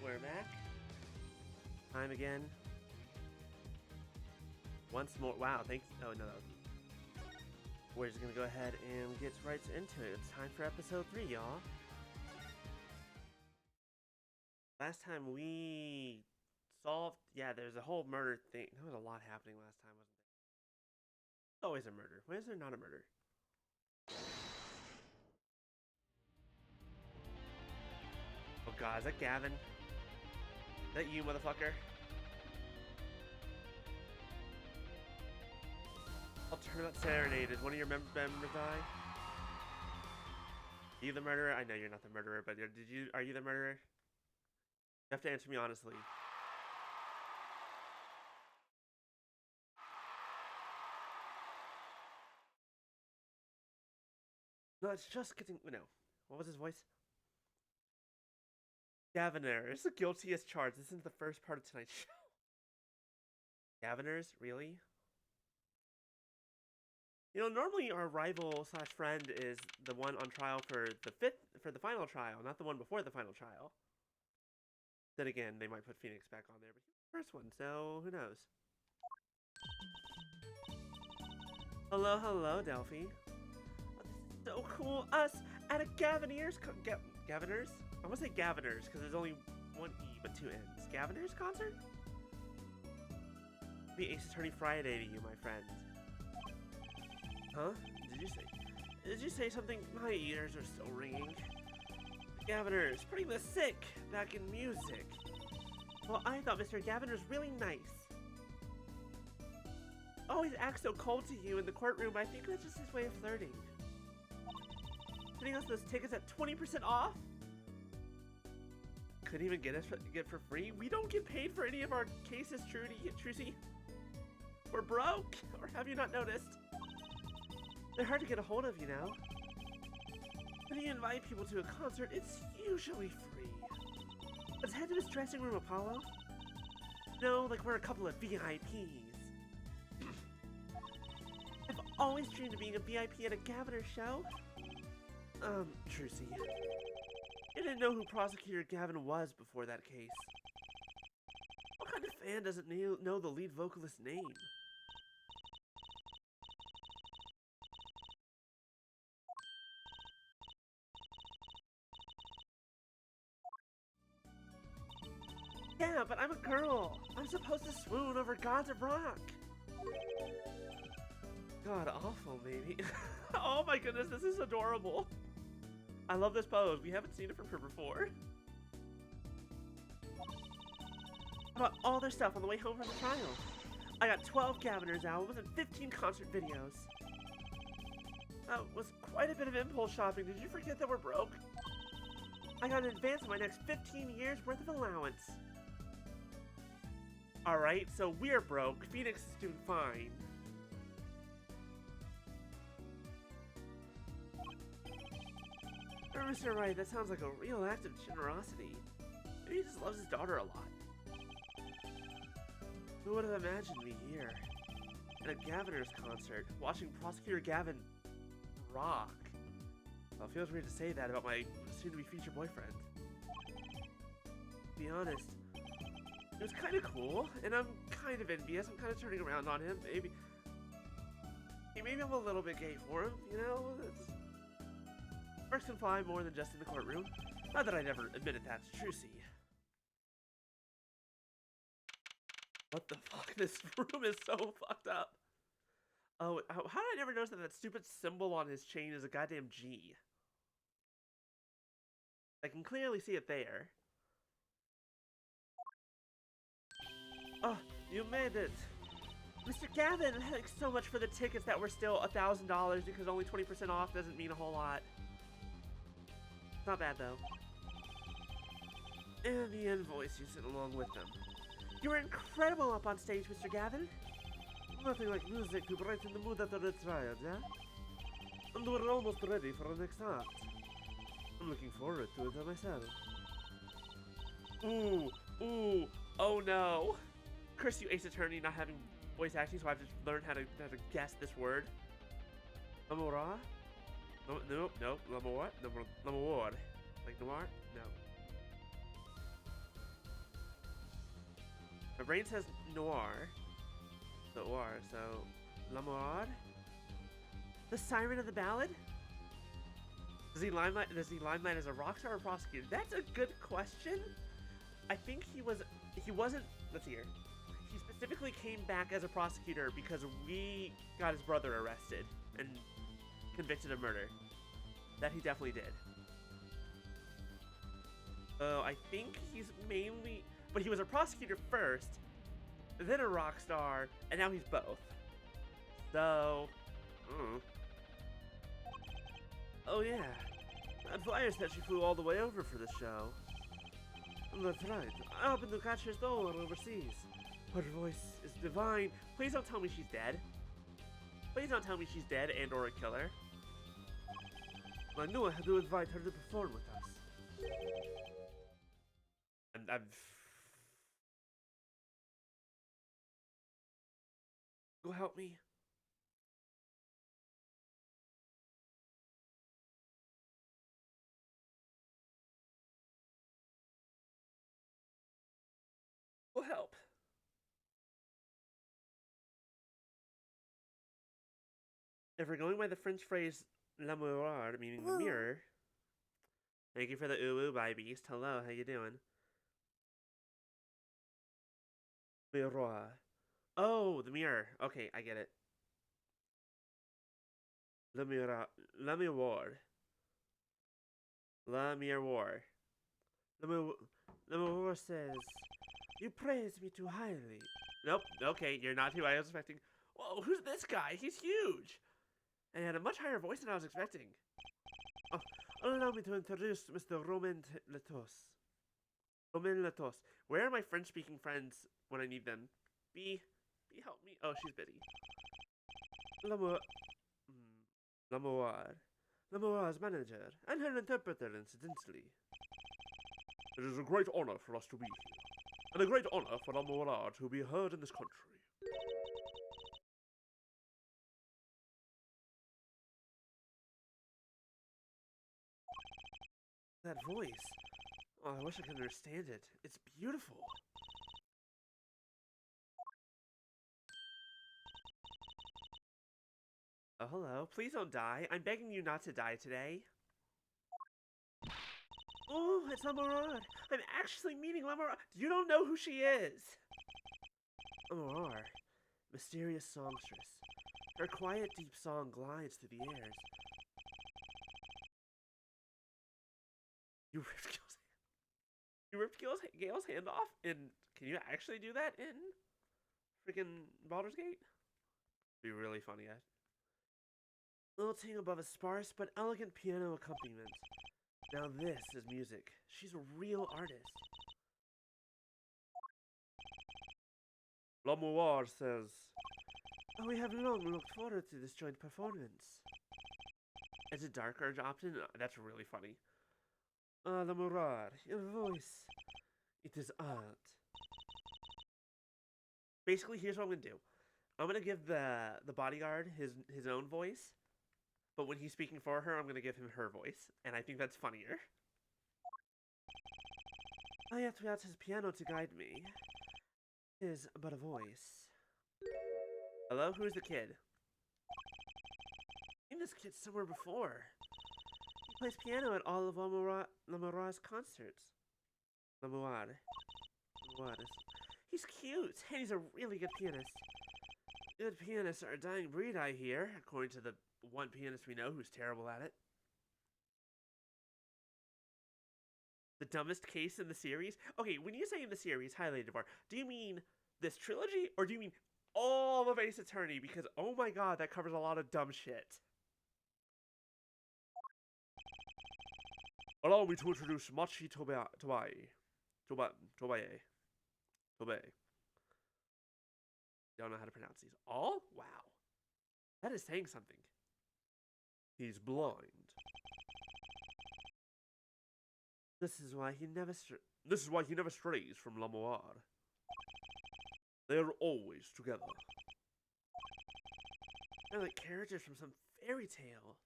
we're back. Time again. Once more. Wow, thanks. Oh, no. We're just gonna go ahead and get right into it. It's time for episode 3, y'all. Last time we solved. Yeah, there's a whole murder thing. There was a lot happening last time, wasn't there? It's always a murder. Why is there not a murder? Oh god, is that Gavin? Is that you, motherfucker? Alternate serenaded. One of your members die? Are you the murderer? I know you're not the murderer, but are you the murderer? You have to answer me honestly. No, it's just getting. No. What was his voice? Gaviners, guilty as charged. This isn't the first part of tonight's show. Gaviners? Really? You know, normally our rival slash friend is the one on trial for the final trial, not the one before the final trial. Then again, they might put Phoenix back on there, but he was the first one, so who knows? Hello, hello, Delphi. Oh, this is so cool. Us at a Gavineers Gaviners? I want to say Gaviners because there's only one E but two N's. Gaviners concert? Be Ace Attorney Friday to you, my friend. Huh? Did you say something? My ears are still ringing. Gaviners, putting the sick back in music. Well, I thought Mr. Gaviner's really nice. Always acts so cold to you in the courtroom. I think that's just his way of flirting. Putting us those tickets at 20% off? Couldn't even get for free? We don't get paid for any of our cases, Trucy. We're broke, or have you not noticed? They're hard to get a hold of, you know. When you invite people to a concert, it's usually free. Let's head to his dressing room, Apollo. No, like we're a couple of VIPs. I've always dreamed of being a VIP at a Gaviner show. Trucy. I didn't know who Prosecutor Gavin was before that case. What kind of fan doesn't know the lead vocalist's name? Yeah, but I'm a girl. I'm supposed to swoon over gods of rock. God awful, maybe. Oh my goodness, this is adorable. I love this pose. We haven't seen it from her before. I bought all their stuff on the way home from the trial. I got 12 Gaviners albums and 15 concert videos. That was quite a bit of impulse shopping. Did you forget that we're broke? I got an advance on my next 15 years worth of allowance. Alright, so we're broke. Phoenix is doing fine. Mr. Wright, that sounds like a real act of generosity. Maybe he just loves his daughter a lot. Who would have imagined me here, at a Gaviner's concert, watching Prosecutor Gavin rock? Well, it feels weird to say that about my soon-to-be future boyfriend. To be honest, it was kind of cool, and I'm kind of envious. I'm kind of turning around on him. Maybe I'm a little bit gay for him, you know? Sparks can fly more than just in the courtroom. Not that I never admitted that to Trucy. What the fuck? This room is so fucked up. Oh, how did I never notice that stupid symbol on his chain is a goddamn G? I can clearly see it there. Oh, you made it. Mr. Gavin, thanks so much for the tickets that were still $1,000 because only 20% off doesn't mean a whole lot. Not bad, though. And the invoice you sent along with them. You were incredible up on stage, Mr. Gavin. Nothing like music to brighten the mood after the trial, yeah? And we're almost ready for the next act. I'm looking forward to it myself. Ooh, oh no. Curse you, Ace Attorney, not having voice acting, so I've just learned how to guess this word. Amora? No, L'amour. Like noir? No. My brain says noir. Noir, so Lamorade? The siren of the ballad? Does he limelight as a rock star or a prosecutor? That's a good question. I think he wasn't, let's see here. He specifically came back as a prosecutor because we got his brother arrested and convicted of murder. That he definitely did. So I think he's mainly, but he was a prosecutor first, then a rock star, and now he's both. So, oh yeah, that flyer said she flew all the way over for the show. That's right. I happened to catch her door overseas. Her voice is divine. Please don't tell me she's dead. Please don't tell me she's dead and or a killer. I knew I had to invite her to perform with us. I'm... Go help me. Go help. If we're going by the French phrase "la miroir," meaning the mirror. Thank you for the ooh bye beast. Hello, how you doing? Miroir. Oh, the mirror. Okay, I get it. La miroir. La miroir. La miroir. La miroir says, "You praise me too highly." Nope. Okay, you're not who I was expecting. Whoa, who's this guy? He's huge. And he had a much higher voice than I was expecting. Oh, allow me to introduce Mr. Romain Latos. Romain Latos. Where are my French-speaking friends when I need them? B, help me. Oh, she's busy. Lamoir's manager, and her interpreter, incidentally. It is a great honor for us to be here, and a great honor for Lamoir to be heard in this country. That voice. Oh, I wish I could understand it. It's beautiful. Oh, hello. Please don't die. I'm begging you not to die today. Oh, it's Lamorade. I'm actually meeting Lamorade. You don't know who she is. Lamorade. Mysterious songstress. Her quiet, deep song glides through the airs. You ripped Gale's hand off? And can you actually do that in freaking Baldur's Gate? Be really funny, guys. Lilting above a sparse but elegant piano accompaniment. Now this is music. She's a real artist. L'Amour says, "Oh, we have long looked forward to this joint performance." Is it darker often? That's really funny. Ah, L'Amour, your voice. It is art. Basically, here's what I'm gonna do. I'm gonna give the bodyguard his own voice. But when he's speaking for her, I'm going to give him her voice. And I think that's funnier. I have to ask his piano to guide me. It is but a voice. Hello? Who's the kid? I've seen this kid somewhere before. He plays piano at all of Lamoir's concerts. Lamoir. He's cute. And he's a really good pianist. Good pianists are a dying breed, I hear, according to the one pianist we know who's terrible at it. The dumbest case in the series? Okay, when you say in the series, highlighted bar, do you mean this trilogy, or do you mean all of Ace Attorney? Because, oh my god, that covers a lot of dumb shit. Allow me to introduce Machi Tobae. Don't know how to pronounce these. All? Wow. That is saying something. He's blind. This is why he never strays from L'Amour. They are always together. They're like characters from some fairy tale.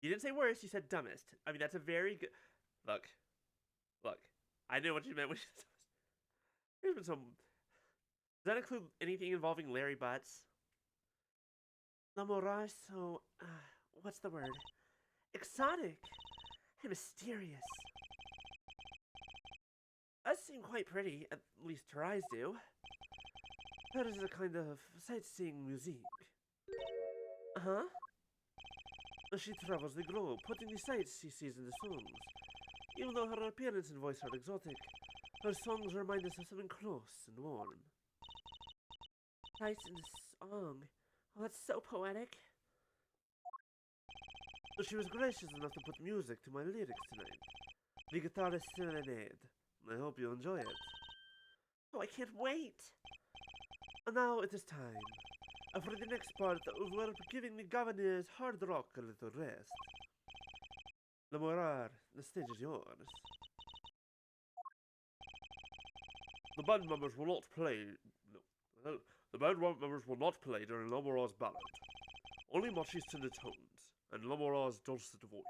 You didn't say worst, you said dumbest. I mean, that's a very good... Look. I know what you meant when you said There's been some. Does that include anything involving Larry Butts? L'amoroso. What's the word? Exotic and mysterious. Does seem quite pretty, at least her eyes do. That is a kind of sightseeing musique. Uh-huh. She travels the globe, putting the sights she sees in the songs. Even though her appearance and voice are exotic, her songs remind us of something close and warm. Sights in the song. Oh, that's so poetic. She was gracious enough to put music to my lyrics tonight. The Guitarist Serenade. I hope you enjoy it. Oh, I can't wait! And now it is time. For the next part, we're giving the Governor's hard rock a little rest. Lamorar, the stage is yours. The band members will not play... No. The band members will not play during Lamorar's ballad. Only Mochi's tender tones, and Lamorar's dulcet voice.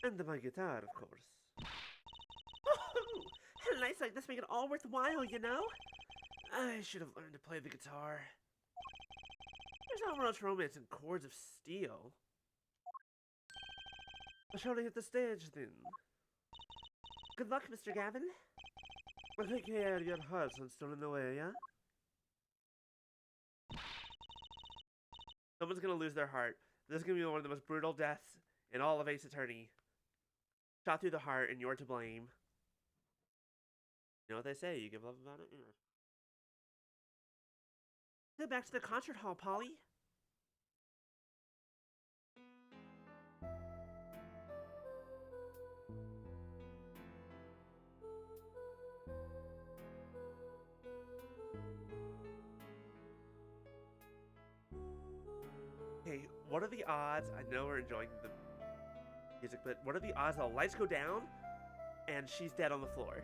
And my guitar, of course. Oh, nights like this make it all worthwhile, you know? I should have learned to play the guitar. There's not much romance in chords of steel. Shall we hit the stage, then? Good luck, Mr. Gavin. Well, take care of your hearts and still in the way, yeah? Someone's gonna lose their heart. This is gonna be one of the most brutal deaths in all of Ace Attorney. Shot through the heart, and you're to blame. You know what they say, you give love about it? Yeah. Go back to the concert hall, Polly. Okay, what are the odds? I know we're enjoying the music, but what are the odds the lights go down and she's dead on the floor?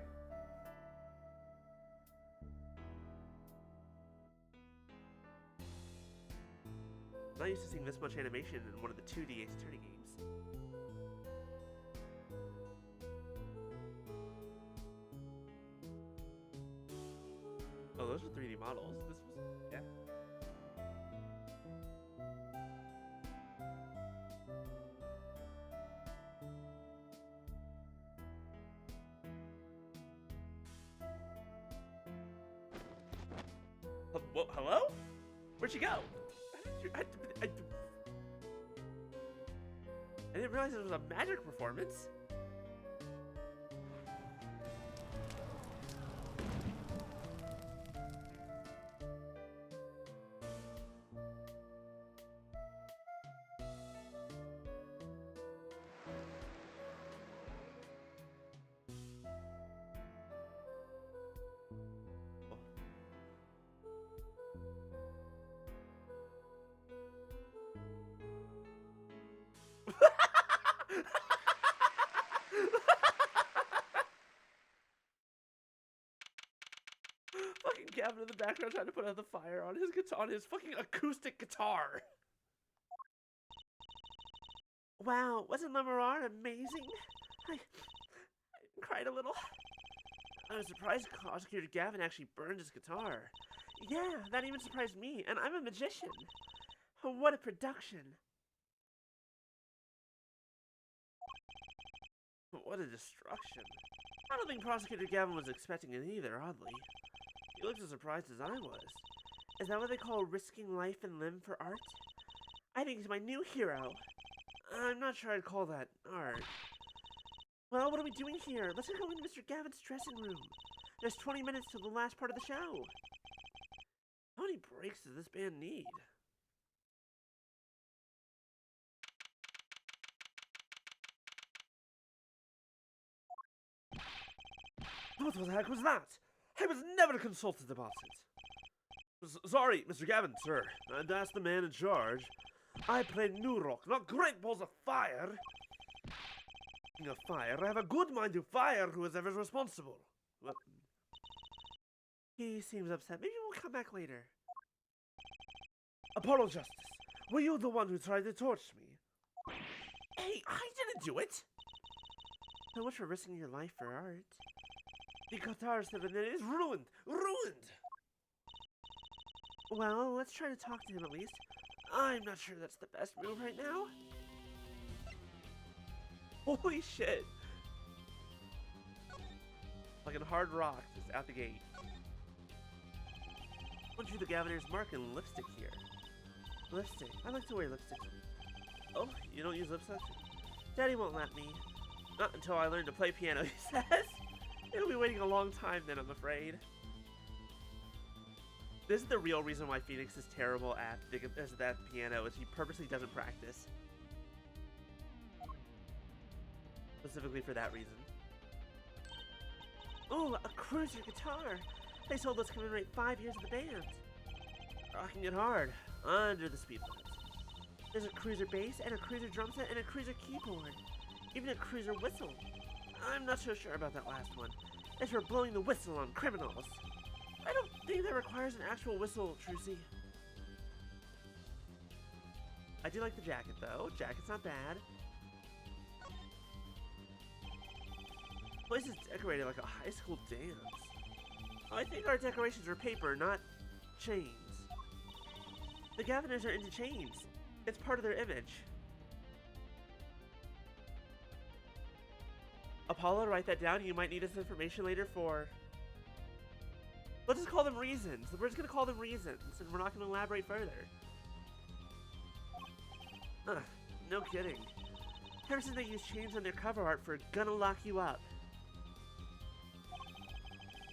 I'm not used to seeing this much animation in one of the 2D Ace Attorney games. Oh, those are 3D models. This was... yeah. Hello? Where'd she go? I didn't realize it was a magic performance. Fucking Gavin in the background trying to put out the fire on his guitar, on his fucking acoustic guitar. Wow, wasn't Lamorar amazing? I cried a little. I was surprised Prosecutor Gavin actually burned his guitar. Yeah, that even surprised me, and I'm a magician. Oh, what a production. What a destruction. I don't think Prosecutor Gavin was expecting it either, oddly. He looked as surprised as I was. Is that what they call risking life and limb for art? I think he's my new hero. I'm not sure I'd call that art. Well, what are we doing here? Let's go into Mr. Gavin's dressing room. There's 20 minutes to the last part of the show. How many breaks does this band need? What the heck was that? I was never consulted about it. Sorry, Mr. Gavin, sir. I'd ask the man in charge. I play new rock, not great balls of fire. Speaking of fire, I have a good mind to fire whoever's responsible. Well, he seems upset. Maybe we'll come back later. Apollo Justice, were you the one who tried to torch me? Hey, I didn't do it! So much for risking your life for art. The guitar 7 is ruined! Ruined! Well, let's try to talk to him at least. I'm not sure that's the best move right now. Holy shit! Fucking hard rock just out the gate. Went through the Governor's mark and lipstick here. Lipstick. I like to wear lipstick. Oh, you don't use lipstick? Daddy won't let me. Not until I learn to play piano, he says. It'll be waiting a long time then, I'm afraid. This is the real reason why Phoenix is terrible at that piano, is he purposely doesn't practice. Specifically for that reason. Oh, a cruiser guitar! They sold those commemorate 5 years of the band. Rocking it hard, under the speed limit. There's a cruiser bass, and a cruiser drum set, and a cruiser keyboard. Even a cruiser whistle. I'm not so sure about that last one. It's for blowing the whistle on criminals. I don't think that requires an actual whistle, Trucy. I do like the jacket, though. Jacket's not bad. The place is decorated like a high school dance. I think our decorations are paper, not chains. The Governors are into chains. It's part of their image. Apollo, write that down. You might need this information later for... Let's just call them reasons. We're just going to call them reasons, and we're not going to elaborate further. Ugh, no kidding. Ever since they use chains on their cover art for Gonna Lock You Up.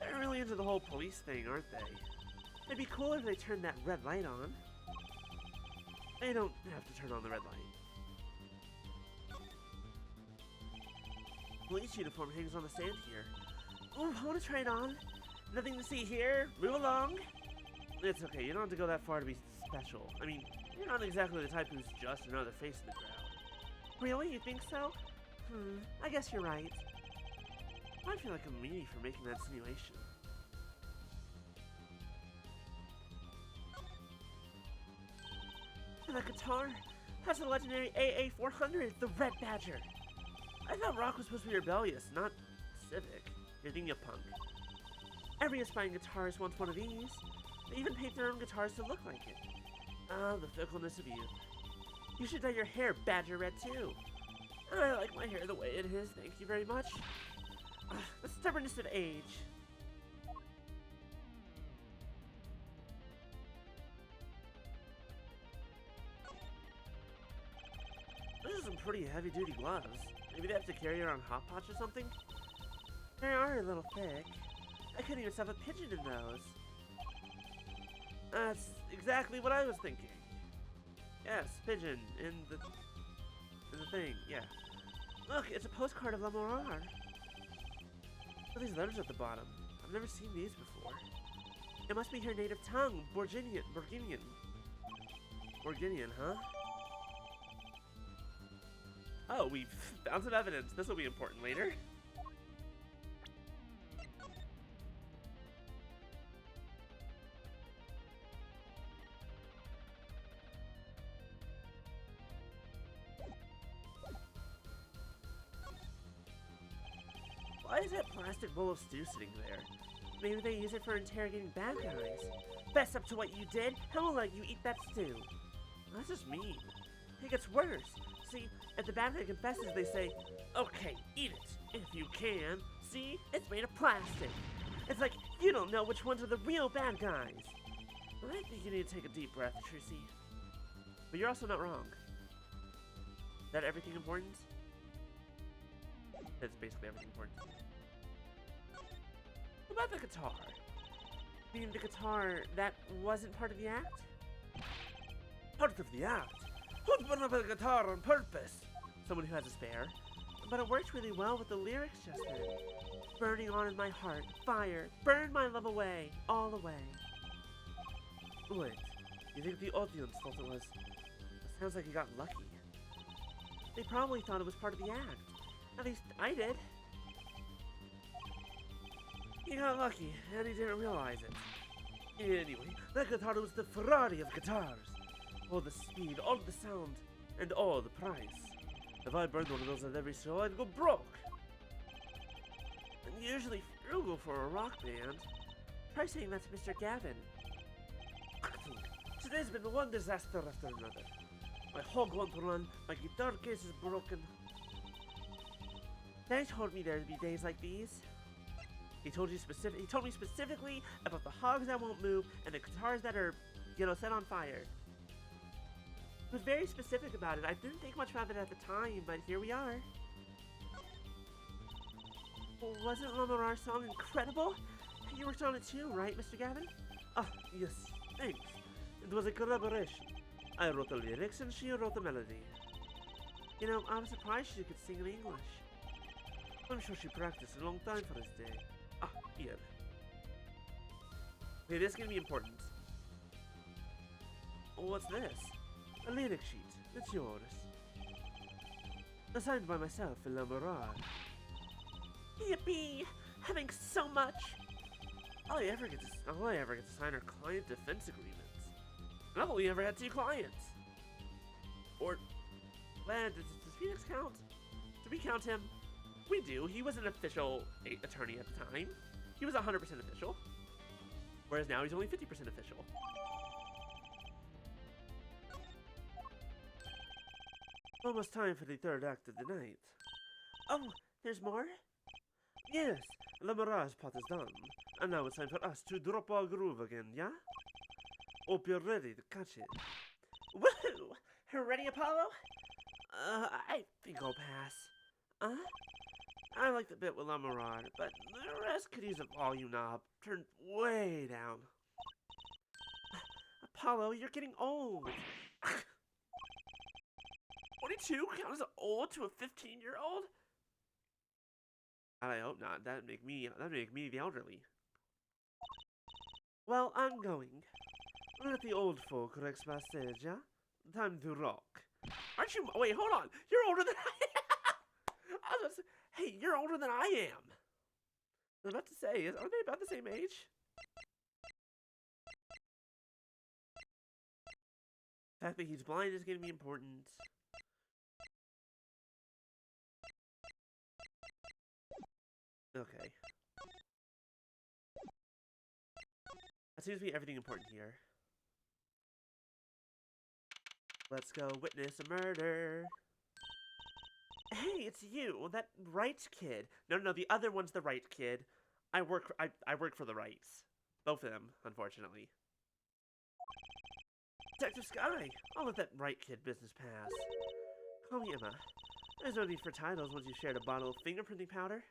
They're really into the whole police thing, aren't they? It'd be cool if they turned that red light on. They don't have to turn on the red light. Police uniform hangs on the stand here. Ooh, I want to try it on. Nothing to see here. Move along. It's okay. You don't have to go that far to be special. I mean, you're not exactly the type who's just another face in the crowd. Really? You think so? I guess you're right. I feel like I'm meanie for making that insinuation. And that guitar has the legendary AA400, the Red Badger. I thought rock was supposed to be rebellious, not civic. You're thinking of punk. Every aspiring guitarist wants one of these. They even paint their own guitars to look like it. Ah, the fickleness of youth. You should dye your hair Badger Red too. I like my hair the way it is, thank you very much. The stubbornness of age. Those are some pretty heavy-duty gloves. Maybe they have to carry around hot pots or something? They are a little thick. I couldn't even stuff a pigeon in those. That's exactly what I was thinking. Yes, pigeon in the thing, yeah. Look, it's a postcard of Lamorar. What are these letters at the bottom? I've never seen these before. It must be her native tongue, Borginian, huh? Oh, we found some evidence. This will be important later. Why is that plastic bowl of stew sitting there? Maybe they use it for interrogating bad guys. Fess up to what you did, and we'll let you eat that stew. That's just mean. It gets worse. See, if the bad guy confesses, they say, okay, eat it, if you can. See, it's made of plastic. It's like, you don't know which ones are the real bad guys. I think you need to take a deep breath, Trucy. But you're also not wrong. Is that everything important? That's basically everything important. What about the guitar? You mean the guitar, that wasn't part of the act? Part of the act? Who'd put up a guitar on purpose? Someone who has a spare. But it worked really well with the lyrics just then. Burning on in my heart, fire, burn my love away, all away. Wait, you think the audience thought it was... It sounds like you got lucky. They probably thought it was part of the act. At least I did. He got lucky, and he didn't realize it. Anyway, that guitar was the Ferrari of guitars. All the speed, all the sound, and all the price. If I burned one of those at every show, I'd go broke. And usually frugal for a rock band. Try saying that to Mr. Gavin. Today's been one disaster after another. My hog won't run, my guitar case is broken. Daddy told me there'd be days like these. He told me specifically about the hogs that won't move and the guitars that are, set on fire. He was very specific about it. I didn't think much about it at the time, but here we are. Well, wasn't Lamarar's song incredible? You worked on it too, right, Mr. Gavin? Ah, yes, thanks. It was a collaboration. I wrote the lyrics and she wrote the melody. I was surprised she could sing in English. I'm sure she practiced a long time for this day. Ah, here. Okay, this is gonna be important. Oh, what's this? A lyric sheet. It's yours. Assigned by myself and Lamarar. Yippee! Having so much! All I ever get to sign are client defense agreements. And I've only ever had 2 clients. Or, does Phoenix count? Do we count him? We do. He was an official attorney at the time. He was 100% official. Whereas now he's only 50% official. Almost time for the 3rd act of the night. Oh, there's more? Yes, Lamarar's part is done. And now it's time for us to drop our groove again, yeah? Hope you're ready to catch it. Woohoo! Ready, Apollo? I think I'll pass. I like the bit with Lamarar, but the rest could use a volume knob turned way down. Apollo, you're getting old. 22 counts as old to a 15-year-old? I hope not. That'd make me the elderly. Well, I'm going. Let the old folk relax backstage, yeah? Time to rock. Aren't you? Wait, hold on. You're older than I am. I was about to say, hey, you're older than I am. I was about to say, aren't they about the same age? The fact that he's blind is going to be important. Okay. That seems to be everything important here. Let's go witness a murder. Hey, it's you, that Wright kid. No, the other one's the Wright kid. I work for the Wrights. Both of them, unfortunately. Detective Sky, I'll let that Wright kid business pass. Call me Emma. There's no need for titles once you've shared a bottle of fingerprinting powder.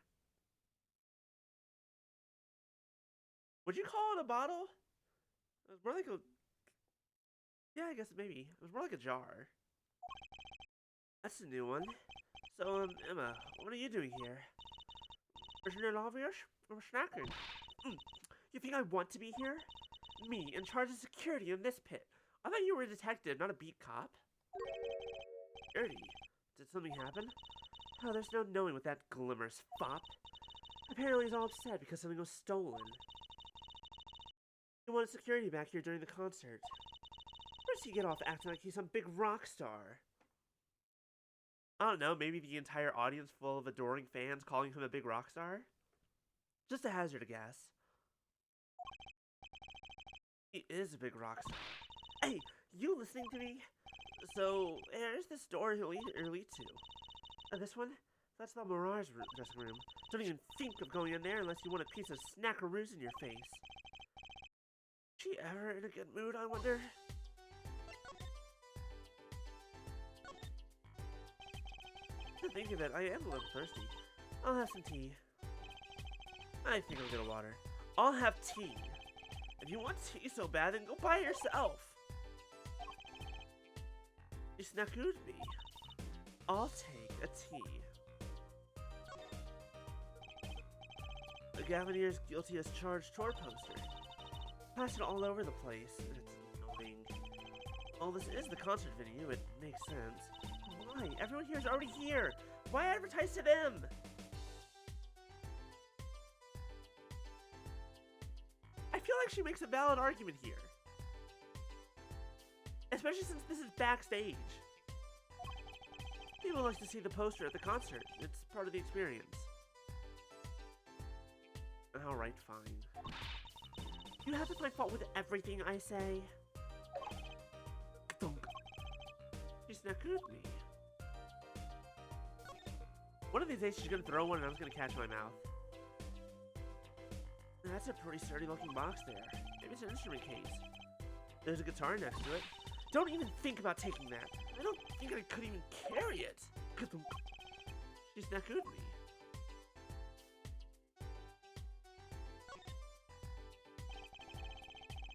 Would you call it a bottle? It was more like a... Yeah, I guess maybe. It was more like a jar. That's a new one. So, Emma, what are you doing here? Prisoner obvious? Or snacking? You think I want to be here? Me, in charge of security in this pit. I thought you were a detective, not a beat cop. Security? Did something happen? Oh, there's no knowing with that glimmer's fop. Apparently he's all upset because something was stolen. He wanted security back here during the concert. Where does he get off acting like he's some big rock star? I don't know, maybe the entire audience full of adoring fans calling him a big rock star? Just a hazard a guess. He is a big rock star. Hey, you listening to me? So, there's this door he'll lead to. This one? That's the Mirage dressing room. Don't even think of going in there unless you want a piece of snackaroos in your face. Is she ever in a good mood, I wonder? To think of it, I am a little thirsty. I'll have some tea. I think I'll get a water. I'll have tea. If you want tea so bad, then go buy it yourself. You snackooed me. I'll take a tea. The Gavanier's guilty as charged tour poster. Plastered all over the place. It's annoying. Well, this is the concert venue. It makes sense. Why? Everyone here is already here. Why advertise to them? I feel like she makes a valid argument here. Especially since this is backstage. People like to see the poster at the concert. It's part of the experience. Alright, fine. You have to find fault with everything I say. Ka-thunk. She snapped at me. One of these days she's gonna throw one and I'm just gonna catch my mouth. That's a pretty sturdy looking box there. Maybe it's an instrument case. There's a guitar next to it. Don't even think about taking that. I don't think I could even carry it. Ka-thunk. She's not good at me.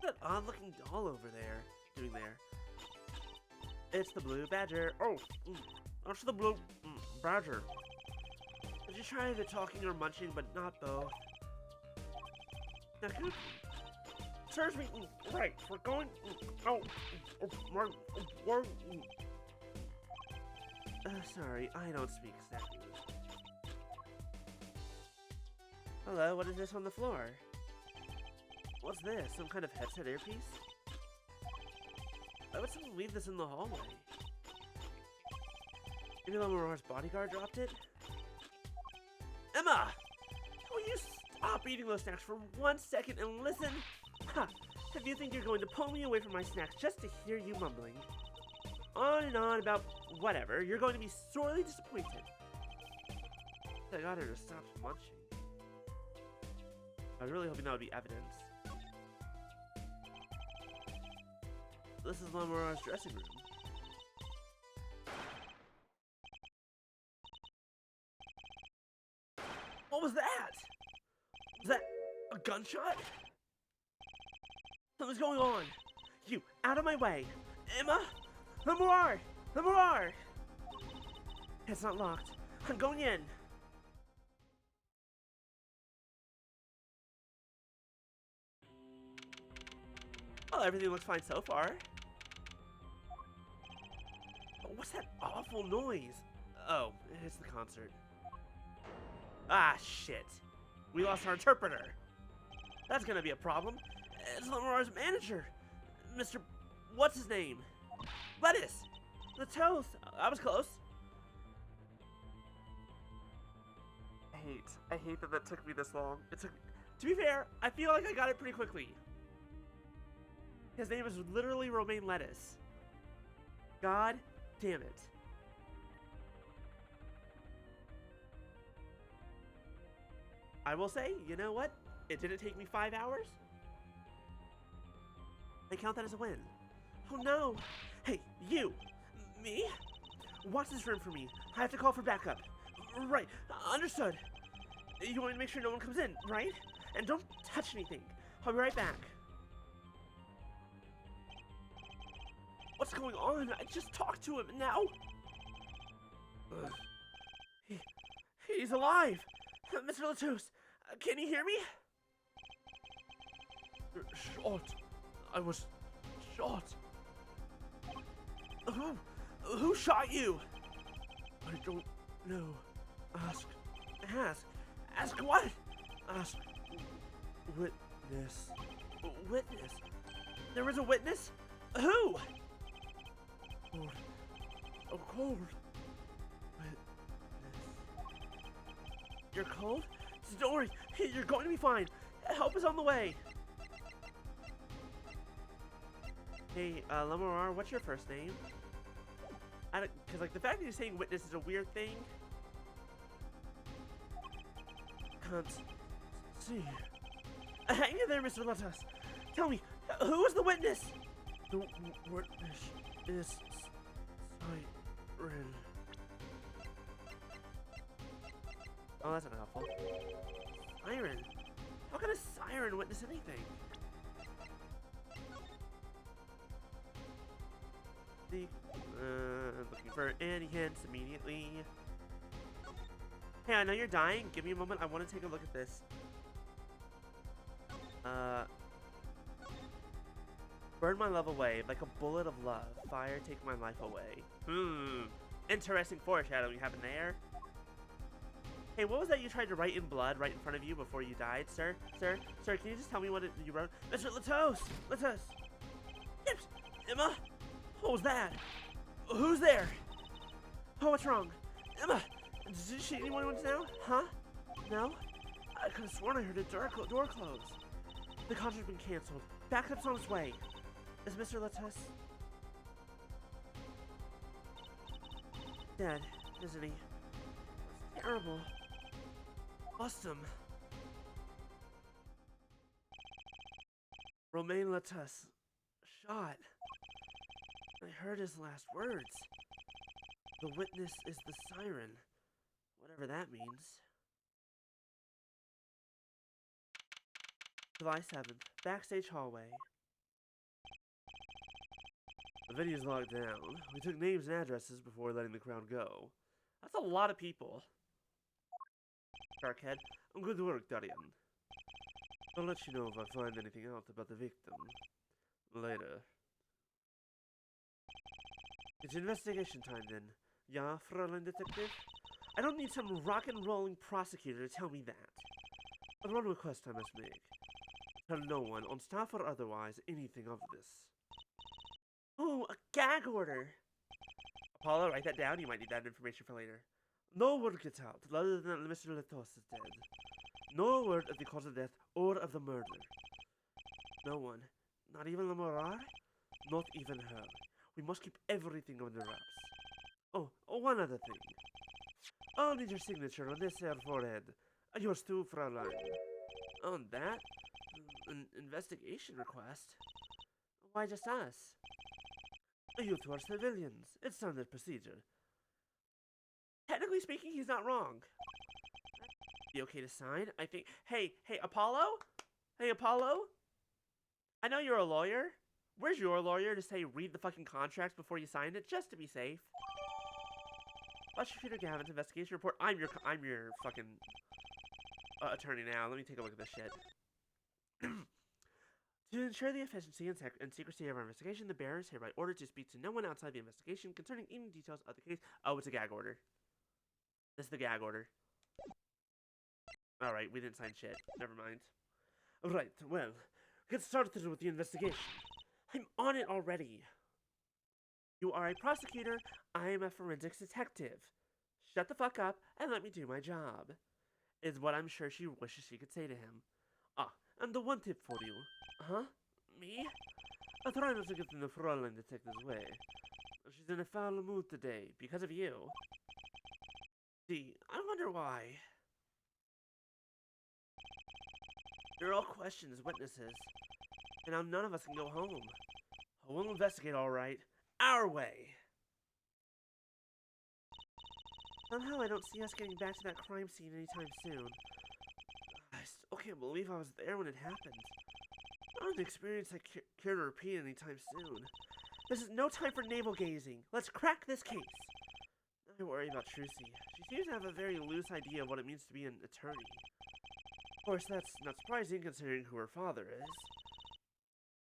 That odd looking doll over there. Doing there. It's the blue badger. Oh, that's the blue badger. Did you try the talking or munching, but not both? Now, good. Serves me right. We're going. Sorry, I don't speak exactly. Hello, what is this on the floor? What's this? Some kind of headset earpiece? Why would someone leave this in the hallway? Maybe Lamar's bodyguard dropped it? Emma! Will you stop eating those snacks for 1 second and listen? Ha! If you think you're going to pull me away from my snacks just to hear you mumbling on and on about whatever, you're going to be sorely disappointed. I got her to stop munching. I was really hoping that would be evidence. This is Lamar's dressing room. What was that? Was that a gunshot? Something's going on. You, out of my way. Emma? Lamar! Lamar! It's not locked. I'm going in. Well, everything looks fine so far. What's that awful noise? Oh, it's the concert. Ah, shit. We lost our interpreter. That's gonna be a problem. It's Lamar's manager. Mr. What's his name? Lettuce! The toast! I was close. I hate that took me this long. To be fair, I feel like I got it pretty quickly. His name is literally romaine lettuce. God damn it. I will say, you know what? It didn't take me 5 hours. I count that as a win. Oh no! Hey, you! Me? Watch this room for me. I have to call for backup. Right, understood. You want me to make sure no one comes in, right? And don't touch anything. I'll be right back. What's going on? I just talked to him now. He's alive! Mr. Latouche, can you hear me? Shot. I was shot. Who shot you? I don't know. Ask what? Ask witness. Witness? There was a witness? Who? Cold. Oh, cold. Witness. You're cold? Don't worry. You're going to be fine. Help is on the way. Hey, Lamar, what's your first name? Because, like, the fact that you're saying witness is a weird thing. Can't see. Hang in there, Mr. Lettuce. Tell me, who is the witness? The witness is Siren. Oh, that's not helpful. Siren? How can a siren witness anything? Looking for any hints immediately. Hey, I know you're dying. Give me a moment. I want to take a look at this. Burn my love away like a bullet of love. Fire, take my life away. Interesting foreshadowing happened there. Hey, what was that you tried to write in blood right in front of you before you died, sir? Sir, can you just tell me what you wrote? Mr. Latouche! Latouche! Yes! Emma! What was that? Who's there? Oh, what's wrong? Emma! Did she anyone want to know? Huh? No? I could have sworn I heard a door close. The concert's been cancelled. Backup's on its way. Is Mr. Latus dead, isn't he? It's terrible. Awesome. Romain Latus. Shot. I heard his last words. The witness is the siren. Whatever that means. July 7th. Backstage hallway. The venue's locked down. We took names and addresses before letting the crowd go. That's a lot of people. Sharkhead. Good work, Darian. I'll let you know if I find anything out about the victim. Later. It's investigation time then. Yeah, Fräulein Detective? I don't need some rock and rolling prosecutor to tell me that. But one request I must make. Tell no one, on staff or otherwise, anything of this. Ooh, a gag order! Apollo, write that down. You might need that information for later. No word gets out, other than that Mr. Latos is dead. No word of the cause of death or of the murder. No one. Not even Lamorar? Not even her. We must keep everything under wraps. Oh, one other thing. I'll need your signature on this here forehead. Yours too, Fraulein. On that? An investigation request? Why just us? You two are civilians. It's standard procedure. Technically speaking, he's not wrong. Be okay to sign? I think... Hey, Apollo? Hey, Apollo? I know you're a lawyer. Where's your lawyer to say read the fucking contracts before you sign it, just to be safe? Watch Peter Gavin's investigation report. I'm your fucking attorney now. Let me take a look at this shit. To ensure the efficiency and secrecy of our investigation, the bearer is hereby ordered to speak to no one outside the investigation concerning any details of the case. Oh, it's a gag order. This is the gag order. Alright, we didn't sign shit. Never mind. Right, well, get started with the investigation. I'm on it already. You are a prosecutor, I am a forensics detective. Shut the fuck up and let me do my job, is what I'm sure she wishes she could say to him. Ah, and the one tip for you. Huh? Me? I'll try not to get in the Fräulein Detective's way. She's in a foul mood today, because of you. Gee, I wonder why. You're all questioned as witnesses, and now none of us can go home. We'll investigate all right, our way. Somehow I don't see us getting back to that crime scene anytime soon. I still can't believe I was there when it happened. Not an experience I care to repeat anytime soon. This is no time for navel-gazing. Let's crack this case. I worry about Trucy. She seems to have a very loose idea of what it means to be an attorney. Of course, that's not surprising considering who her father is.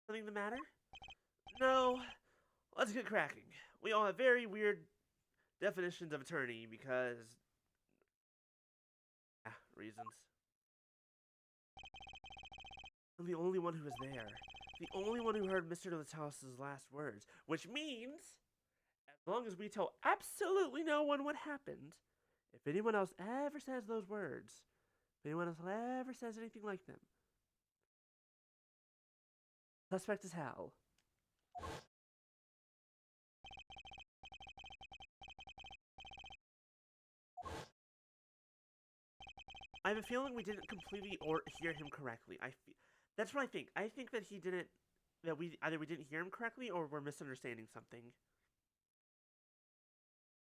Something the matter? No. Let's get cracking. We all have very weird definitions of attorney because... reasons. I'm the only one who was there. The only one who heard Mr. Latos' last words. Which means, as long as we tell absolutely no one what happened, if anyone else ever says those words, if anyone else ever says anything like them, suspect is hell. I have a feeling we didn't completely hear him correctly. That's what I think. I think that he didn't, that either we didn't hear him correctly or we're misunderstanding something.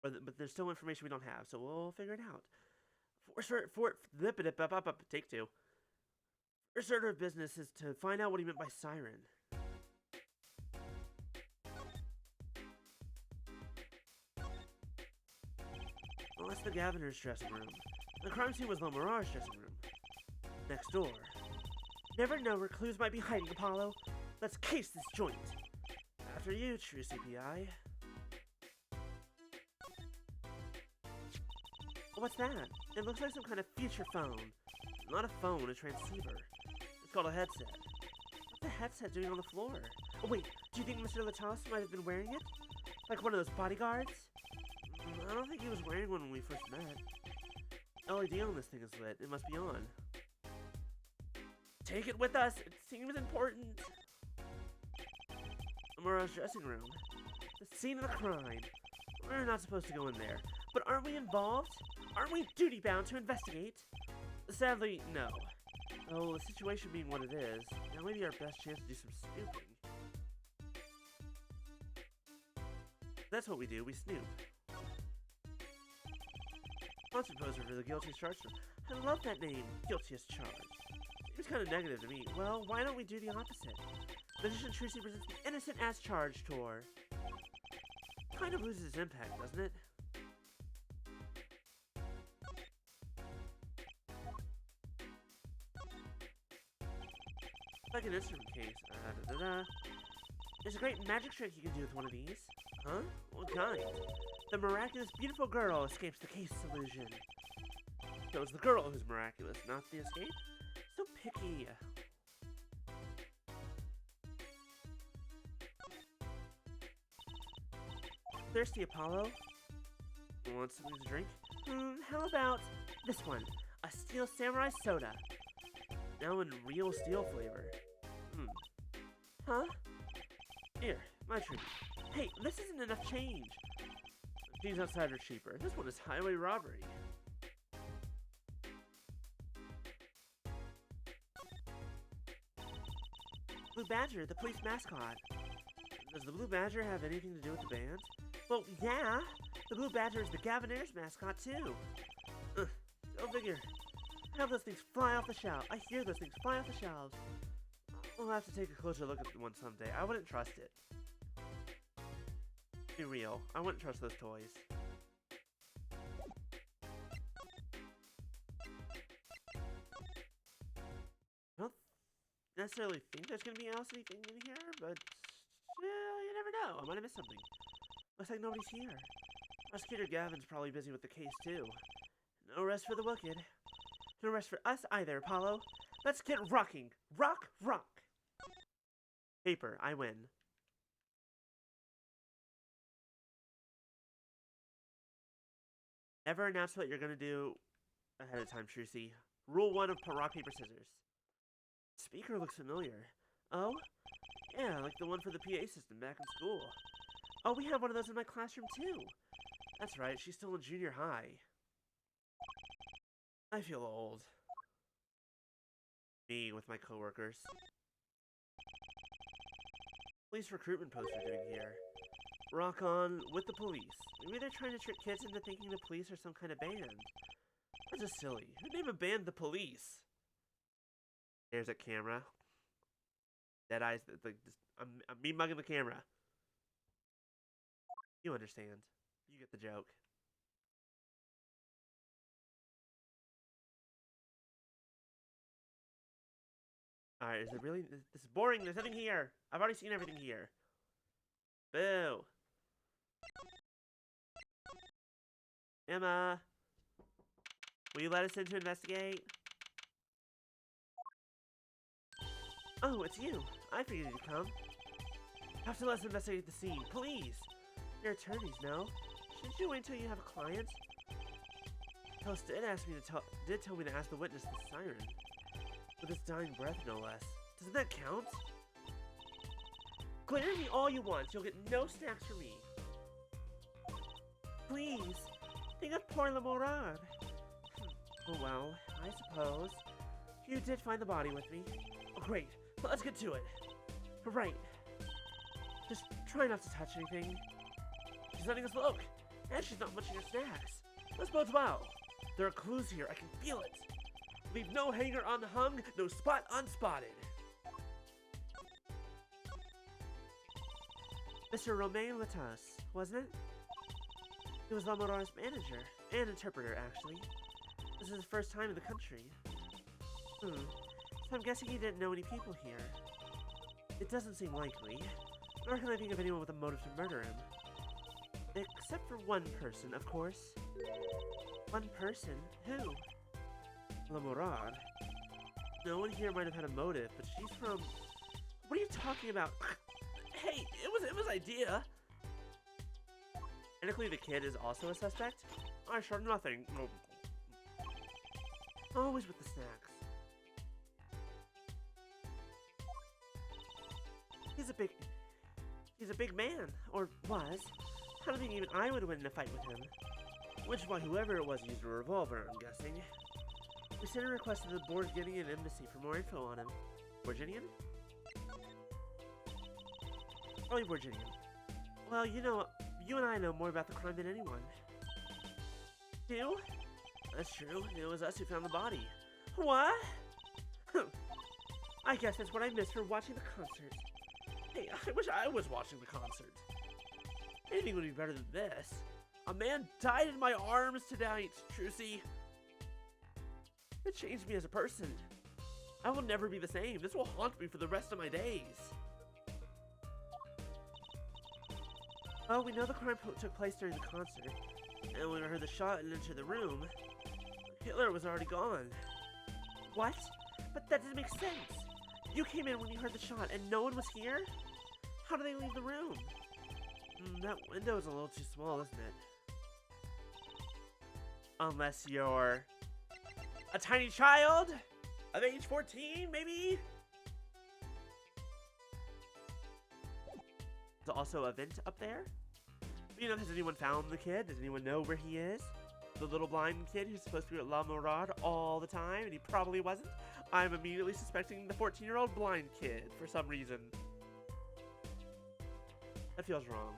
But there's still information we don't have, so we'll figure it out. Take two. First order of business is to find out what he meant by siren. Well, that's the Governor's dressing room. The crime scene was Lamourar's dressing room. Next door. Never know where clues might be hiding, Apollo. Let's case this joint. After you, true CPI. What's that? It looks like some kind of feature phone. Not a phone, a transceiver. It's called a headset. What's the headset doing on the floor? Oh wait, do you think Mr. Latos might have been wearing it? Like one of those bodyguards? I don't think he was wearing one when we first met. LED on this thing is lit. It must be on. take it with us. It seems important. Amura's dressing room. The scene of the crime. We're not supposed to go in there. But aren't we involved? Aren't we duty-bound to investigate? Sadly, no. Oh, the situation being what it is, that may be our best chance to do some snooping. That's what we do, we snoop. Sponsored poster for the guilty as charged. I love that name, guilty as charged. Seems kind of negative to me. Well, why don't we do the opposite? Magician Trucy presents the innocent as charged tour. Kind of loses its impact, doesn't it? Like an instrument case. There's a great magic trick you can do with one of these. Huh? What kind? The miraculous beautiful girl escapes the case illusion. So it's the girl who's miraculous, not the escape? So picky. Thirsty Apollo? Want something to drink? How about this one? A Steel Samurai Soda. Now in real steel flavor. Huh? Here, my treat. Hey, this isn't enough change. These outside are cheaper. This one is highway robbery. Blue Badger, the police mascot. Does the Blue Badger have anything to do with the band? Well, yeah. The Blue Badger is the Gavinaires mascot, too. Go figure. I have those things fly off the shelf. I hear those things fly off the shelves. We'll have to take a closer look at one someday. I wouldn't trust it. Be real. I wouldn't trust those toys. I don't necessarily think there's gonna be anything in here, but you never know. I might have missed something. Looks like nobody's here. Prosecutor Gavin's probably busy with the case too. No rest for the wicked. No rest for us either, Apollo. Let's get rocking. Rock, rock. Paper, I win. Never announce what you're gonna do ahead of time, Trucy. Rule 1 of rock, paper, scissors. Speaker looks familiar. Oh? Yeah, like the one for the PA system back in school. Oh, we have one of those in my classroom too. That's right, she's still in junior high. I feel old. Me with my coworkers. Police recruitment poster doing here. Rock on with the police. Maybe they're trying to trick kids into thinking the police are some kind of band. That's just silly. Who named a band the Police? There's a camera. Dead eyes. I'm me mugging the camera. You understand. You get the joke. Alright, is it really? This is boring. There's nothing here. I've already seen everything here. Boo. Emma. Will you let us in to investigate? Oh, it's you. I figured you'd come. Have to let us investigate the scene. Please. You're attorneys, no? Shouldn't you wait until you have a client? The host did tell me to ask the witness the siren. With his dying breath, no less. Doesn't that count? Glare at me all you want. You'll get no snacks from me. Please. Think of poor Lamorade. Oh well, I suppose. You did find the body with me. Oh great. Well, let's get to it. Right. Just try not to touch anything. She's letting us look. And she's not munching her snacks. This bodes well. There are clues here. I can feel it. Leave no hanger unhung, no spot unspotted. Mr. Romain Latas, wasn't it? He was Lamora's manager, and interpreter, actually. This is his first time in the country. So I'm guessing he didn't know any people here. It doesn't seem likely, nor can I think of anyone with a motive to murder him. Except for one person, of course. One person? Who? Lamorade. No one here might have had a motive, but she's from... What are you talking about? Hey, it was idea. Technically, the kid is also a suspect. I sure nothing. Always with the snacks. he's a big man, or was. I don't think even I would win in a fight with him. Which is why whoever it was used a revolver, I'm guessing. We sent a request to the Borginian embassy for more info on him. Borginian? Probably Borginian. Well, you know, you and I know more about the crime than anyone. You? That's true. It was us who found the body. What? I guess that's what I missed for watching the concert. Hey, I wish I was watching the concert. Anything would be better than this. A man died in my arms tonight, Trucy. It changed me as a person. I will never be the same. This will haunt me for the rest of my days. Well, we know the crime took place during the concert. And when I heard the shot and entered the room, the killer was already gone. What? But that doesn't make sense. You came in when you heard the shot and no one was here? How did they leave the room? That window is a little too small, isn't it? Unless you're a tiny child of age 14, maybe? There's also a vent up there. You know, has anyone found the kid? Does anyone know where he is? The little blind kid who's supposed to be at La Morade all the time, and he probably wasn't. I'm immediately suspecting the 14-year-old blind kid for some reason. That feels wrong.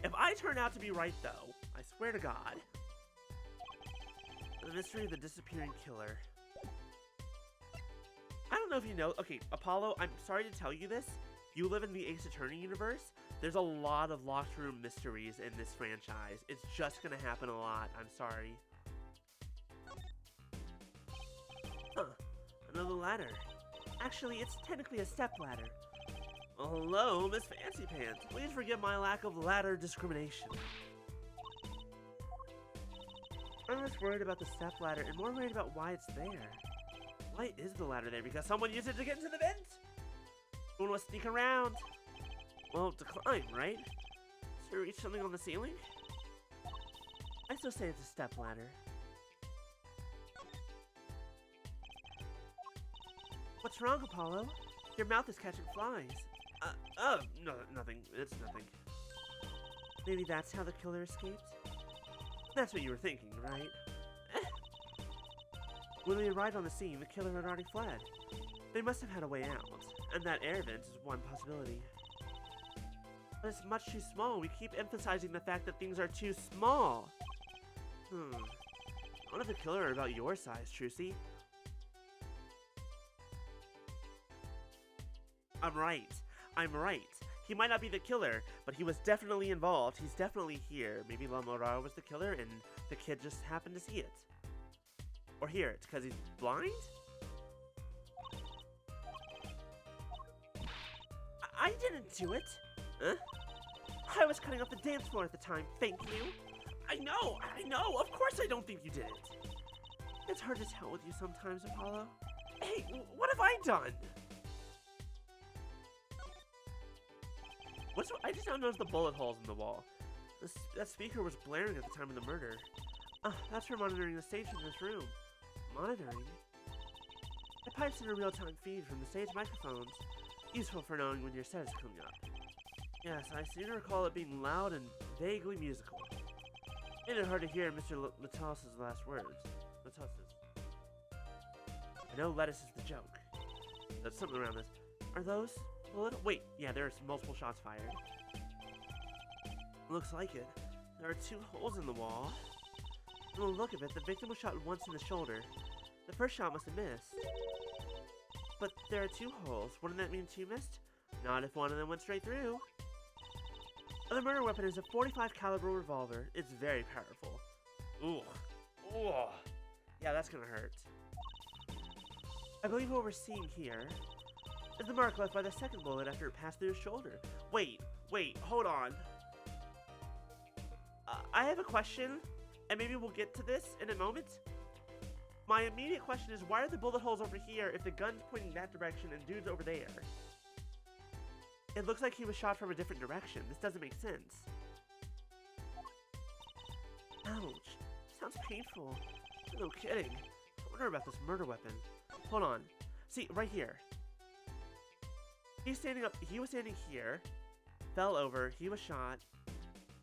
If I turn out to be right, though, I swear to God. The mystery of the disappearing killer. I don't know if you know. Okay, Apollo, I'm sorry to tell you this. You live in the Ace Attorney universe. There's a lot of locked room mysteries in this franchise. It's just gonna happen a lot. I'm sorry. Huh. Another ladder. Actually, it's technically a step ladder. Well, hello, Miss Fancy Pants. Please forgive my lack of ladder discrimination. I'm less worried about the step ladder and more worried about why it's there. Why is the ladder there? Because someone used it to get into the vent? Someone was sneaking around. Well, to climb, right? To reach something on the ceiling? I still say it's a step ladder. What's wrong, Apollo? Your mouth is catching flies. No, nothing. It's nothing. Maybe that's how the killer escaped? That's what you were thinking, right? When we arrived on the scene, the killer had already fled. They must have had a way out, and that air vent is one possibility. But it's much too small. We keep emphasizing the fact that things are too small. What if the killer are about your size, Trucy? I'm right. He might not be the killer, but he was definitely involved. He's definitely here. Maybe La Morale was the killer and the kid just happened to see it. Or hear it, because he's blind? I didn't do it. Huh? I was cutting off the dance floor at the time, thank you. I know, of course I don't think you did it. It's hard to tell with you sometimes, Apollo. Hey, what have I done? I just now noticed the bullet holes in the wall. That speaker was blaring at the time of the murder. That's for monitoring the stage in this room. Monitoring? It pipes in a real-time feed from the stage microphones. Useful for knowing when your set is coming up. Yes, I seem to recall it being loud and vaguely musical. Made it hard to hear Mr. Latos' last words. I know lettuce is the joke. There's something around this. Are those bullet? Wait, yeah, there's multiple shots fired. Looks like it. There are 2 holes in the wall. From the look of it, the victim was shot once in the shoulder. The first shot must have missed. But there are 2 holes. Wouldn't that mean 2 missed? Not if one of them went straight through. The murder weapon is a .45 caliber revolver. It's very powerful. Ooh. Yeah, that's gonna hurt. I believe what we're seeing here is the mark left by the second bullet after it passed through his shoulder. Wait, hold on. I have a question, and maybe we'll get to this in a moment. My immediate question is, why are the bullet holes over here if the gun's pointing that direction and dude's over there? It looks like he was shot from a different direction. This doesn't make sense. Ouch. Sounds painful. No kidding. I wonder about this murder weapon. Hold on. See, right here. He was standing here, fell over, he was shot.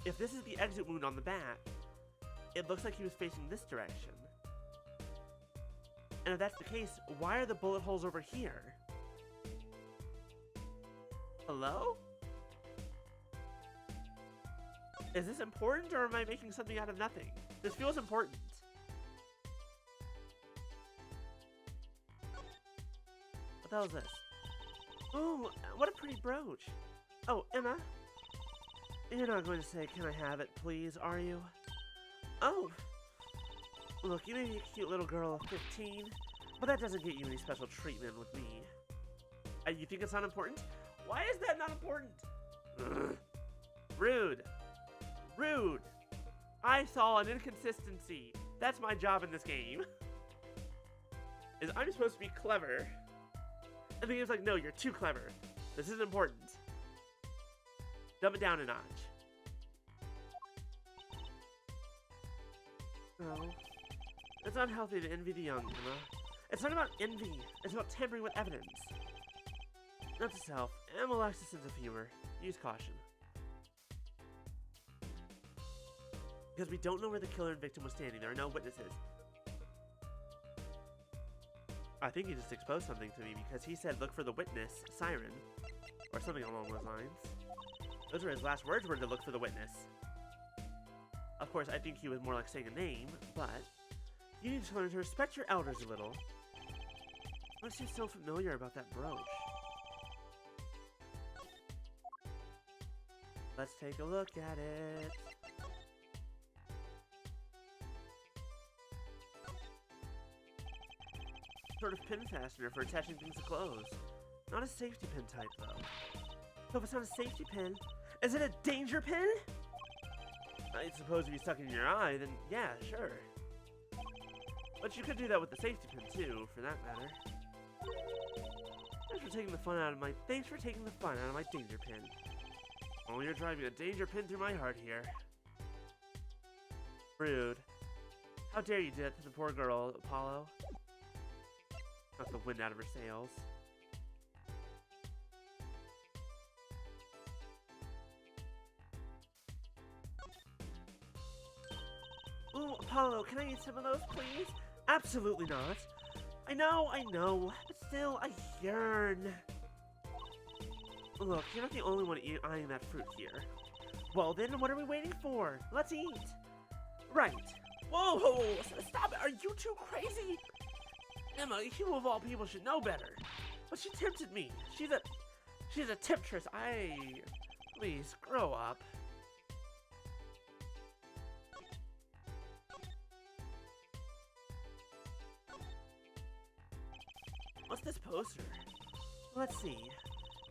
If this is the exit wound on the back, it looks like he was facing this direction. And if that's the case, why are the bullet holes over here? Hello? Is this important, or am I making something out of nothing? This feels important. What the hell is this? Ooh, what a pretty brooch. Oh, Emma? You're not going to say, can I have it, please, are you? Oh. Look, you may be a cute little girl of 15, but that doesn't get you any special treatment with me. You think it's not important? Why is that not important? Ugh. Rude. Rude. I saw an inconsistency. That's my job in this game. Is I'm supposed to be clever. And the game's like, no, you're too clever. This isn't important. Dumb it down a notch. No. It's not healthy to envy the young, Emma. It's not about envy. It's about tampering with evidence. Note to self, Emma lacks a sense of humor. Use caution. Because we don't know where the killer and victim was standing. There are no witnesses. I think he just exposed something to me because he said, look for the witness, Siren, or something along those lines. Those were his last words, were to look for the witness. Of course, I think he was more like saying a name, but you need to learn to respect your elders a little. What seems so familiar about that brooch? Let's take a look at it. Sort of pin fastener for attaching things to clothes. Not a safety pin type, though. So if it's not a safety pin, is it a danger pin? I suppose if you stuck it in your eye, then yeah, sure. But you could do that with the safety pin too, for that matter. Thanks for taking the fun out of my danger pin. Oh, you're driving a danger pin through my heart here. Rude. How dare you do that to the poor girl, Apollo? Knock the wind out of her sails. Ooh, Apollo, can I eat some of those, please? Absolutely not. I know, but still, I yearn. Look, you're not the only one eyeing that fruit here. Well then, what are we waiting for? Let's eat! Right. Whoa, stop it, are you too crazy? Emma, you of all people should know better. But she tempted me. She's a temptress. Please, grow up. What's this poster? Let's see.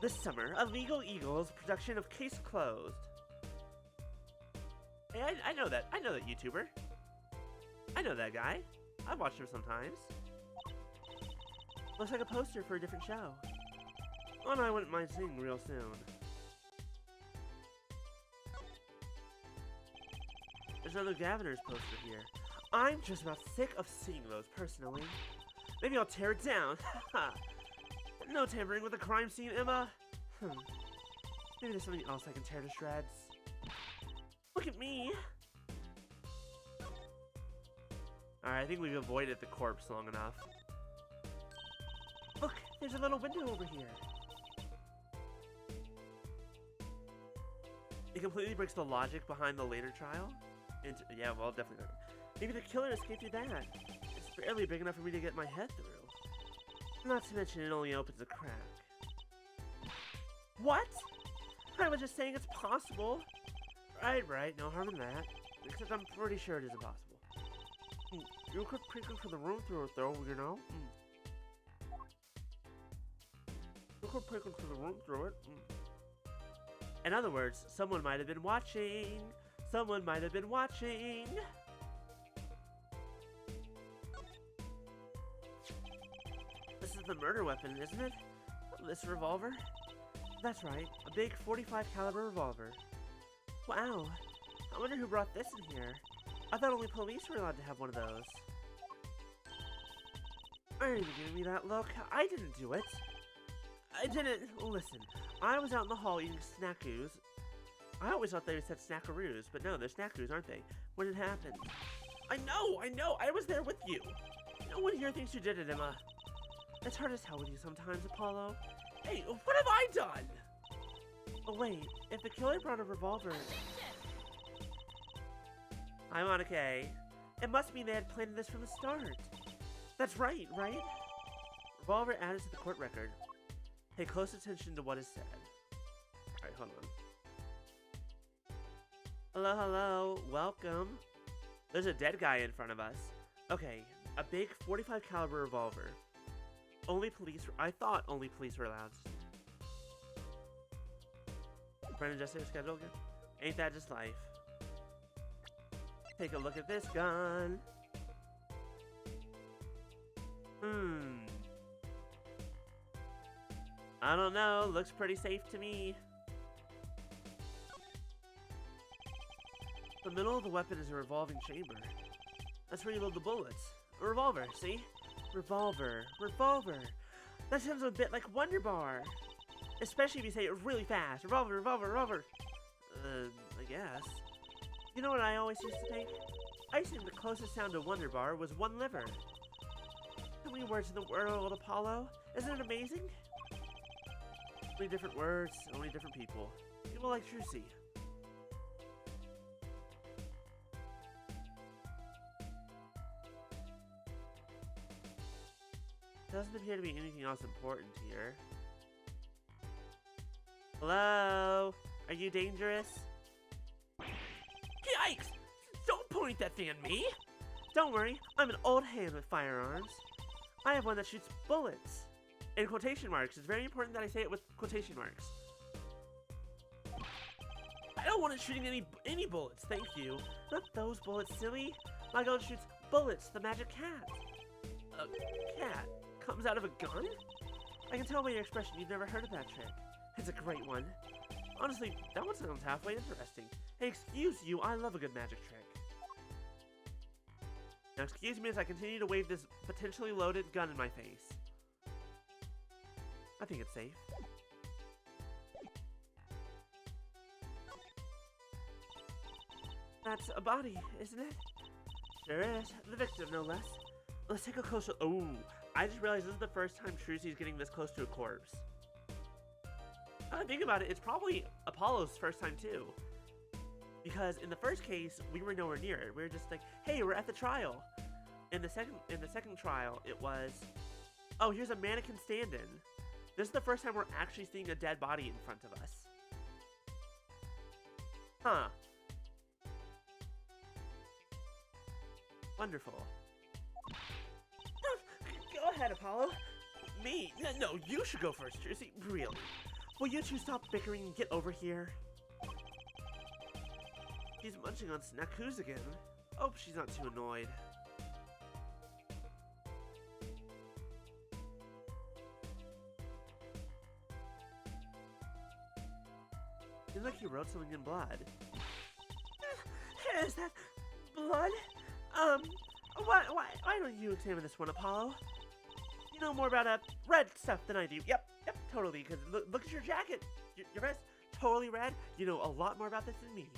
This summer, a Legal Eagles production of Case Closed. Hey, I know that YouTuber. I know that guy. I've watched him sometimes. Looks like a poster for a different show. One I wouldn't mind seeing real soon. There's another Gaviner's poster here. I'm just about sick of seeing those personally. Maybe I'll tear it down. No tampering with the crime scene, Emma. Maybe there's something else I can tear to shreds. Look at me. Alright, I think we've avoided the corpse long enough. Look, there's a little window over here. It completely breaks the logic behind the later trial. And yeah, well, definitely not. Maybe the killer escaped through that. It's barely big enough for me to get my head through. Not to mention it only opens a crack. What? I was just saying it's possible. Right, no harm in that. Except I'm pretty sure it is impossible. You could peek into the room through it though, you know? You could peek into the room through it. In other words, someone might have been watching. Someone might have been watching. This is the murder weapon, isn't it? This revolver? That's right, a big 45 caliber revolver. Wow, I wonder who brought this in here. I thought only police were allowed to have one of those. Are you giving me that look? I didn't do it. I didn't listen. I was out in the hall eating snackoos. I always thought they said snackaroos, but no, they're snackoos, aren't they? When it happened. I know. I was there with you. No one here thinks you did it, Emma. It's hard to tell with you sometimes, Apollo. Hey, what have I done? Oh wait, if the killer brought a revolver... Hi, Monica. It must mean they had planned this from the start. That's right? Revolver added to the court record. Pay close attention to what is said. Alright, hold on. Hello, welcome. There's a dead guy in front of us. Okay, a big 45 caliber revolver. I thought only police were allowed. Friend adjusted your schedule again? Ain't that just life? Take a look at this gun. I don't know, looks pretty safe to me. The middle of the weapon is a revolving chamber. That's where you load the bullets. A revolver, see? Revolver. That sounds a bit like Wonder Bar. Especially if you say it really fast. Revolver. I guess. You know what I always used to think? I used to think the closest sound to Wonder Bar was one liver. How many words in the world, Apollo? Isn't it amazing? So many different words, so many different people. People like Trucy. Doesn't appear to be anything else important here. Hello? Are you dangerous? Yikes! Don't point that thing at me! Don't worry, I'm an old hand with firearms. I have one that shoots bullets. In quotation marks. It's very important that I say it with quotation marks. I don't want it shooting any bullets, thank you. Not those bullets, silly. My gun shoots bullets, the magic cat. A cat comes out of a gun? I can tell by your expression you've never heard of that trick. It's a great one. Honestly, that one sounds halfway interesting. Hey, excuse you, I love a good magic trick. Now excuse me as I continue to wave this potentially loaded gun in my face. I think it's safe. That's a body, isn't it? Sure is. The victim, no less. Let's take a closer... Oh, I just realized this is the first time Trucy's getting this close to a corpse. Now I think about it, it's probably Apollo's first time too. Because in the first case, we were nowhere near it. We were just like, hey, we're at the trial. In the second trial, it was, oh, here's a mannequin stand-in. This is the first time we're actually seeing a dead body in front of us. Huh. Wonderful. Go ahead, Apollo. Me? No, you should go first, Trucy. Really. Will you two stop bickering and get over here? She's munching on snackoos again. Hope she's not too annoyed. Seems like you wrote something in blood. Is that blood? Why don't you examine this one, Apollo? You know more about red stuff than I do. Yep, totally. Because look at your jacket. Your vest, totally red. You know a lot more about this than me.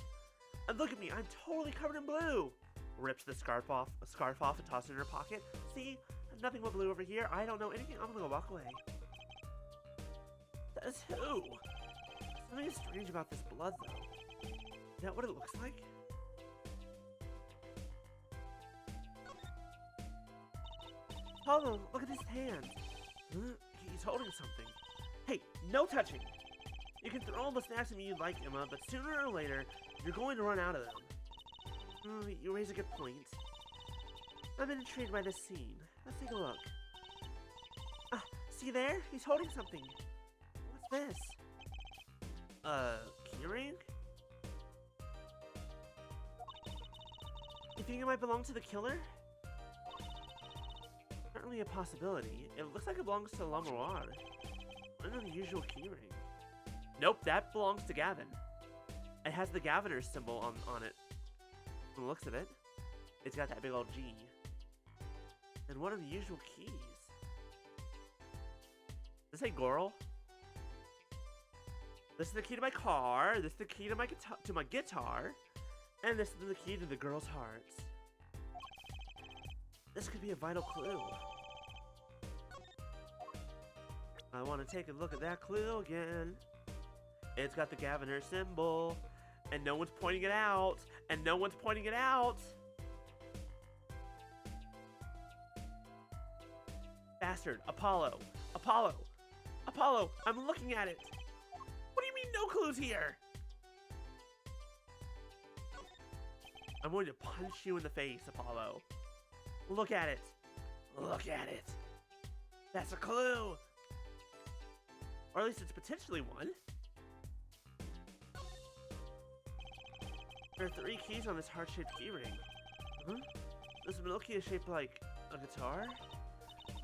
And look at me, I'm totally covered in blue. Rips the scarf off and tosses it in her pocket. See, nothing but blue over here. I don't know anything. I'm gonna go walk away. That's who? Something strange about this blood, though. Is that what it looks like? Apollo, look at his hand. He's holding something. Hey, no touching. You can throw all the snacks at me you like, Emma, but sooner or later, you're going to run out of them. You raise a good point. I'm intrigued by this scene. Let's take a look. See there? He's holding something. What's this? Keyring? You think it might belong to the killer? Certainly a possibility. It looks like it belongs to Lamoire. What an unusual keyring. Nope, that belongs to Gavin. It has the Governor symbol on it. From the looks of it, it's got that big old G. And what unusual keys. Does it say Goral? This is the key to my car. This is the key to my guitar. And this is the key to the girl's hearts. This could be a vital clue. I want to take a look at that clue again. It's got the Governor symbol. And no one's pointing it out. And no one's pointing it out. Bastard. Apollo. Apollo. Apollo. I'm looking at it. What do you mean no clues here? I'm going to punch you in the face, Apollo. Look at it. Look at it. That's a clue. Or at least it's potentially one. There are 3 keys on this heart-shaped keyring. Huh? This middle key is shaped like a guitar?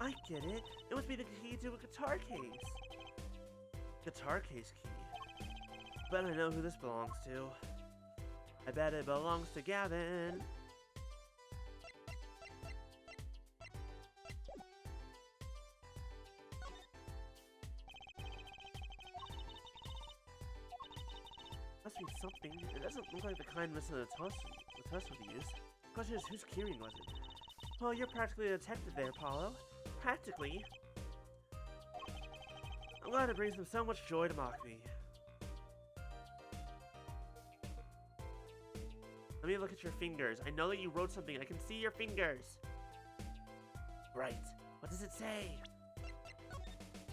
I get it. It must be the key to a guitar case. Guitar case key. Bet I know who this belongs to. I bet it belongs to Gavin. Must be something. It doesn't look like the kind Mr. Latus would use. The question is, whose keyring was it? Well, you're practically a detective there, Apollo. Practically. I'm glad it brings them so much joy to mock me. Let me look at your fingers. I know that you wrote something. I can see your fingers. Right. What does it say?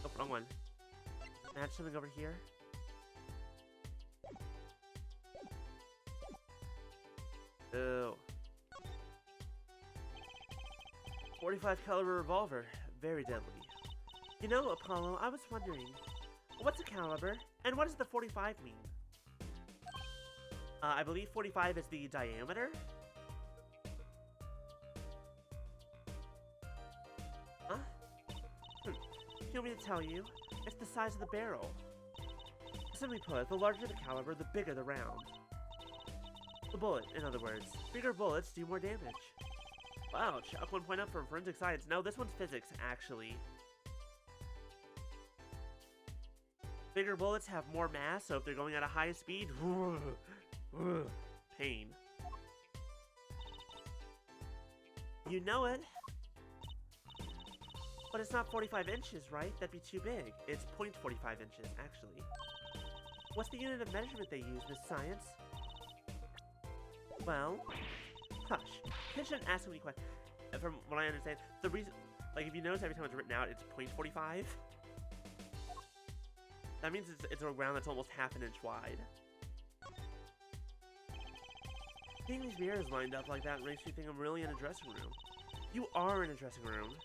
Oh, wrong one. Match something over here. Oh. 45 caliber revolver. Very deadly. You know, Apollo, I was wondering, what's a caliber, and what does the 45 mean? I believe 45 is the diameter? Huh? You want me to tell you? It's the size of the barrel. Simply put, the larger the caliber, the bigger the round. The bullet, in other words. Bigger bullets do more damage. Wow, chalk 1 point up from forensic science. No, this one's physics, actually. Bigger bullets have more mass, so if they're going at a high speed, pain. You know it. But it's not 45 inches, right? That'd be too big. It's 0.45 inches, actually. What's the unit of measurement they use, Miss Science? Well, hush. Kids shouldn't ask so many questions. From what I understand, the reason, like, if you notice every time it's written out, it's 0.45. That means it's a round that's almost half an inch wide. Seeing these mirrors lined up like that makes me think I'm really in a dressing room. You are in a dressing room.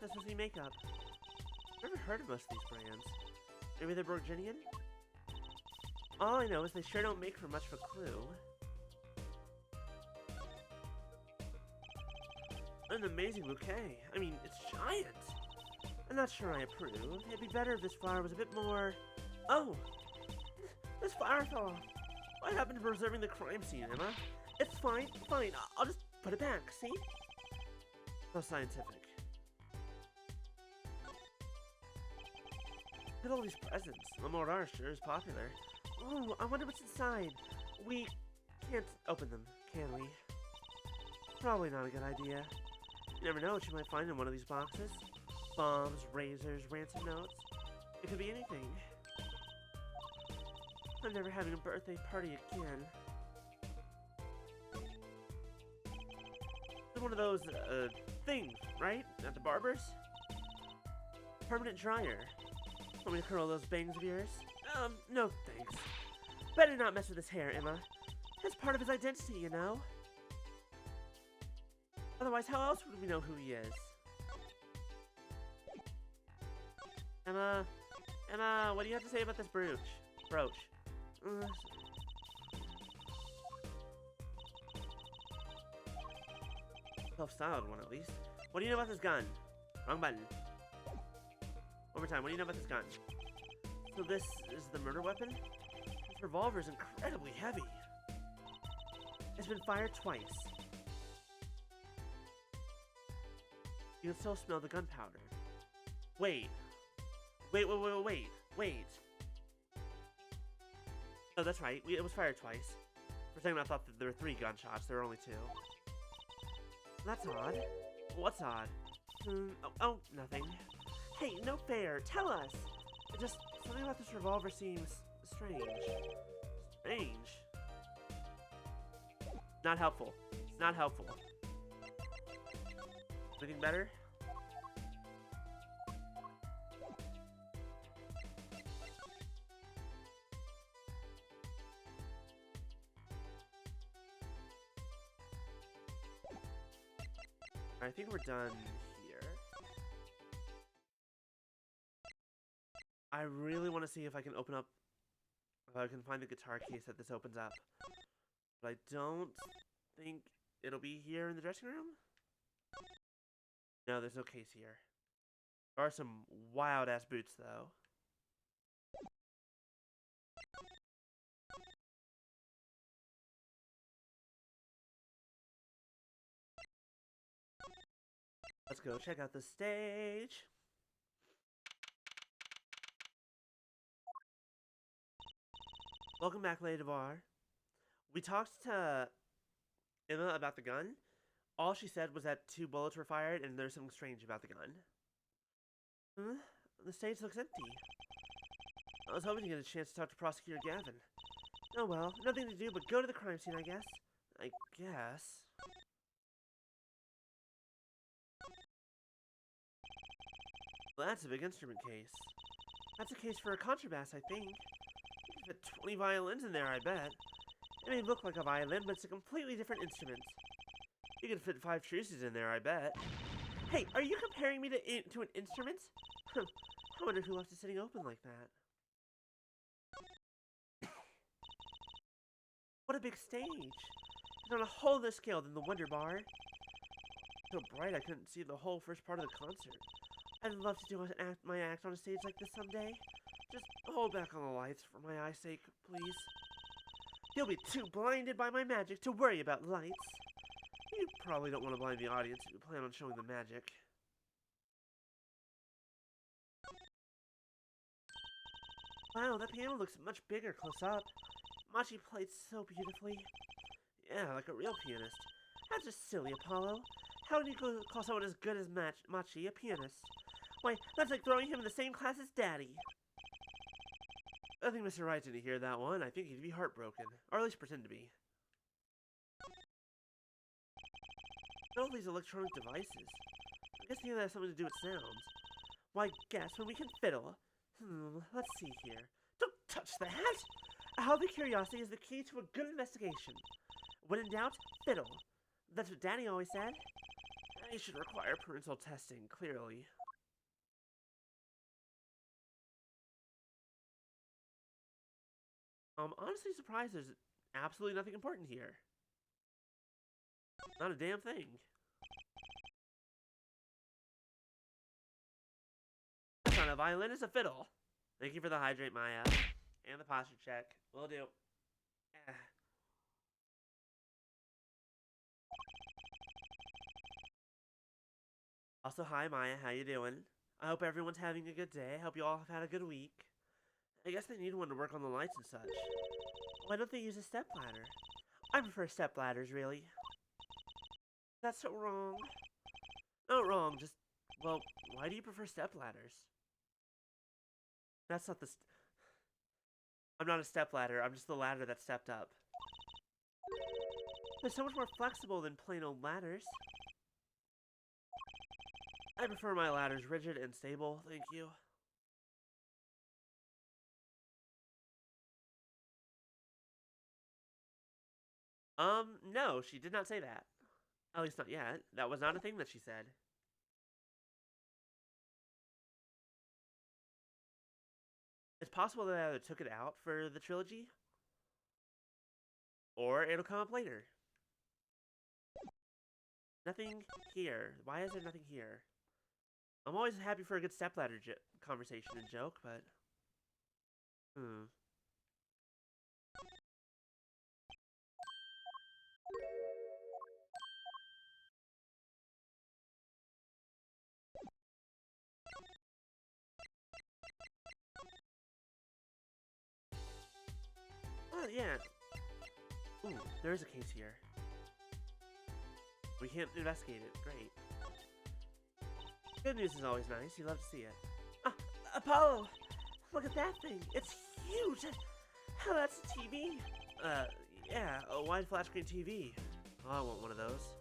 That's just me makeup. I've never heard of most of these brands. Maybe they're Borginian? All I know is they sure don't make for much of a clue. An amazing bouquet. I mean, it's giant. I'm not sure I approve. It'd be better if this flower was a bit more... Oh! This flower fell off. What happened to preserving the crime scene, Emma? It's fine, fine. I'll just put it back, see? So scientific. Look at all these presents. The Morar sure is popular. Ooh, I wonder what's inside. We can't open them, can we? Probably not a good idea. You never know what you might find in one of these boxes. Bombs, razors, ransom notes. It could be anything. I'm never having a birthday party again. It's one of those, things, right? At the barber's? Permanent dryer. Want me to curl those bangs of yours? No thanks. Better not mess with his hair, Emma. It's part of his identity, you know? Otherwise, how else would we know who he is? Emma, what do you have to say about this brooch? Self-styled one, at least. What do you know about this gun? Wrong button. One more time, what do you know about this gun? So this is the murder weapon? This revolver is incredibly heavy. It's been fired twice. You can still smell the gunpowder. Wait. Oh, that's right. It was fired twice. For a second, I thought that there were 3 gunshots. There were only 2. That's odd. What's odd? Oh, nothing. Hey, no fair. Tell us. Just something about this revolver seems strange. Strange? Not helpful. Not helpful. Anything better? I think we're done here. I really want to see if I can open up, if I can find the guitar case that this opens up. But I don't think it'll be here in the dressing room. No, there's no case here. There are some wild-ass boots, though. Let's go check out the stage. Welcome back, Lady Devar. We talked to Emma about the gun. All she said was that 2 bullets were fired and there's something strange about the gun. The stage looks empty. I was hoping to get a chance to talk to Prosecutor Gavin. Oh well, nothing to do but go to the crime scene, I guess. Well, that's a big instrument case. That's a case for a contrabass, I think. You can fit 20 violins in there, I bet. It may look like a violin, but it's a completely different instrument. You can fit 5 Truces in there, I bet. Hey, are you comparing me to an instrument? I wonder who left it sitting open like that. What a big stage! It's on a whole other scale than the Wonder Bar. So bright I couldn't see the whole first part of the concert. I'd love to do my act on a stage like this someday. Just hold back on the lights for my eye's sake, please. You'll be too blinded by my magic to worry about lights. You probably don't want to blind the audience if you plan on showing the magic. Wow, that piano looks much bigger close up. Machi played so beautifully. Yeah, like a real pianist. That's just silly, Apollo. How do you call someone as good as Machi a pianist? Why, that's like throwing him in the same class as Daddy. I think Mr. Wright didn't hear that one. I think he'd be heartbroken. Or at least pretend to be. All these electronic devices. I guess they have something to do with sounds. Why, guess when we can fiddle. Let's see here. Don't touch that! A healthy curiosity is the key to a good investigation. When in doubt, fiddle. That's what Daddy always said. You should require parental testing, clearly. I'm honestly surprised there's absolutely nothing important here. Not a damn thing. It's not a violin, it's a fiddle. Thank you for the hydrate, Maya. And the posture check. Will do. Also, hi Maya, how you doing? I hope everyone's having a good day. I hope you all have had a good week. I guess they need one to work on the lights and such. Why don't they use a stepladder? I prefer stepladders, really. That's so wrong. Not wrong, just... Well, why do you prefer stepladders? That's not the I'm not a stepladder, I'm just the ladder that stepped up. They're so much more flexible than plain old ladders. I prefer my ladders rigid and stable, thank you. No, she did not say that. At least not yet. That was not a thing that she said. It's possible that I either took it out for the trilogy, or it'll come up later. Nothing here. Why is there nothing here? I'm always happy for a good stepladder conversation and joke, but... yeah. Ooh, there is a case here. We can't investigate it. Great. Good news is always nice. You love to see it. Apollo! Look at that thing. It's huge. Hell, that's a TV. Yeah, a wide flat screen TV. Oh, I want one of those.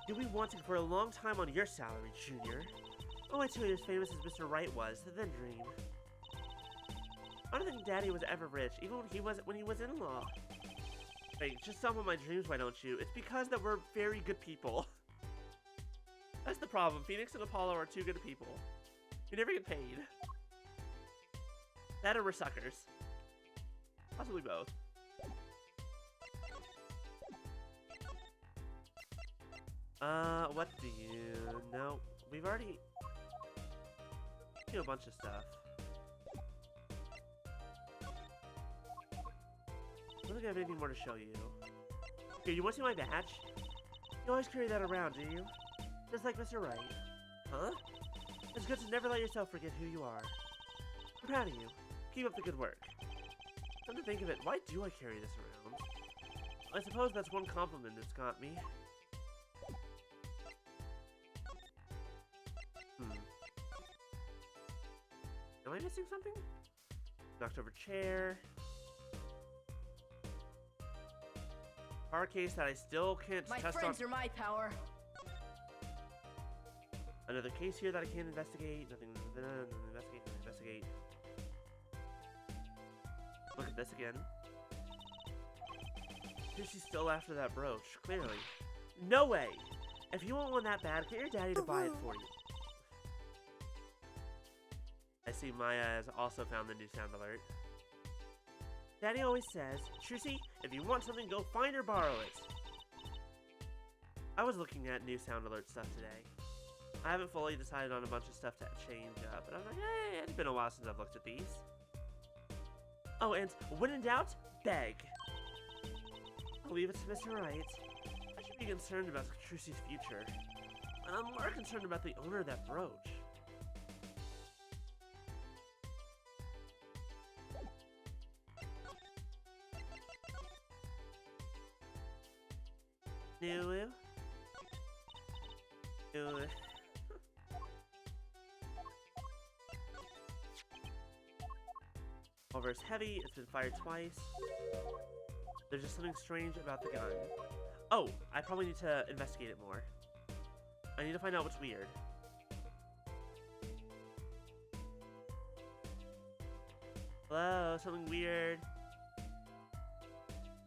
You'll be wanting for a long time on your salary, Junior. Oh, I tell you, as famous as Mr. Wright was, then dream. I don't think Daddy was ever rich, even when he was in-law. Hey, just tell me my dreams, why don't you? It's because that we're very good people. That's the problem. Phoenix and Apollo are too good people. We never get paid. That or we're suckers. Possibly both. What do you know? We've already a bunch of stuff. I don't think I have anything more to show you. Here, you want to see my badge? You always carry that around, do you? Just like Mr. Wright. Huh? It's good to never let yourself forget who you are. I'm proud of you. Keep up the good work. Come to think of it, why do I carry this around? I suppose that's one compliment it's got me. Am I missing something? Knocked over chair. Car case that I still can't test on. My friends are my power. Another case here that I can't investigate. Nothing. Investigate. Look at this again. She's still after that brooch. Clearly. No way. If you want one that bad, get your daddy to buy it for you. I see Maya has also found the new sound alert. Daddy always says, Trucy, if you want something, go find or borrow it. I was looking at new sound alert stuff today. I haven't fully decided on a bunch of stuff to change up, but I'm like, hey, it's been a while since I've looked at these. Oh, and when in doubt, beg. I'll leave it to Mr. Wright. I should be concerned about Trucy's future. I'm more concerned about the owner of that brooch. New. Revolver is heavy, it's been fired twice. There's just something strange about the gun. Oh, I probably need to investigate it more. I need to find out what's weird. Hello, something weird.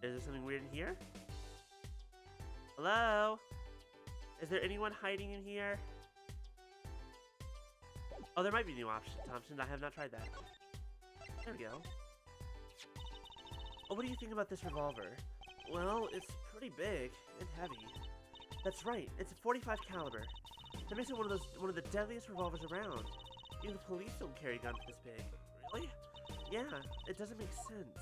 Is there something weird in here? Hello? Is there anyone hiding in here? Oh, there might be new options. I have not tried that. There we go. Oh, what do you think about this revolver? Well, it's pretty big and heavy. That's right. It's a .45 caliber. That makes it one of the deadliest revolvers around. Even the police don't carry guns this big. Really? Yeah, it doesn't make sense.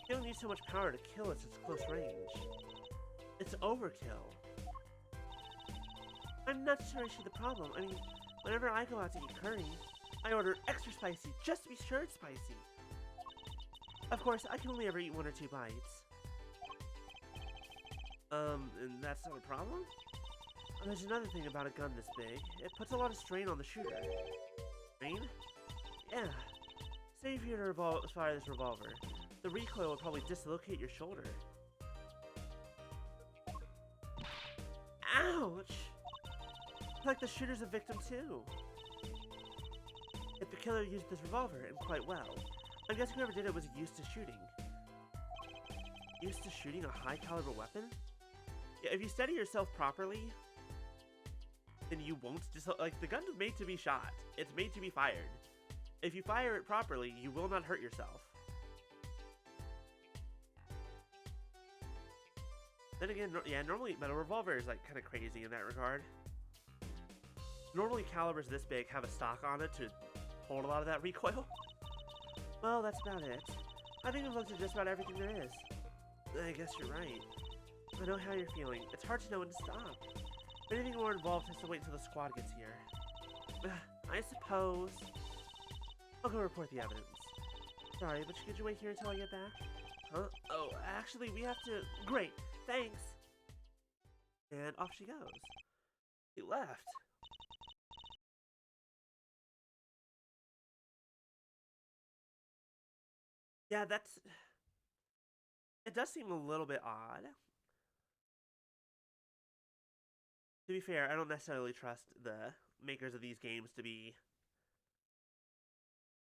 You don't need so much power to kill at such close range. It's overkill. I'm not sure I see the problem. I mean, whenever I go out to eat curry, I order extra spicy just to be sure it's spicy. Of course, I can only ever eat 1 or 2 bites. And that's not a problem? There's another thing about a gun this big. It puts a lot of strain on the shooter. Strain? Yeah. Say if you were to fire this revolver, the recoil would probably dislocate your shoulder. Ouch! Like the shooter's a victim too. If the killer used this revolver, and quite well, I'm guessing whoever did it was used to shooting. Used to shooting a high caliber weapon? Yeah, if you steady yourself properly, then you won't like, the gun's made to be shot. It's made to be fired. If you fire it properly, you will not hurt yourself. Then again, yeah, normally, but a revolver is like kind of crazy in that regard. Normally calibers this big have a stock on it to hold a lot of that recoil. Well, that's about it. I think I've looked at just about everything there is. I guess you're right. I know how you're feeling. It's hard to know when to stop. Anything more involved has to wait until the squad gets here. I suppose I'll go report the evidence. Sorry, but could you wait here until I get back? Huh? Oh, actually, we have to... Great, thanks. And off she goes. She left. Yeah, that's... It does seem a little bit odd. To be fair, I don't necessarily trust the makers of these games to be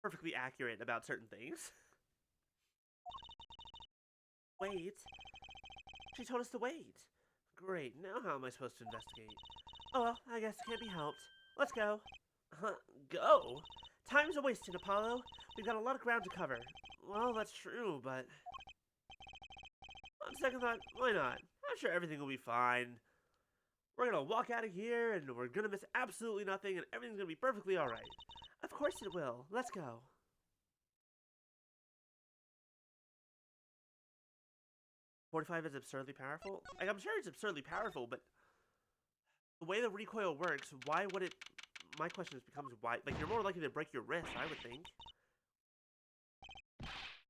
perfectly accurate about certain things. Wait. She told us to wait. Great, now how am I supposed to investigate? Oh well, I guess it can't be helped. Let's go. Go? Time's a wasting, Apollo. We've got a lot of ground to cover. Well, that's true, but... On second thought, why not? I'm sure everything will be fine. We're gonna walk out of here, and we're gonna miss absolutely nothing, and everything's gonna be perfectly alright. Of course it will. Let's go. .45 is absurdly powerful? Like, I'm sure it's absurdly powerful, but... The way the recoil works, why would it... My question becomes why... Like, you're more likely to break your wrist, I would think.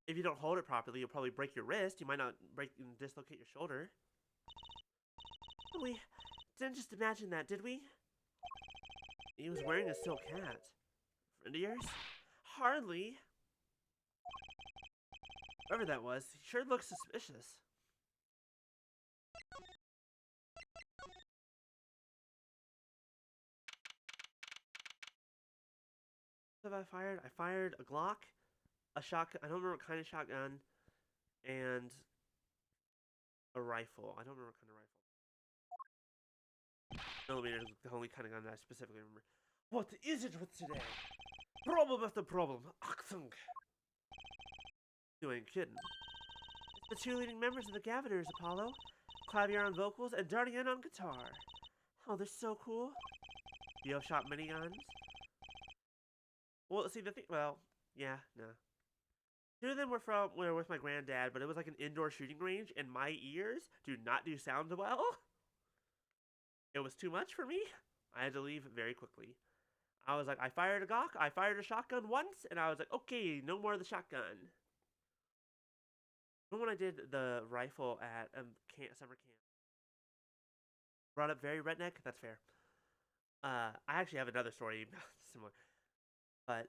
If you don't hold it properly, you'll probably break your wrist. You might not break and dislocate your shoulder. We didn't just imagine that, did we? He was wearing a silk hat. Friend of yours? Hardly. Whoever that was, he sure looks suspicious. What have I fired? I fired a Glock, a shotgun. I don't remember what kind of shotgun, and a rifle. I don't remember what kind of rifle. Millimeter is the only kind of gun that I specifically remember. What is it with today? Problem after problem. Achtung. You ain't kidding. It's the two leading members of the Gaviners, Apollo. Clavier on vocals and Dardian on guitar. Oh, they're so cool. Yo shot miniguns. Well, see, the thing... Well, yeah, no. Two of them were with my granddad, but it was like an indoor shooting range, and my ears do not do sound well. It was too much for me. I had to leave very quickly. I was like, I fired a Glock, I fired a shotgun once, and I was like, okay, no more of the shotgun. When I did the rifle at summer camp, brought up very redneck. That's fair. I actually have another story similar, but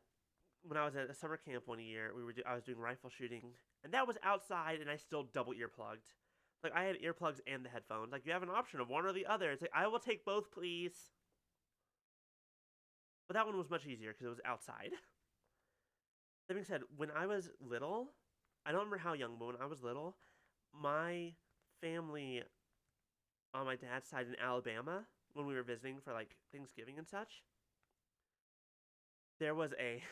when I was at a summer camp one year, I was doing rifle shooting, and that was outside, and I still double earplugged. Like, I had earplugs and the headphones. Like, you have an option of one or the other. It's like, I will take both, please. But that one was much easier because it was outside. That being said, when I was little, I don't remember how young, but when I was little, my family on my dad's side in Alabama, when we were visiting for, like, Thanksgiving and such, there was a...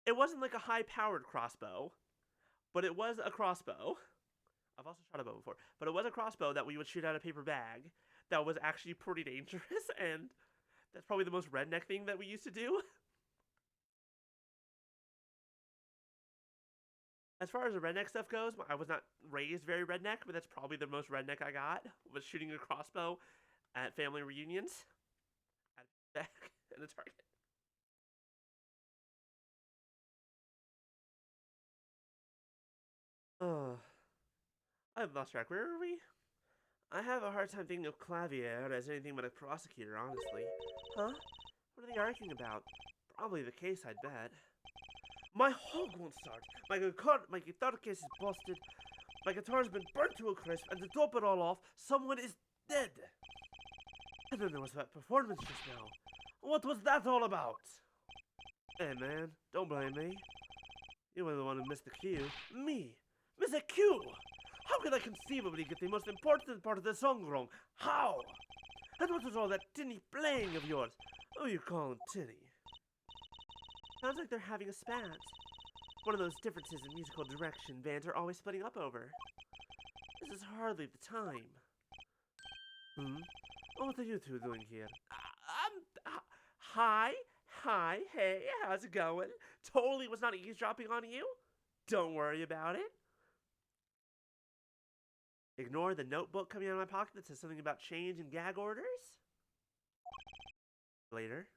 It wasn't like a high-powered crossbow, but it was a crossbow. I've also shot a bow before, but it was a crossbow that we would shoot out of a paper bag that was actually pretty dangerous, and that's probably the most redneck thing that we used to do. As far as the redneck stuff goes, I was not raised very redneck, but that's probably the most redneck I got, was shooting a crossbow at family reunions at a bag and a target. Oh, I've lost track. Where are we? I have a hard time thinking of Clavier as anything but a prosecutor, honestly. Huh? What are they arguing about? Probably the case, I'd bet. My hog won't start. My guitar case is busted. My guitar's been burnt to a crisp, and to top it all off, someone is dead. And then there was that performance just now. What was that all about? Hey, man, don't blame me. You were the one who missed the cue. Me? Miss a cue? How could I conceivably get the most important part of the song wrong? How? And what was all that tinny playing of yours? Oh, you call him tinny. Sounds like they're having a spat. One of those differences in musical direction bands are always splitting up over. This is hardly the time. What are you two doing here? Hi, hey, how's it going? Totally was not eavesdropping on you. Don't worry about it. Ignore the notebook coming out of my pocket that says something about change and gag orders. Later.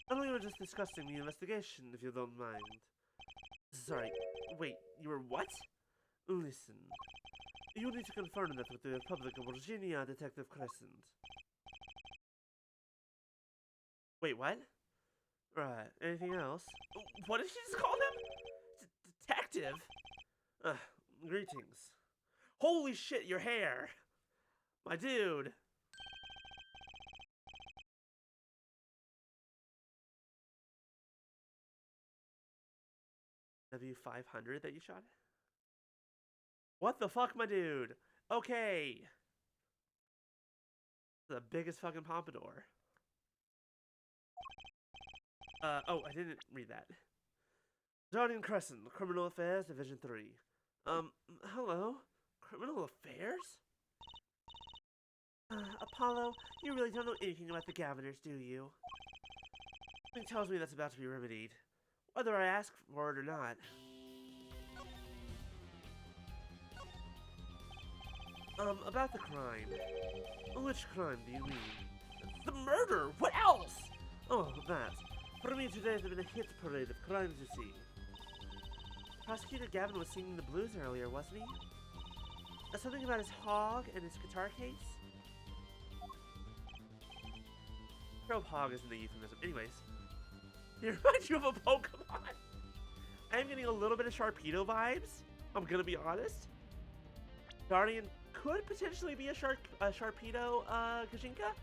We were just discussing the investigation, if you don't mind. Sorry, wait, you were what? Listen, you need to confirm that with the Republic of Virginia, Detective Crescent. Wait, what? Right, anything else? What did she just call him? Detective? Greetings. Holy shit, your hair! My dude! W500 that you shot? What the fuck, my dude? Okay. The biggest fucking pompadour. Oh, I didn't read that. Guardian Crescent, Criminal Affairs, Division 3. Hello? Criminal Affairs? Apollo, you really don't know anything about the Governors, do you? Something tells me that's about to be remedied. Whether I ask for it or not. About the crime. Which crime do you mean? The murder! What else? Oh, that. For me, today has been a hit parade of crimes, you see. Prosecutor Gavin was singing the blues earlier, wasn't he? Something about his hog and his guitar case? Probe hog isn't a euphemism. Anyways. He reminds you of a Pokemon. I'm getting a little bit of Sharpedo vibes. I'm gonna be honest. Guardian could potentially be a Sharpedo Gajinka?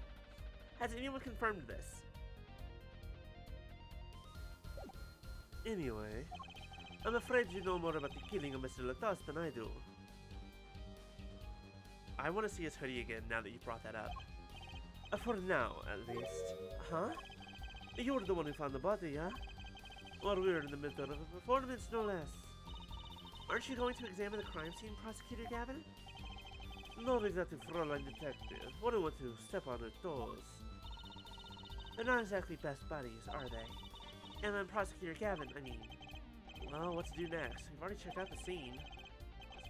Has anyone confirmed this? Anyway, I'm afraid you know more about the killing of Mr. Latas than I do. I want to see his hoodie again now that you brought that up. For now, at least. Huh? You were the one who found the body, huh? Or we're in the middle of a performance, no less. Aren't you going to examine the crime scene, Prosecutor Gavin? Not exactly Fräulein Detective. Wouldn't want to step on her toes. They're not exactly best buddies, are they? And then Prosecutor Gavin, I mean... Well, what to do next? We've already checked out the scene.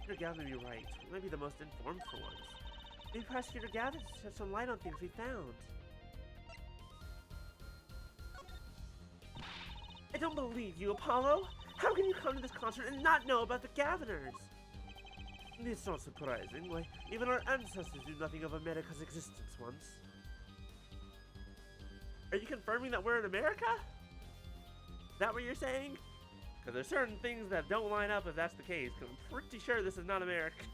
Prosecutor Gavin may be right. We might be the most informed for once. Maybe Prosecutor Gavin shed some light on things we found. I don't believe you, Apollo! How can you come to this concert and not know about the Gaviners? It's not surprising. Why, even our ancestors knew nothing of America's existence once. Are you confirming that we're in America? Is that what you're saying? Because there's certain things that don't line up if that's the case. Cause I'm pretty sure this is not America.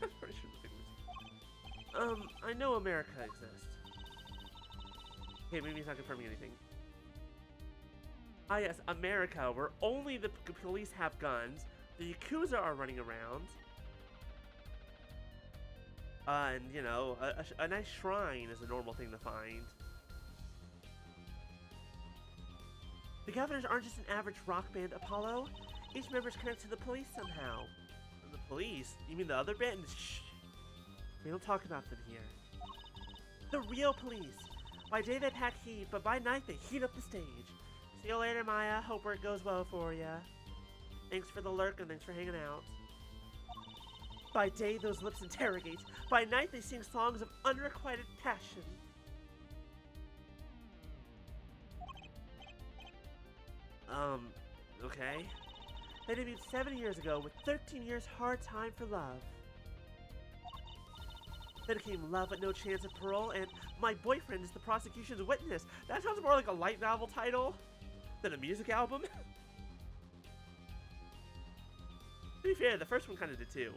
I know America exists. Okay, maybe he's not confirming anything. Ah yes, America, where only the police have guns, the Yakuza are running around, and, you know, a nice shrine is a normal thing to find. The Governors aren't just an average rock band, Apollo. Each member's connected to the police somehow. The police? You mean the other band? Shh. We don't talk about them here. The real police. By day they pack heat, but by night they heat up the stage. See you later, Maya. Hope work goes well for ya. Thanks for the lurk and thanks for hanging out. By day, those lips interrogate. By night, they sing songs of unrequited passion. Okay. They debuted 7 years ago with 13 years hard time for love. Then came Love at No Chance of Parole and My Boyfriend is the Prosecution's Witness. That sounds more like a light novel title than a music album. To be fair, the first one kind of did too.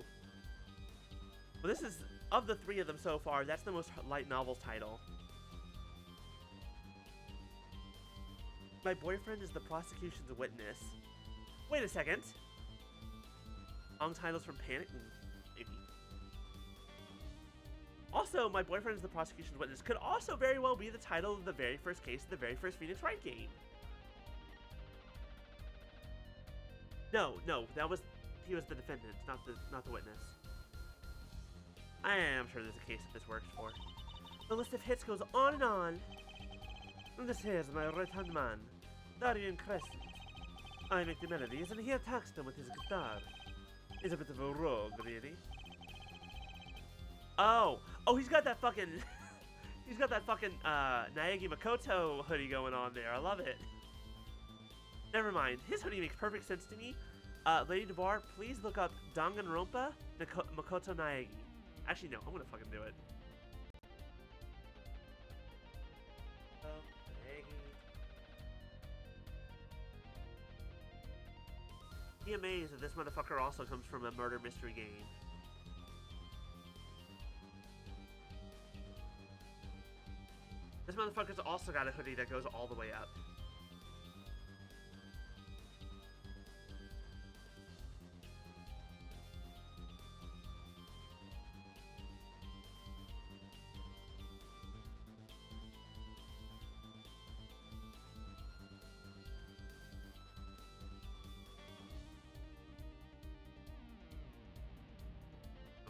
But this is, of the three of them so far, that's the most light novel title. My Boyfriend is the Prosecution's Witness. Wait a second. Song titles from Panic? Maybe. Also, My Boyfriend is the Prosecution's Witness could also very well be the title of the very first case of the very first Phoenix Wright game. No, he was the defendant, not the witness. I am sure there's a case that this works for. The list of hits goes on and on. And this here's my right-hand man, Darian Crescent. I make the melodies and he attacks them with his guitar. He's a bit of a rogue, really. Oh, he's got that fucking, Naegi Makoto hoodie going on there. I love it. Never mind. His hoodie makes perfect sense to me. Lady DeVar, please look up Danganronpa Makoto Naegi. Actually, no. I'm gonna fucking do it. Be amazed that this motherfucker also comes from a murder mystery game. This motherfucker's also got a hoodie that goes all the way up.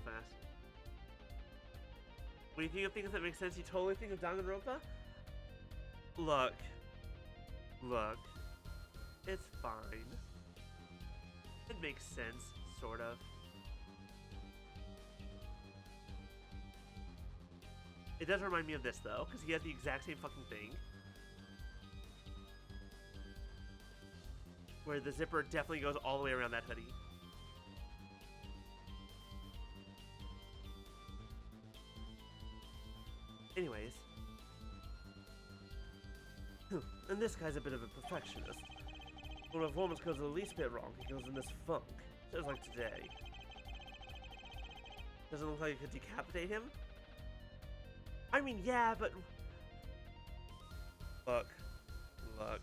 Fast. When you think of things that make sense, you totally think of Danganronpa? Look. Look. It's fine. It makes sense, sort of. It does remind me of this, though, because he has the exact same fucking thing. Where the zipper definitely goes all the way around that hoodie. Anyways. And this guy's a bit of a perfectionist. When a performance goes the least bit wrong, he goes in this funk. Just like today. Doesn't look like you could decapitate him? I mean, yeah, but... Look. Look.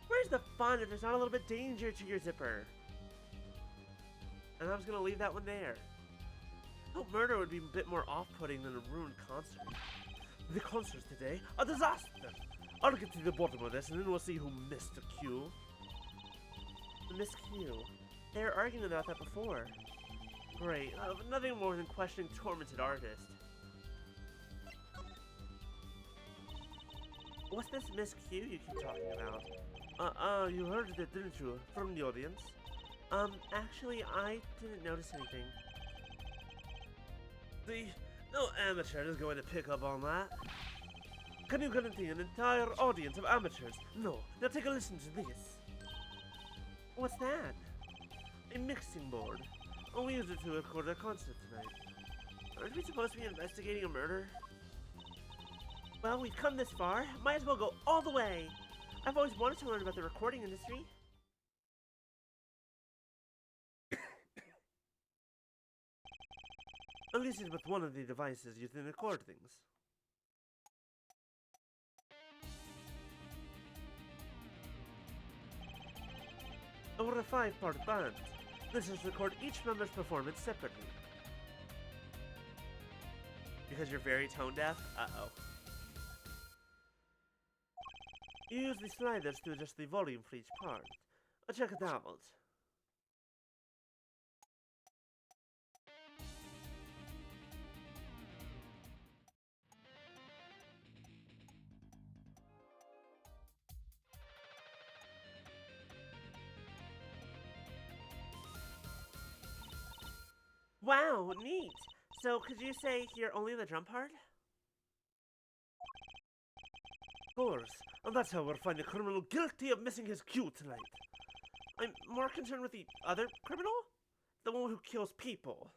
Where's the fun if there's not a little bit danger to your zipper? And I was gonna leave that one there. No, murder would be a bit more off-putting than a ruined concert. The concerts today are disaster. I'll get to the bottom of this, and then we'll see who missed the cue. Miss Q. They were arguing about that before. Great. Nothing more than questioning tormented artist. What's this Miss Q you keep talking about? You heard it, didn't you? From the audience. Actually, I didn't notice anything. No amateur is going to pick up on that. Can you guarantee an entire audience of amateurs? No. Now take a listen to this. What's that? A mixing board. Oh, we used it to record a concert tonight. Aren't we supposed to be investigating a murder? Well, we've come this far. Might as well go all the way. I've always wanted to learn about the recording industry. At least it's with one of the devices used to record things. We're a 5-part band. This is to record each member's performance separately. Because you're very tone deaf? Uh-oh. You use the sliders to adjust the volume for each part. Check it out. Wow, neat! So, could you say here only the drum part? Of course, and that's how we'll find the criminal guilty of missing his cue tonight. I'm more concerned with the other criminal? The one who kills people.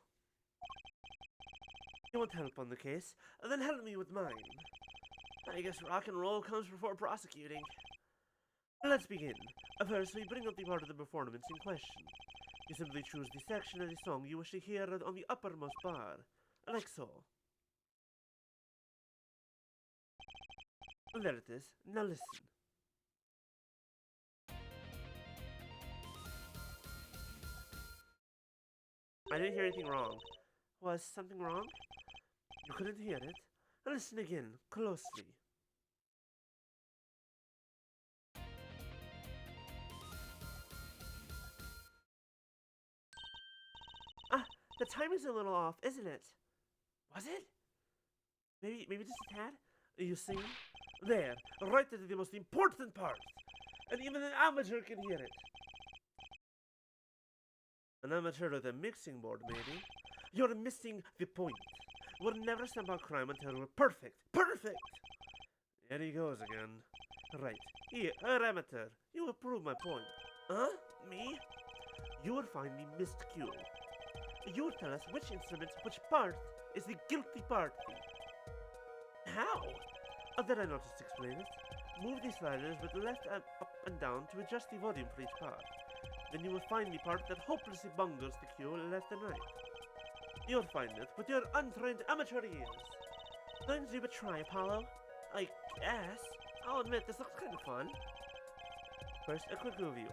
You want help on the case? Then help me with mine. I guess rock and roll comes before prosecuting. Let's begin. Firstly, bring up the part of the performance in question. You simply choose the section of the song you wish to hear on the uppermost bar, like so. There it is. Now listen. I didn't hear anything wrong. Was something wrong? You couldn't hear it? Listen again, closely. The timing's a little off, isn't it? Was it? Maybe just a tad? You see? There, right at the most important part. And even an amateur can hear it. An amateur with a mixing board, maybe? You're missing the point. We'll never stop on crime until we're perfect. Perfect! There he goes again. Right. Here, amateur. You will prove my point. Huh? Me? You will find the missed cue. You will tell us which instrument, which part, is the guilty party. How? Then I not just explain it. Move the sliders with left and up and down to adjust the volume for each part. Then you will find the part that hopelessly bungles the cue left and right. You'll find it with your untrained amateur ears. Don't you but try, Apollo? I guess. I'll admit, this looks kind of fun. First, a quick review.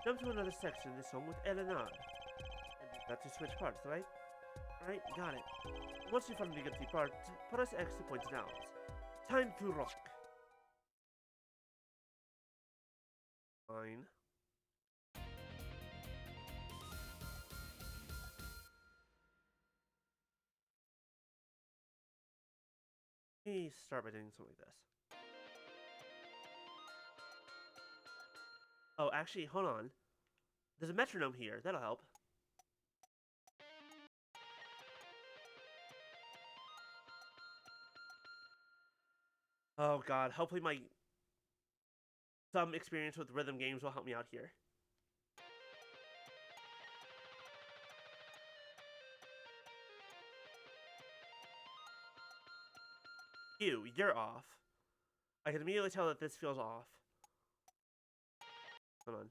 Jump to another section of the song with L and R. And that's to switch parts, right? Right, got it. Once you find the guilty part, press X to point it out. Time to rock. Fine. Let me start by doing something like this. Oh, actually, hold on. There's a metronome here. That'll help. Oh god, hopefully some experience with rhythm games will help me out here. You're off. I can immediately tell that this feels off. Hold on.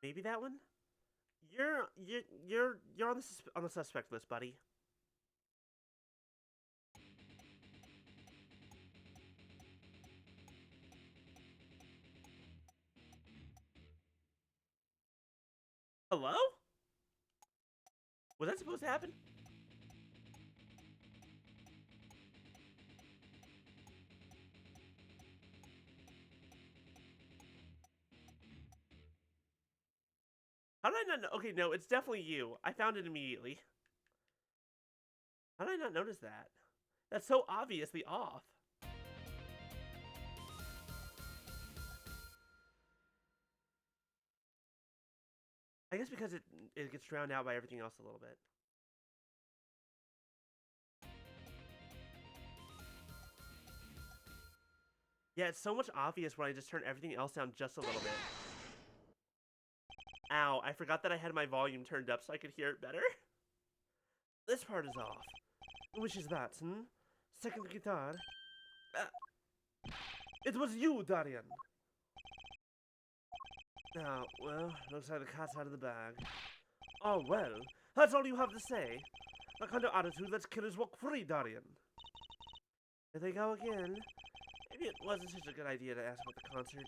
Maybe that one? You're on the suspect list, buddy. Hello? Was that supposed to happen? How did I not know? Okay, no, it's definitely you. I found it immediately. How did I not notice that? That's so obviously off. I guess because it gets drowned out by everything else a little bit. Yeah, it's so much obvious when I just turn everything else down just a little bit. Ow, I forgot that I had my volume turned up so I could hear it better. This part is off. Which is that, Second guitar. It was you, Darian. Now, well, looks like the cat's out of the bag. Oh, well, that's all you have to say. The kind of attitude lets killers walk free, Darian. Here they go again. Maybe it wasn't such a good idea to ask about the concert.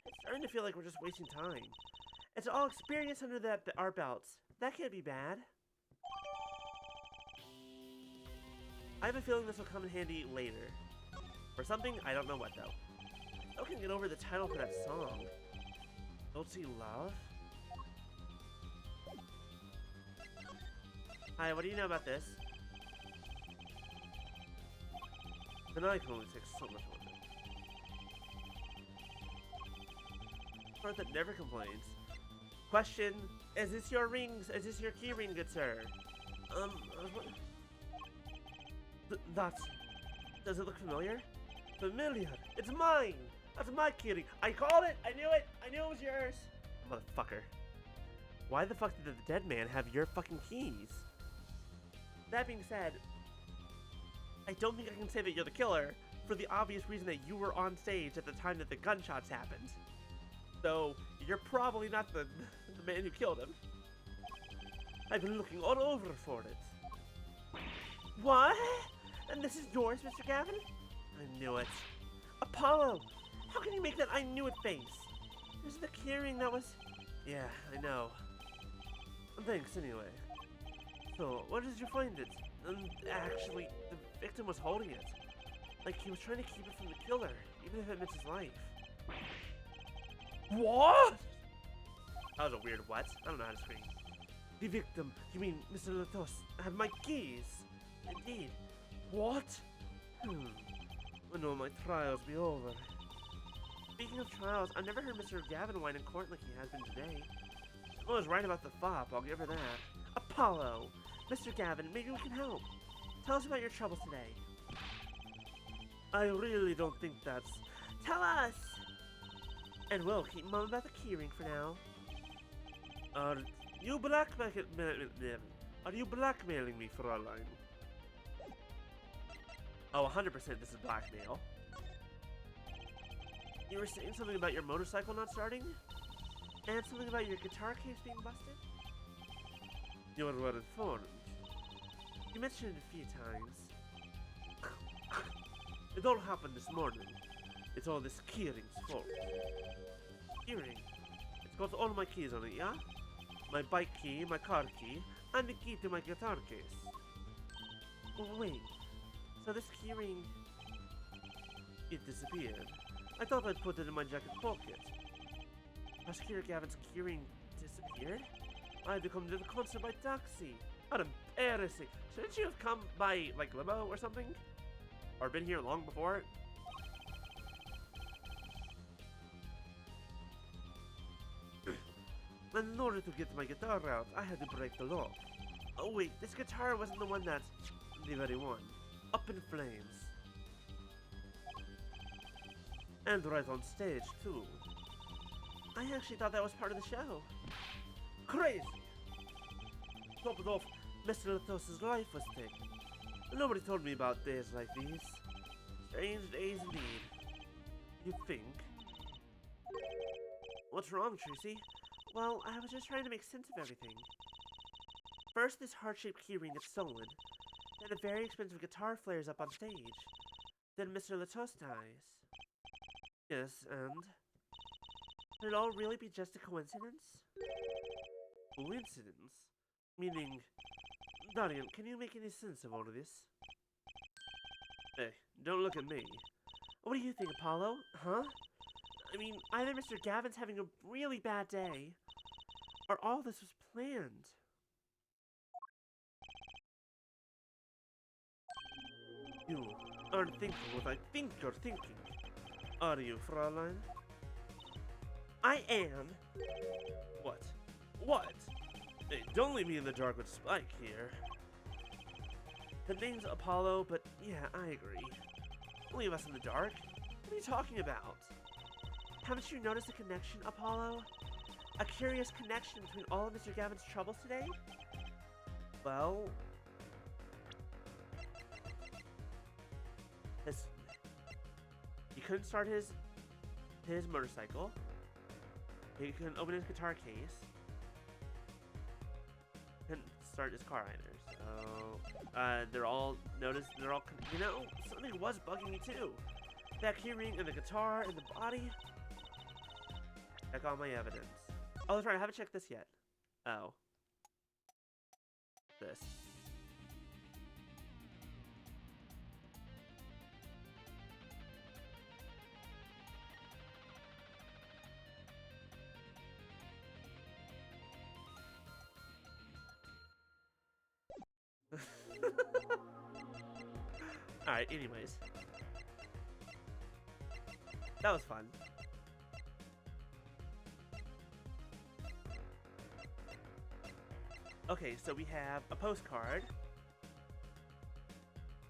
It's starting to feel like we're just wasting time. It's all experience under our belts. That can't be bad. I have a feeling this will come in handy later. For something, I don't know what though. I can get over the title for that song. Don't see love? Hi, what do you know about this? Then I can only take so much on it. Part that never complains. Question, is this your rings? Is this your key ring, good sir? Does it look familiar? Familiar? It's mine! That's my key ring. I called it! I knew it! I knew it was yours! Motherfucker. Why the fuck did the dead man have your fucking keys? That being said, I don't think I can say that you're the killer for the obvious reason that you were on stage at the time that the gunshots happened. So, you're probably not the man who killed him. I've been looking all over for it. What? And this is yours, Mr. Gavin? I knew it. Apollo! How can you make that I knew it face? This is the keyring that was... Yeah, I know. Thanks, anyway. So, where did you find it? Actually, the victim was holding it. Like, he was trying to keep it from the killer, even if it meant his life. What? That was a weird what. I don't know how to scream. The victim, you mean Mr. Latos, had my keys? Indeed. What? When will my trials be over? Speaking of trials, I've never heard Mr. Gavin whine in court like he has been today. I was right about the fop, I'll give her that. Apollo! Mr. Gavin, maybe we can help. Tell us about your troubles today. I really don't think that's... Tell us! And we'll keep mum about the keyring for now. Are you blackmailing me, Fräulein? Oh, 100% this is blackmail. You were saying something about your motorcycle not starting? And something about your guitar case being busted? You were well informed. You mentioned it a few times. It all happened this morning. It's all this keyring's fault. Keyring? It's got all my keys on it, yeah? My bike key, my car key, and the key to my guitar case. Oh, wait. So this keyring... It disappeared. I thought I'd put it in my jacket pocket. Prosecutor Gavin's keyring disappeared? I had to come to the concert by taxi. How embarrassing. Shouldn't you have come by, like, limo or something? Or been here long before? And in order to get my guitar out, I had to break the lock. Oh wait, this guitar wasn't the one that's the very one. Up in flames. And right on stage, too. I actually thought that was part of the show. Crazy! Top it off, Mr. Lathos's life was taken. Nobody told me about days like these. Strange days indeed. You think? What's wrong, Tracy? Well, I was just trying to make sense of everything. First, this heart-shaped keyring gets stolen. Then a very expensive guitar flares up on stage. Then Mr. Latos dies. Yes, and? Could it all really be just a coincidence? Coincidence? Meaning... Darian, can you make any sense of all of this? Hey, don't look at me. What do you think, Apollo? Huh? I mean, either Mr. Gavin's having a really bad day, or all this was planned. You aren't thinking what I think you're thinking, are you, Fräulein? I am. What? What? Hey, don't leave me in the dark with Spike here. The name's Apollo, but yeah, I agree. Don't leave us in the dark. What are you talking about? Haven't you noticed a connection, Apollo? A curious connection between all of Mr. Gavin's troubles today? Well... He couldn't start his motorcycle. He couldn't open his guitar case. Couldn't start his car either, so... they're all... You know, something was bugging me too. That keyring and the guitar and the body... Check all my evidence. Oh, that's right, I haven't checked this yet. Oh. This. Alright, anyways. That was fun. Okay, so we have a postcard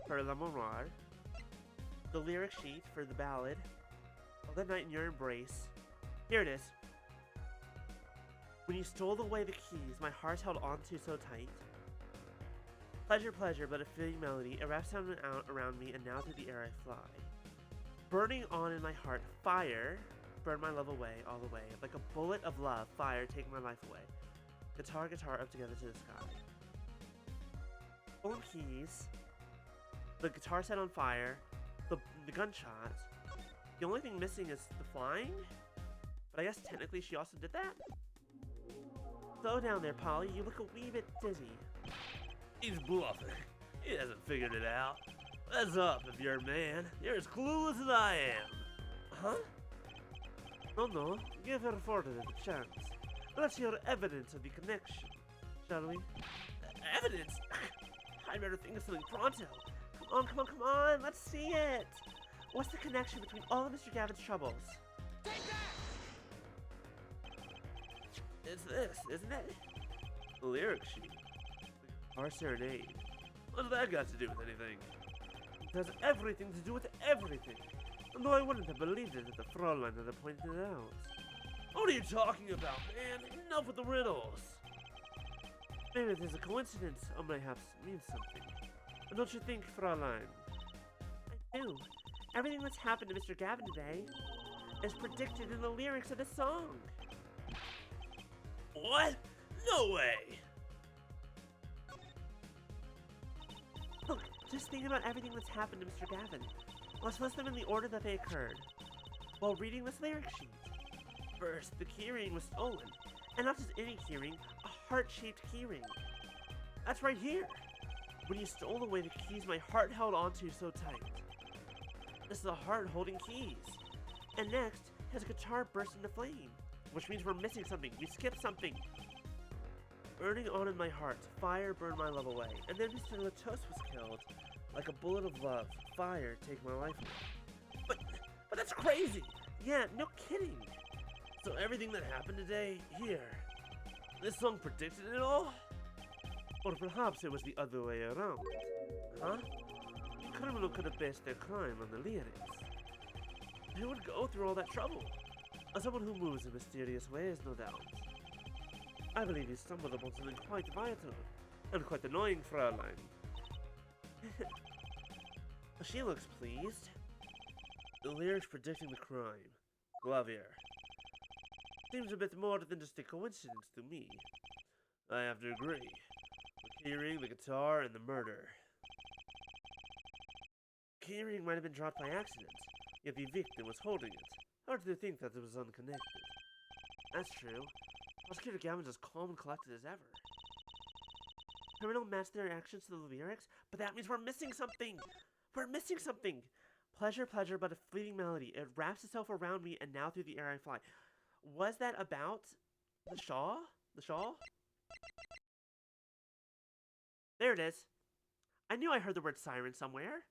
for L'Amour, the lyric sheet for the ballad, All the Night in Your Embrace. Here it is. When you stole away the keys, my heart held on to so tight. Pleasure, pleasure, but a fitting melody, it wraps down and out around me, and now through the air I fly. Burning on in my heart, fire, burn my love away, all the way. Like a bullet of love, fire, take my life away. Guitar, guitar, up together to the sky. Stolen keys, the guitar set on fire, the gunshot. The only thing missing is the flying? But I guess technically she also did that? Slow down there, Polly, you look a wee bit dizzy. He's bluffing. He hasn't figured it out. What's up if you're a man? You're as clueless as I am. Huh? No, give her further a chance. Let's hear evidence of the connection, shall we? Evidence? I better think of something pronto. Come on, let's see it! What's the connection between all of Mr. Gavin's troubles? It's this, isn't it? The lyric sheet. Our serenade. What's that got to do with anything? It has everything to do with everything. And though I wouldn't have believed it if the Fräulein had pointed it out. What are you talking about, man? Enough with the riddles. Maybe it is a coincidence, or perhaps means something. But don't you think, Fräulein? I do. Everything that's happened to Mr. Gavin today is predicted in the lyrics of the song. What? No way! Look, just think about everything that's happened to Mr. Gavin. Let's list them in the order that they occurred. While reading this lyric sheet. First, the keyring was stolen. And not just any keyring, a heart-shaped keyring. That's right here. When you stole away the keys my heart held onto so tight. This is a heart holding keys. And next, his guitar burst into flame. Which means we're missing something. We skipped something. Burning on in my heart, fire burned my love away. And then Mr. Latos was killed. Like a bullet of love, fire take my life away. But that's crazy! Yeah, no kidding. So everything that happened today, here. This song predicted it all? Or perhaps it was the other way around. Huh? The criminal could have based their crime on the lyrics. Who would go through all that trouble? Someone who moves in mysterious ways, no doubt. I believe he stumbled upon something quite vital, and quite annoying, Fräulein. She looks pleased. The lyrics predicting the crime. Glavier. Seems a bit more than just a coincidence to me. I have to agree. The keyring, the guitar, and the murder. Keyring might have been dropped by accident, yet the victim was holding it. Hard to think that it was unconnected. That's true. Prosecutor Gavin's as calm and collected as ever. Criminal matched their actions to the lyrics, but that means we're missing something! We're missing something! Pleasure, pleasure, but a fleeting melody. It wraps itself around me, and now through the air I fly. Was that about the shawl? The shawl? There it is. I knew I heard the word siren somewhere.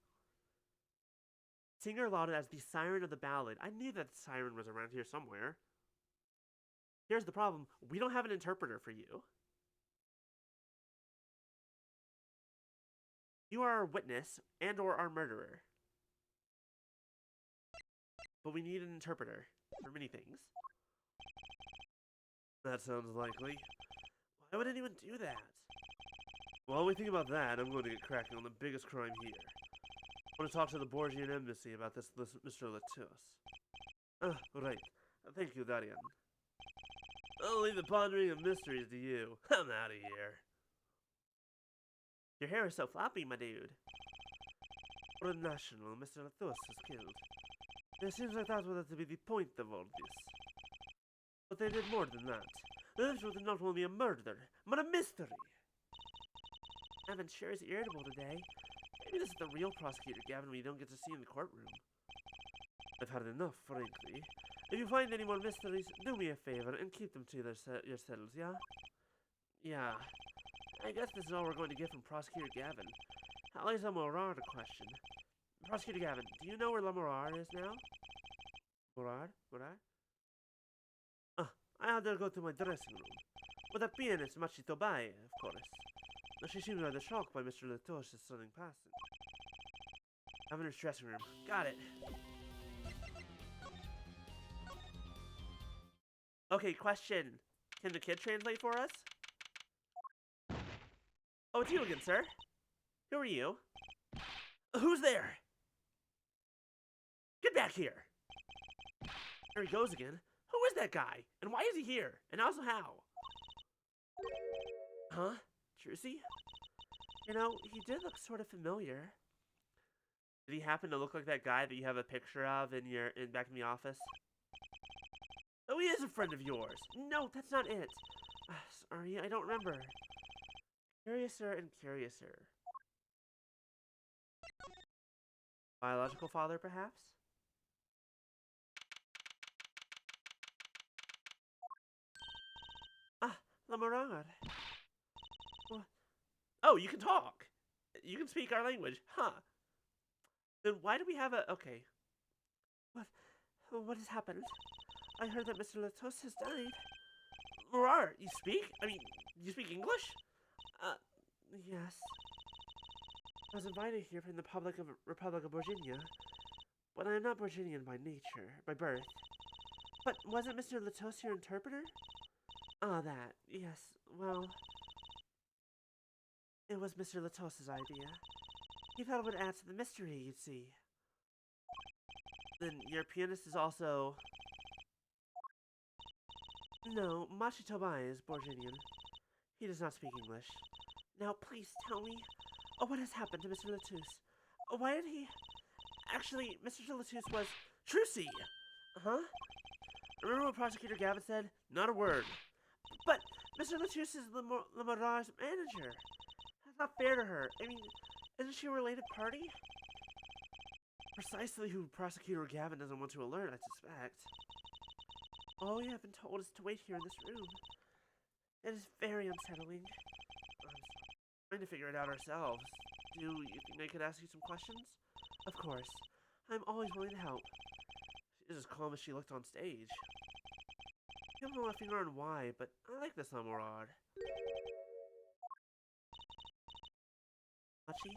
Singer lauded as the siren of the ballad. I knew that siren was around here somewhere. Here's the problem. We don't have an interpreter for you. You are our witness and or our murderer. But we need an interpreter for many things. That sounds likely. Why would anyone do that? While we think about that, I'm going to get cracking on the biggest crime here. I want to talk to the Borgian embassy about this Mr. Latus. Right. Thank you, Darian. I'll leave the pondering of mysteries to you. I'm out of here. Your hair is so floppy, my dude. For a national, Mr. Latus is killed. It seems like that was to be the point of all this. But they did more than that. This was not only a murder, but a mystery. Evan sure is irritable today. Maybe this is the real prosecutor Gavin we don't get to see in the courtroom. I've had enough, frankly. If you find any more mysteries, do me a favor and keep them to yourselves, yeah? Yeah. I guess this is all we're going to get from Prosecutor Gavin. At least a Morard question. Prosecutor Gavin, do you know where La Morard is now? Morard? I had to go to my dressing room. With a pianist, Machito Bae, of course. She seemed rather shocked by Mr. Latos' sudden passing. Governor's dressing room. Got it. Okay, question. Can the kid translate for us? Oh, it's you again, sir. Who are you? Who's there? Get back here. There he goes again. Who is that guy? And why is he here? And also how? Huh? Trucy? You know, he did look sort of familiar. Did he happen to look like that guy that you have a picture of in back in the office? Oh, he is a friend of yours. No, that's not it. Sorry, I don't remember. Curiouser and curiouser. Biological father, perhaps? Lamarad. Oh, you can talk. You can speak our language. Huh. Then why do we have a... Okay. What has happened? I heard that Mr. Latos has died. Murar, you speak? I mean, you speak English? Uh, yes. I was invited here from the Republic of Virginia, but I am not Virginian by nature, by birth. But wasn't Mr. Latos your interpreter? Ah, that. Yes. Well, it was Mr. Latos's idea. He thought it would add to the mystery, you'd see. Then your pianist is also... No, Machi Tobai is Borginian. He does not speak English. Now, please tell me, what has happened to Mr. Latus? Why did he... Actually, Mr. Latus was... Trucy! Huh? Remember what Prosecutor Gavin said? Not a word. But Mr. Latus is Lemorar's manager. That's not fair to her. I mean, isn't she a related party? Precisely who Prosecutor Gavin doesn't want to alert, I suspect. All you have been told is to wait here in this room. It is very unsettling. I'm trying to figure it out ourselves. Do you think I could ask you some questions? Of course. I'm always willing to help. She's as calm as she looked on stage. I don't know a finger on why, but I like this Lemorard. Machi?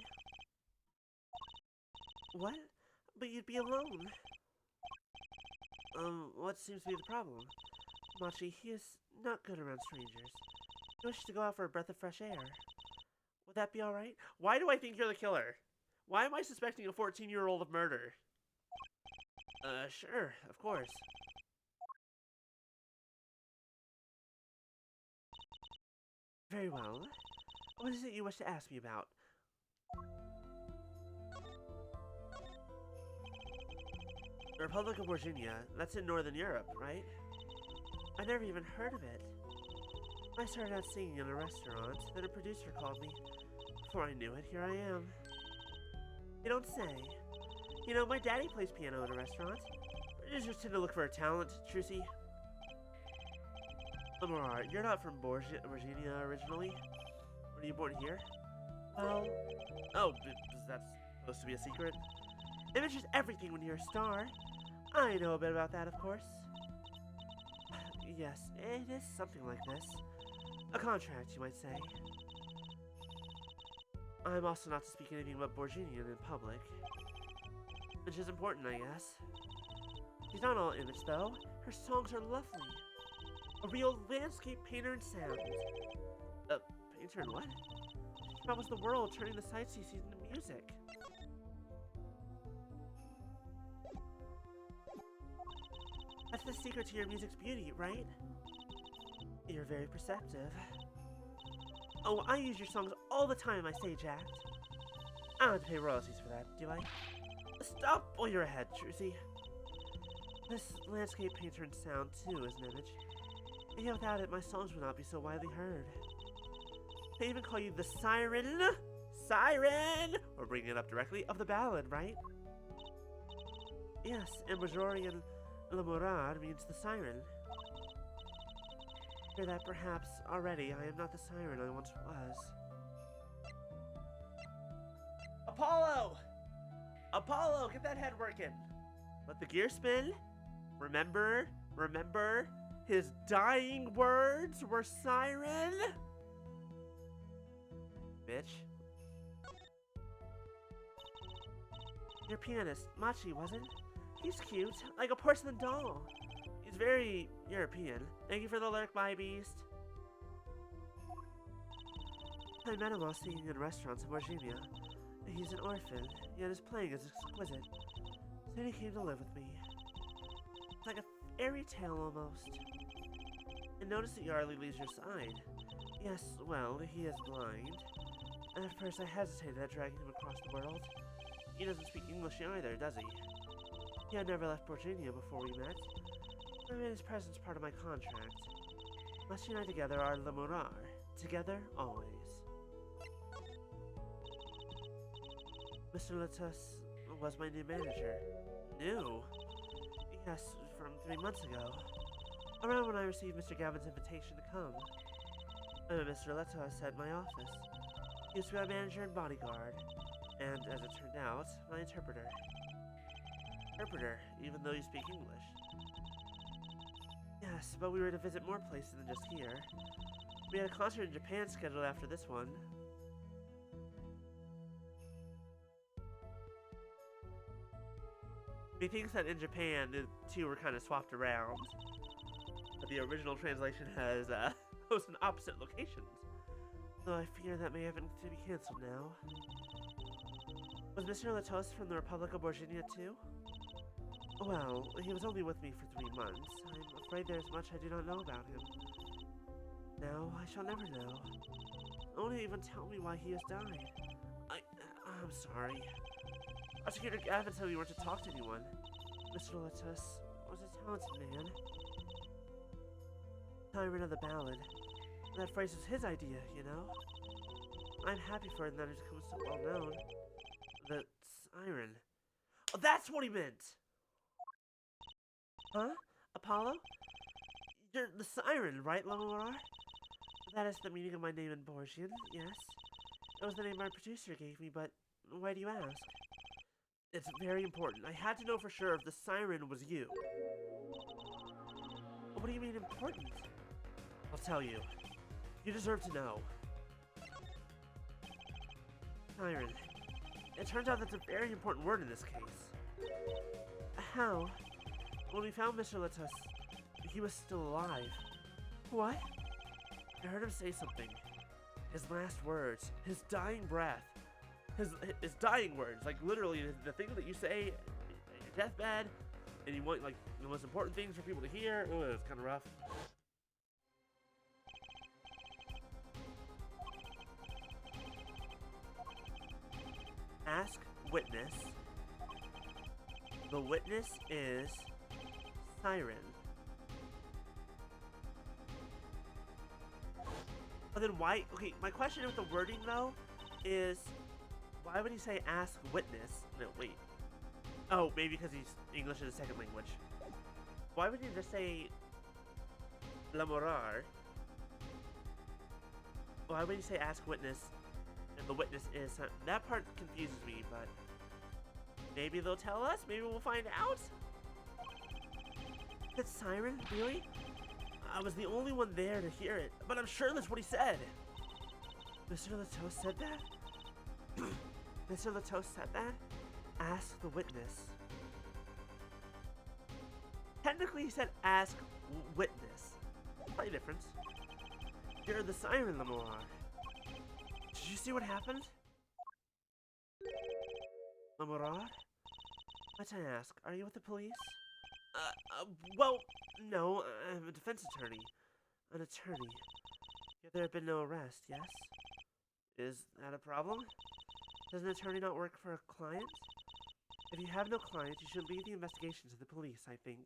What? But you'd be alone. What seems to be the problem? Machi, he is not good around strangers. He wishes to go out for a breath of fresh air. Would that be alright? Why do I think you're the killer? Why am I suspecting a 14-year-old of murder? Sure, of course. Very well. What is it you wish to ask me about? The Republic of Virginia, that's in Northern Europe, right? I never even heard of it. I started out singing in a restaurant, then a producer called me. Before I knew it, here I am. You don't say. You know, my daddy plays piano in a restaurant. Producers tend to look for a talent, Trucy. Lemorard, you're not from Virginia originally? Were you born here? Well... Oh, is that supposed to be a secret? Image is everything when you're a star. I know a bit about that, of course. Yes, it is something like this. A contract, you might say. I'm also not to speak anything but Borginian in public. Which is important, I guess. She's not all image, though. Her songs are lovely. A real landscape painter in sound. Painter in what? That was the world, turning the sights she sees into music. That's the secret to your music's beauty, right? You're very perceptive. Oh, I use your songs all the time in my stage act. I don't have to pay royalties for that, do I? Stop while you're ahead, Trucy. This landscape painter in sound, too, is an image. And yet without it, my songs would not be so widely heard. They even call you the siren! Siren! Or bringing it up directly, of the ballad, right? Yes, and Bajorian Lemorard means the siren. Hear that perhaps already I am not the siren I once was. Apollo! Apollo, get that head working! Let the gear spin. Remember, his dying words were siren? Bitch. Your pianist, Machi, wasn't? He's cute, like a porcelain doll. He's very European. Thank you for the lurk, my beast. I met him while singing in restaurants in Virginia. He's an orphan, yet his playing is exquisite. Then he came to live with me. It's like a fairy tale almost. And notice that Yarley leaves your side. Yes, well, he is blind. At first I hesitated at dragging him across the world. He doesn't speak English either, does he? He had never left Virginia before we met. I made his presence part of my contract. Machi and I together are Lemorard. Together, always. Mr. Latus was my new manager. New? Yes, from 3 months ago. Around when I received Mr. Gavin's invitation to come. I met Mr. Latus at my office. He used to be my manager and bodyguard. And, as it turned out, my interpreter. Interpreter, even though you speak English. Yes, but we were to visit more places than just here. We had a concert in Japan scheduled after this one. Methinks that in Japan, the two were kind of swapped around. But the original translation has those in opposite locations. Though I fear that may have to be cancelled now. Was Mr. Latos from the Republic of Borginia too? Well, he was only with me for 3 months. I'm afraid there's much I do not know about him. Now, I shall never know. Won't even tell me why he has died. I'm sorry. Prosecutor Gavin said we weren't to talk to anyone. Mr. Latos was a talented man. Siren of the ballad. That phrase was his idea, you know? I'm happy for it that it's become so well known. The siren. Oh, that's what he meant! Huh? Apollo? You're the siren, right, Lamorar? That is the meaning of my name in Borgian, yes. It was the name my producer gave me, but why do you ask? It's very important. I had to know for sure if the siren was you. What do you mean important? I'll tell you. You deserve to know. Siren. It turns out that's a very important word in this case. How? When we found Mr. Latos, he was still alive. What? I heard him say something. His last words. His dying breath. His dying words. Like, literally, the things that you say at your deathbed, and you want, like, the most important things for people to hear. Oh, it's kind of rough. Ask witness. The witness is siren. But then why? Okay, my question with the wording though is, why would he say ask witness? No, wait. Oh, maybe because he's English is a second language. Why would he just say Lamorar? Why would he say ask witness? And the witness is... That part confuses me, but... Maybe they'll tell us? Maybe we'll find out? That siren? Really? I was the only one there to hear it, but I'm sure that's what he said. Mr. Latos said that? Mr. Latos said that? Ask the witness. Technically he said ask witness. Slight difference. You're the siren, Lamorar. Did you see what happened? Lamorar? Might I ask, are you with the police? Well, no, I'm a defense attorney. An attorney. Yet there have been no arrest, yes? Is that a problem? Does an attorney not work for a client? If you have no client, you should leave the investigation to the police, I think.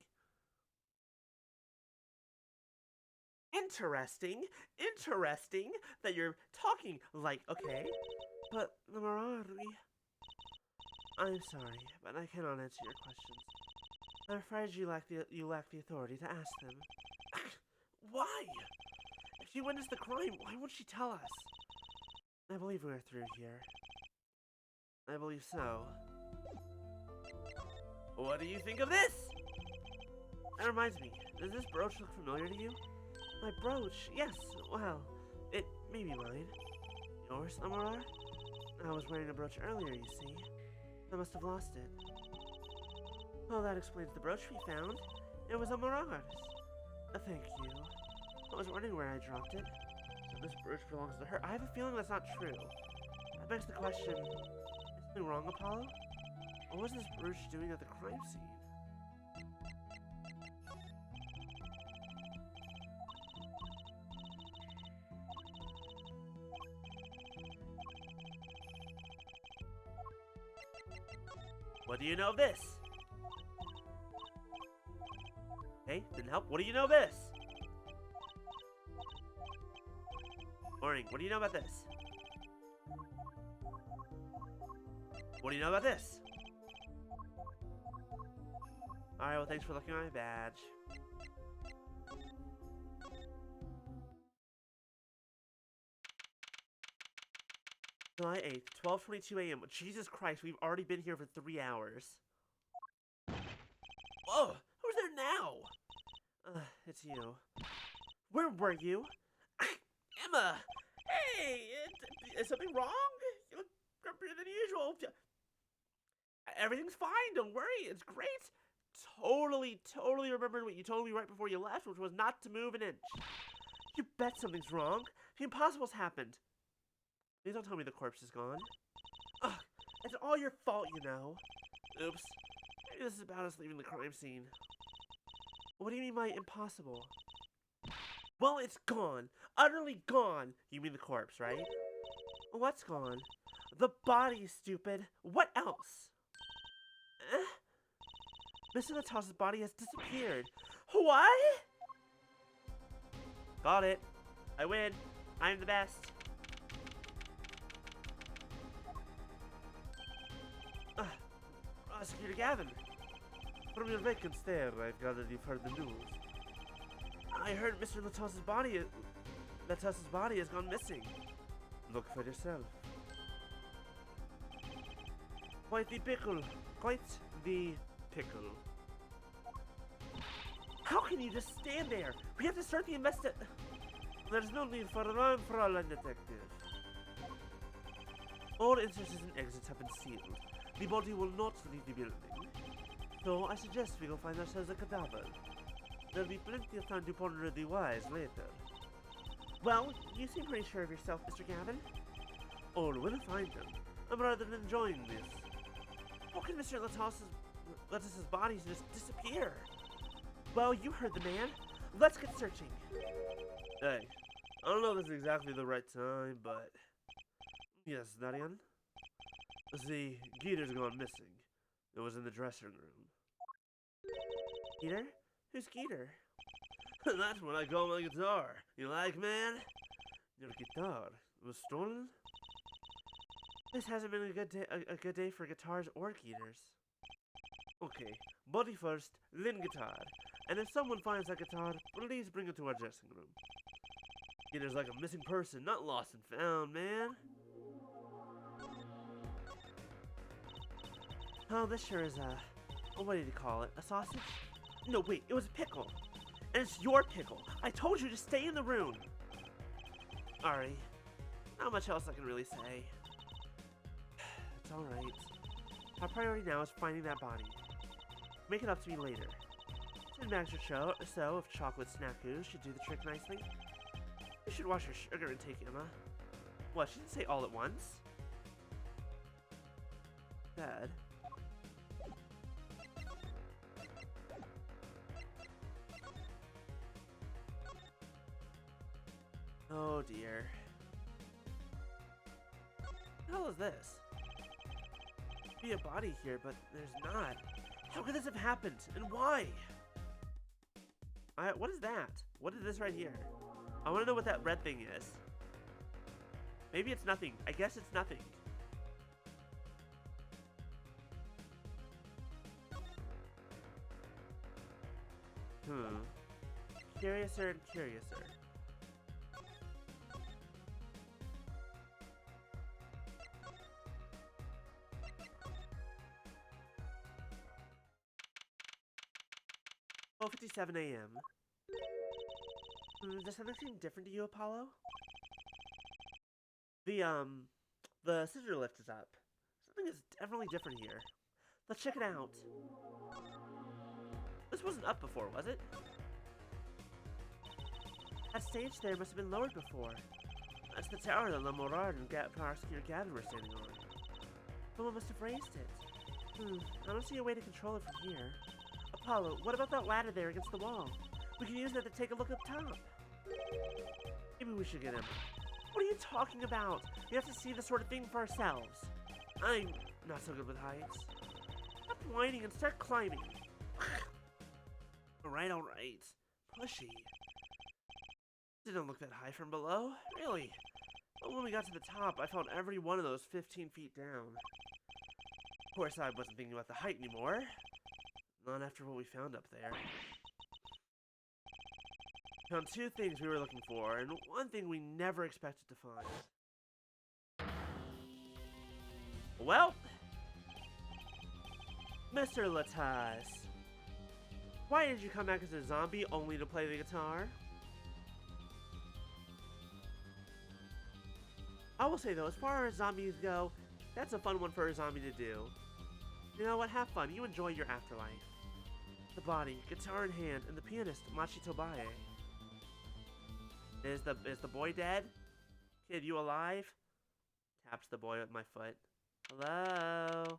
Interesting. Interesting that you're talking like, okay. But, Lamorar, I'm sorry, but I cannot answer your questions. I'm afraid you lack the authority to ask them. Why? If she witnessed the crime, why won't she tell us? I believe we're through here. I believe so. What do you think of this? That reminds me, does this brooch look familiar to you? My brooch? Yes, well, it may be mine. Yours, Lamorar? I was wearing a brooch earlier, you see. I must have lost it. Well, that explains the brooch we found. It was Lamora's. Thank you. I was wondering where I dropped it. So this brooch belongs to her. I have a feeling that's not true. That begs the question, is something wrong, Apollo? What was this brooch doing at the crime scene? What do you know of this? Hey, didn't help. What do you know of this? Morning, what do you know about this? What do you know about this? Alright, well, thanks for looking at my badge. July 8th, 12:22 a.m. Jesus Christ, we've already been here for 3 hours. Whoa! Who's there now? it's you. Where were you? Emma! Hey! Is something wrong? You look grumpier than usual. Everything's fine, don't worry, it's great. Totally remembered what you told me right before you left, which was not to move an inch. You bet something's wrong. The impossible's happened. Please don't tell me the corpse is gone. Ugh, it's all your fault, you know. Oops. Maybe this is about us leaving the crime scene. What do you mean by impossible? Well, it's gone. Utterly gone. You mean the corpse, right? What's gone? The body, stupid. What else? Mr. Latas's body has disappeared. What? Got it. I win. I'm the best. Prosecutor Gavin. From your vacant stare, I've gathered you've heard the news. I heard Mr. Latas's body has gone missing. Look for yourself. Quite the pickle. Quite the pickle. How can you just stand there? We have to start the There's no need for alarm, Fräulein Detective. All entrances and exits have been sealed. The body will not leave the building. So I suggest we go find ourselves a cadaver. There'll be plenty of time to ponder the whys later. Well, you seem pretty sure of yourself, Mr. Gavin. Oh, we'll find them. I'm rather enjoying this. How can Mr. Latas's body just disappear? Well, you heard the man. Let's get searching. Hey, I don't know if this is exactly the right time, but... Yes, Darian? The Geeter's gone missing. It was in the dressing room. Geeter? Who's Geeter? That's what I call my guitar. You like, man? Your guitar was stolen? This hasn't been a good day for guitars or Geeters. Okay, body first, then guitar. And if someone finds that guitar, please bring it to our dressing room. Geeter's like a missing person, not lost and found, man. Oh, this sure is what did you call it? A sausage? No, wait, it was a pickle. And it's your pickle. I told you to stay in the room. Sorry. Not much else I can really say. It's alright. Our priority now is finding that body. Make it up to me later. 10 bags or so of chocolate snackoos should do the trick nicely. You should watch your sugar intake, Emma. What, she didn't say all at once? Bad. Oh dear. What the hell is this? There'd be a body here, but there's not. How could this have happened? And why? What is that? What is this right here? I want to know what that red thing is. Maybe it's nothing. I guess it's nothing. Curiouser and curiouser. Oh, 57 a.m. Does something seem different to you, Apollo? The scissor lift is up. Something is definitely different here. Let's check it out. This wasn't up before, was it? That stage there must have been lowered before. That's the tower that Lamorard and Prosecutor Gavin were standing on. Someone must have raised it. I don't see a way to control it from here. Apollo, what about that ladder there against the wall? We can use that to take a look up top. Maybe we should get him. What are you talking about? We have to see this sort of thing for ourselves. I'm not so good with heights. Stop whining and start climbing. Alright. Pushy. Didn't look that high from below. Really. But when we got to the top, I found every one of those 15 feet down. Of course, I wasn't thinking about the height anymore. Not after what we found up there. Found two things we were looking for, and one thing we never expected to find. Well, Mr. Latas. Why did you come back as a zombie only to play the guitar? I will say though, as far as zombies go, that's a fun one for a zombie to do. You know what? Have fun. You enjoy your afterlife. The body, guitar in hand, and the pianist, Machi Tobae. Is the boy dead? Kid, you alive? Taps the boy with my foot. Hello?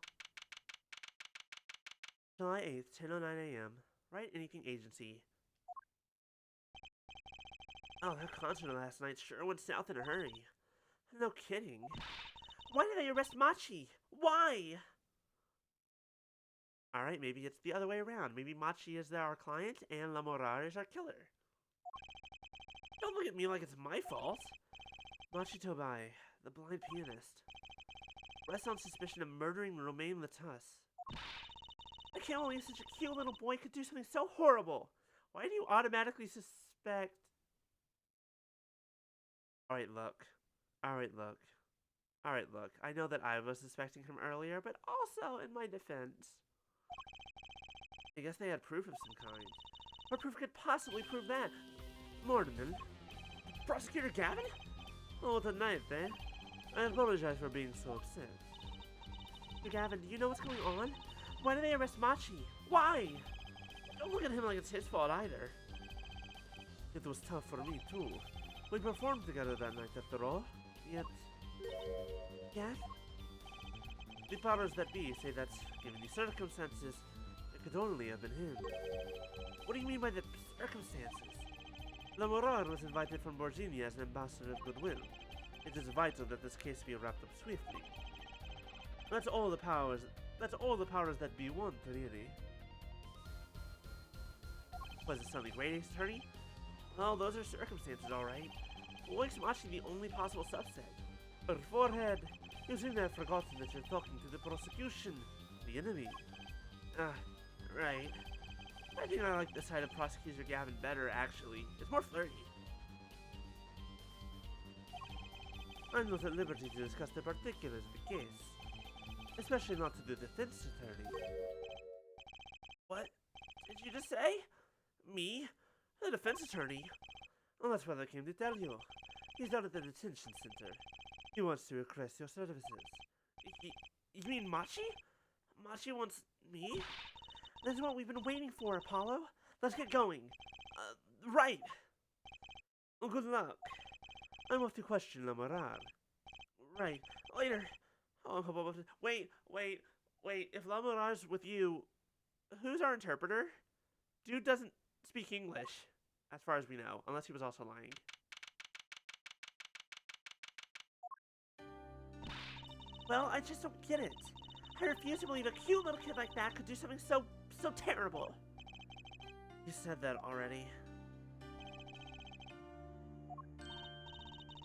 July 8th, 10:09 a.m. Write Anything Agency. Oh, that concert last night sure went south in a hurry. No kidding. Why did they arrest Machi? Why? Alright, maybe it's the other way around. Maybe Machi is our client and Lamorar is our killer. Don't look at me like it's my fault. Machi Tobai, the blind pianist. Rests on suspicion of murdering Romain Latus. I can't believe such a cute little boy could do something so horrible. Why do you automatically suspect... Alright, look. Alright, look. Alright, look. I know that I was suspecting him earlier, but also in my defense. I guess they had proof of some kind. What proof could possibly prove that? Mortimer? Prosecutor Gavin? Oh, what a night, eh? I apologize for being so upset. Gavin, do you know what's going on? Why did they arrest Machi? Why? Don't look at him like it's his fault either. It was tough for me, too. We performed together that night, after all. Yet... Yes? The powers that be say that, given the circumstances, it could only have been him. What do you mean by the circumstances? Lamorar was invited from Borgini as an ambassador of goodwill. It is vital that this case be wrapped up swiftly. That's all the powers that be want, really. Was it something great, attorney? Well, those are circumstances, alright. What makes Machi the only possible suspect? Her forehead. You seem to have forgotten that you're talking to the prosecution, the enemy. Ah, right. I think I like the side of Prosecutor Gavin better, actually. It's more flirty. I'm not at liberty to discuss the particulars of the case. Especially not to the defense attorney. What did you just say? Me? The defense attorney? Well, that's what I came to tell you. He's down at the detention center. He wants to request your services. You mean Machi? Machi wants me? That's what we've been waiting for, Apollo. Let's get going. Right. Well, good luck. I'm off to question Lamorar. Right. Later. Oh, wait. If Lamorar's with you, who's our interpreter? Dude doesn't speak English, as far as we know, unless he was also lying. Well, I just don't get it. I refuse to believe a cute little kid like that could do something so terrible. You said that already.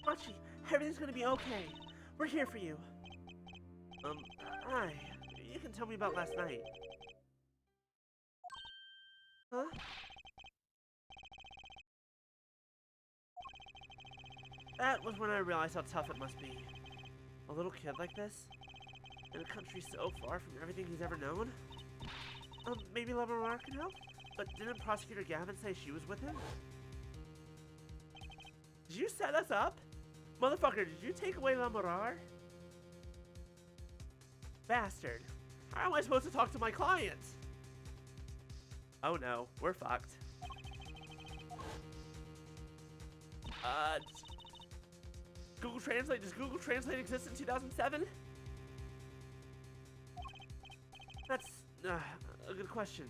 Machi, everything's gonna be okay. We're here for you. Hi. You can tell me about last night. Huh? That was when I realized how tough it must be. A little kid like this? In a country so far from everything he's ever known? Maybe Lamorar can help? But didn't Prosecutor Gavin say she was with him? Did you set us up? Motherfucker, did you take away Lamorar? Bastard. How am I supposed to talk to my clients? Oh no, we're fucked. Google Translate? Does Google Translate exist in 2007? That's a good question.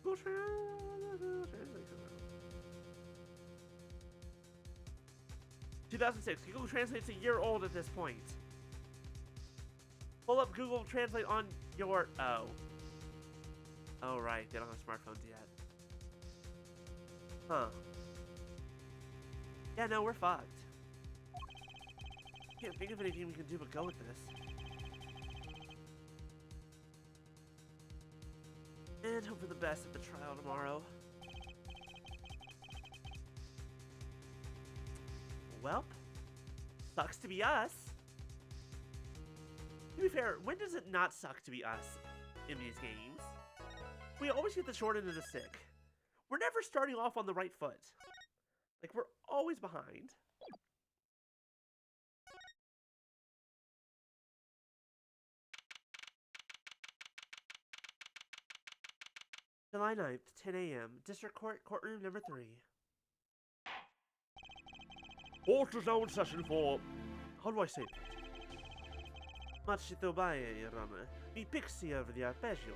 Google Translate. 2006. Google Translate's a year old at this point. Pull up Google Translate on your... Oh, right. They don't have smartphones yet. Huh. Yeah, no, we're fucked. Can't think of anything we can do but go with this. And hope for the best at the trial tomorrow. Welp. Sucks to be us. To be fair, when does it not suck to be us? in these games. We always get the short end of the stick. We're never starting off on the right foot. Like, we're always behind. July 9th, 10 a.m. District Court, Courtroom number 3. Court is now in session for... How do I say that? Machitobaye, Your Honor. Mi pixie over the arpeggio.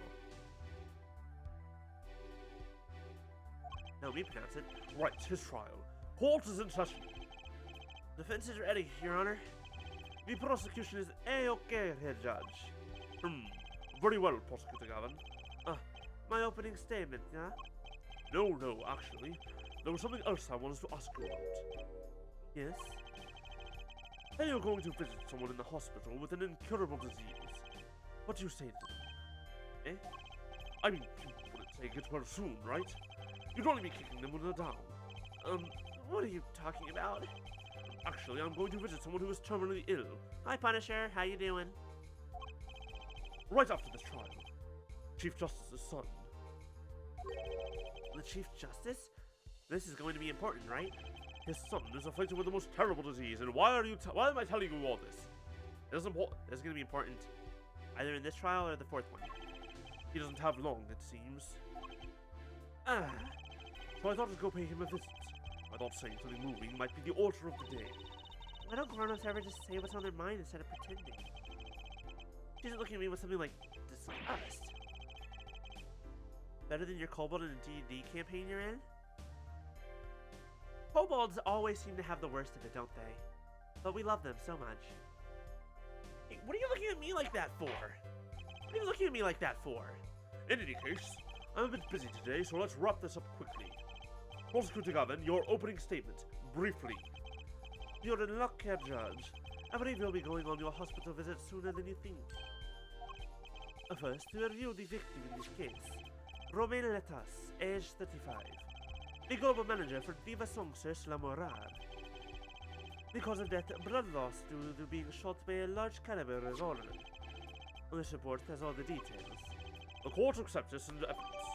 No, me pronounce it. Right, his trial. Court is in session. Defense is ready, Your Honor. The prosecution is A-okay, Head Judge. Very well, Prosecutor Gavin. My opening statement, yeah? No, actually. There was something else I wanted to ask you about. Yes? Say you're going to visit someone in the hospital with an incurable disease. What do you say to them? I mean, you wouldn't say get well soon, right? You'd only be kicking them when they're down. What are you talking about? Actually, I'm going to visit someone who is terminally ill. Hi, Punisher. How you doing? Right after this trial. Chief Justice's son. The Chief Justice? This is going to be important, right? His son is afflicted with the most terrible disease, and why am I telling you all this? This is important. This is going to be important, either in this trial or the fourth one. He doesn't have long, it seems. So I thought I'd go pay him a visit. I thought saying something moving might be the order of the day. Why don't grown-ups ever just say what's on their mind instead of pretending? She's looking at me with something like disgust. Better than your kobold in a D&D campaign you're in? Kobolds always seem to have the worst of it, don't they? But we love them so much. Hey, what are you looking at me like that for? What are you looking at me like that for? In any case, I'm a bit busy today, so let's wrap this up quickly. Prosecutor Gavin, your opening statement, briefly. You're in luck, Head Judge. I believe you'll be going on your hospital visit sooner than you think. First, to review the victim in this case. Romain Letas, age 35. The global manager for Diva Songsters La Morar. The cause of death, blood loss due to being shot by a large caliber revolver. This report has all the details. The court accepts this into evidence.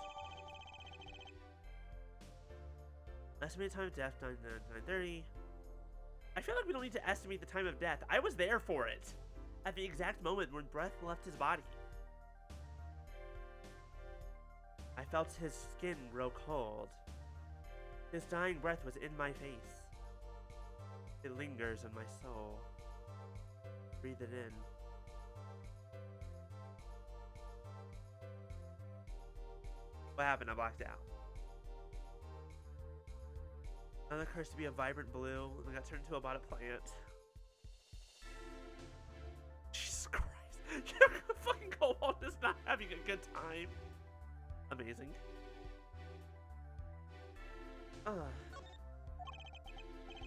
Estimated time of death, 9:30. I feel like we don't need to estimate the time of death. I was there for it. At the exact moment when breath left his body. I felt his skin grow cold. His dying breath was in my face. It lingers in my soul. Breathe it in. What happened? I blacked out. Another curse to be a vibrant blue, and I got turned into a bottom plant. Jesus Christ. Your fucking kobold is not having a good time. Amazing.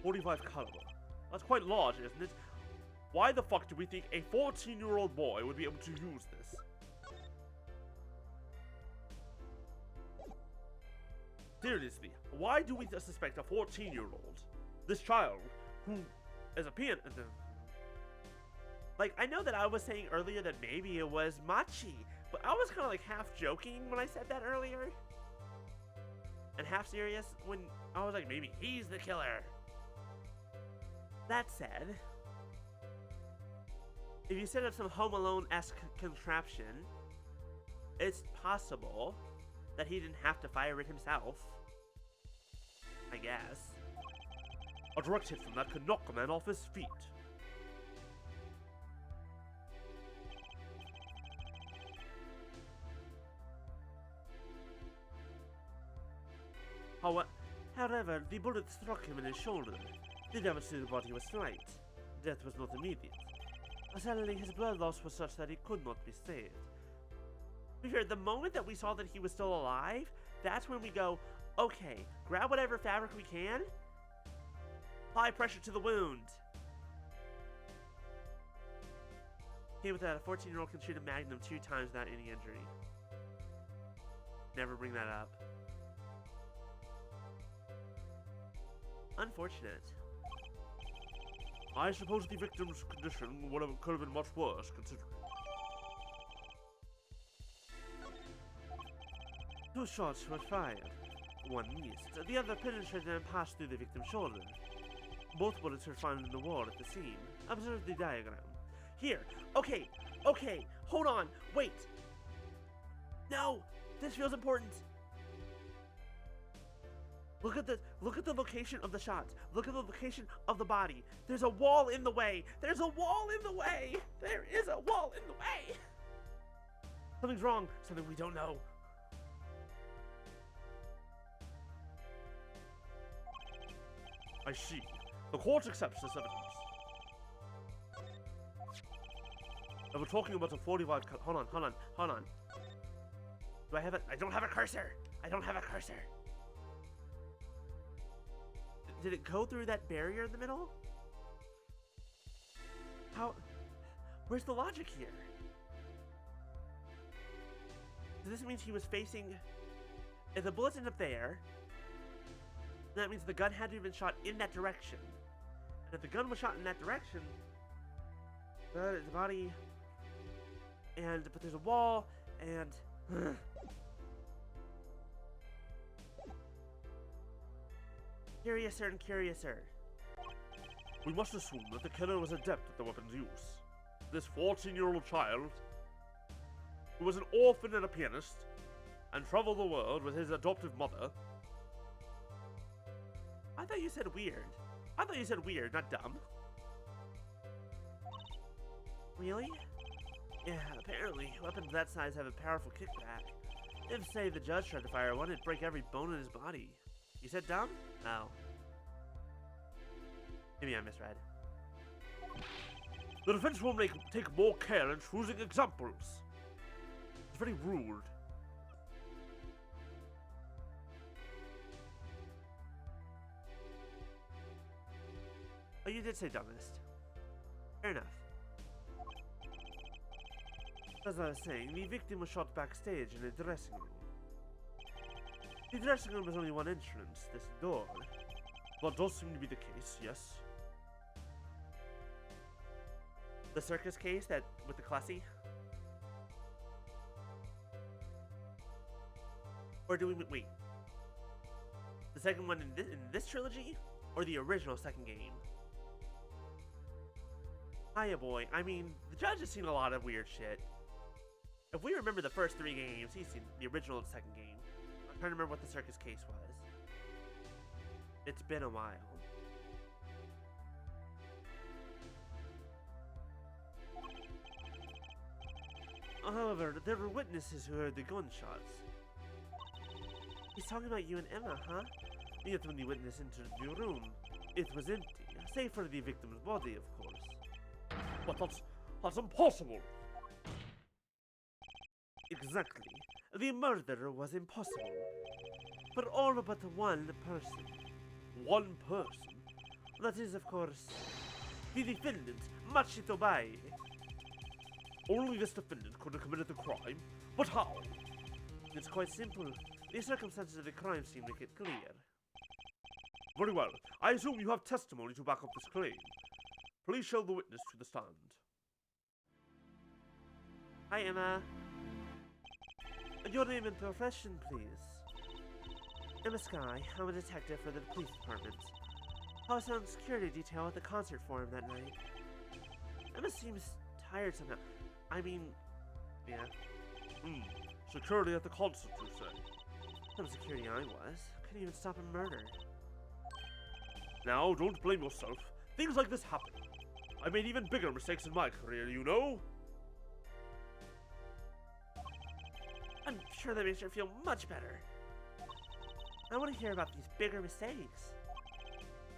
45 caliber. That's quite large, isn't it? Why the fuck do we think a 14-year-old boy would be able to use this? Seriously, why do we suspect a 14-year-old, this child, who is a pianist? Like, I know that I was saying earlier that maybe it was Machi, but I was kind of like half joking when I said that earlier. And half serious when I was like, maybe he's the killer. That said, if you set up some Home Alone-esque contraption, it's possible that he didn't have to fire it himself. I guess. A direct hit from that could knock a man off his feet. However, the bullet struck him in his shoulder. The damage to the body was slight. Death was not immediate. Sadly, his blood loss was such that he could not be saved. To be fair, the moment that we saw that he was still alive, that's when we go, okay, grab whatever fabric we can, apply pressure to the wound. Okay, with that, a 14-year-old can shoot a magnum 2 times without any injury. Never bring that up. Unfortunate. I suppose the victim's condition could have been much worse, considering. 2 shots were fired. One missed. The other penetrated and passed through the victim's shoulder. Both bullets were found in the wall at the scene. Observe the diagram. Here. Okay. Okay. Hold on. Wait. No. This feels important. Look at the location of the shots. Look at the location of the body. There's a wall in the way. There's a wall in the way. There is a wall in the way. Something's wrong. Something we don't know. I see. The court accepts this evidence. And we're talking about a 45 cal- Hold on. Do I have it? I don't have a cursor. I don't have a cursor. Did it go through that barrier in the middle? How? Where's the logic here? Does this mean he was facing... If the bullets end up there, that means the gun had to have been shot in that direction. And if the gun was shot in that direction, the body... but there's a wall, and... Curiouser and curiouser. We must assume that the killer was adept at the weapon's use. This 14-year-old child, who was an orphan and a pianist, and traveled the world with his adoptive mother. I thought you said weird. I thought you said weird, not dumb. Really? Yeah, apparently, weapons that size have a powerful kickback. If, say, the judge tried to fire one, it'd break every bone in his body. You said dumb? Oh. Maybe I misread. The defense will take more care in choosing examples. It's very rude. Oh, you did say dumbest. Fair enough. As I was saying, the victim was shot backstage in a dressing room. The dressing room has only one entrance, this door. That does seem to be the case, yes. The circus case that with the classy? Or do we wait? The second one in this trilogy, or the original second game? Hiya, boy. I mean, the judge has seen a lot of weird shit. If we remember the first 3 games, he's seen the original and second game. I'm trying to remember what the circus case was. It's been a while. However, there were witnesses who heard the gunshots. He's talking about you and Emma, huh? Yet when the witness entered the room, it was empty, save for the victim's body, of course. But that's impossible! Exactly. The murder was impossible. For all but one person. One person? That is, of course, the defendant, Machito Bai. Only this defendant could have committed the crime? But how? It's quite simple. The circumstances of the crime scene make it clear. Very well. I assume you have testimony to back up this claim. Please show the witness to the stand. Hi, Emma. Your name and profession, please. Emma Sky. I'm a detective for the police department. I was on security detail at the concert forum that night. Emma seems tired somehow. I mean, yeah. Security at the concert, you say? Some security I was. Couldn't even stop a murder. Now, don't blame yourself. Things like this happen. I made even bigger mistakes in my career, you know? I'm sure that makes her feel much better. I want to hear about these bigger mistakes.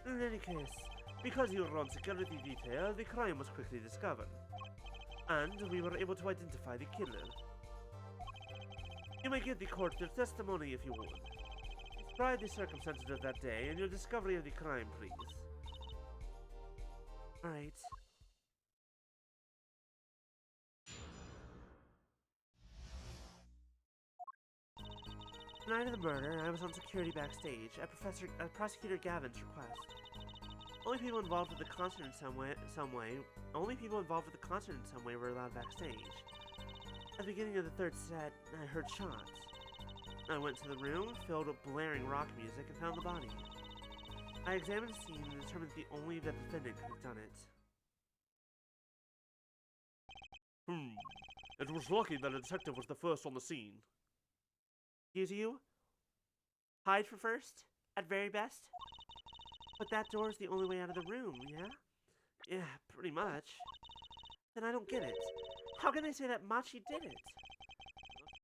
In any case, because you were on security detail, the crime was quickly discovered. And we were able to identify the killer. You may give the court your testimony if you would. Describe the circumstances of that day and your discovery of the crime, please. Alright. The night of the murder, I was on security backstage at Prosecutor Gavin's request. Only people involved with the concert in some way were allowed backstage. At the beginning of the third set, I heard shots. I went to the room, filled with blaring rock music, and found the body. I examined the scene and determined that only the defendant could have done it. It was lucky that the detective was the first on the scene. Excuse you? Hide for first? At very best? But that door is the only way out of the room, yeah? Yeah, pretty much. Then I don't get it. How can they say that Machi did it?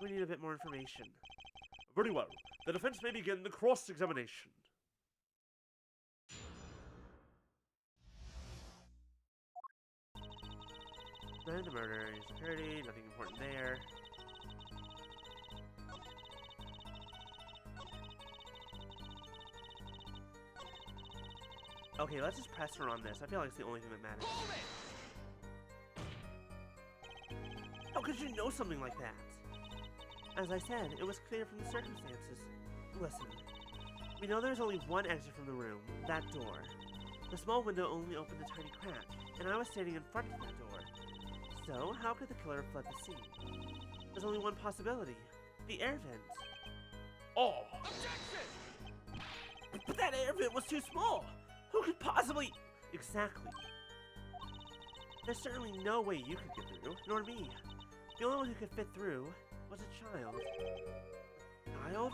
We need a bit more information. Very well. The defense may begin the cross-examination. None the murder, security, nothing important there. Okay, let's just press her on this. I feel like it's the only thing that matters. How could you know something like that? As I said, it was clear from the circumstances. Listen, we know there's only one exit from the room, that door. The small window only opened a tiny crack, and I was standing in front of that door. So, how could the killer have fled the scene? There's only one possibility. The air vent. Oh! Objection! But that air vent was too small! Who could possibly... Exactly. There's certainly no way you could get through, nor me. The only one who could fit through was a child. Child?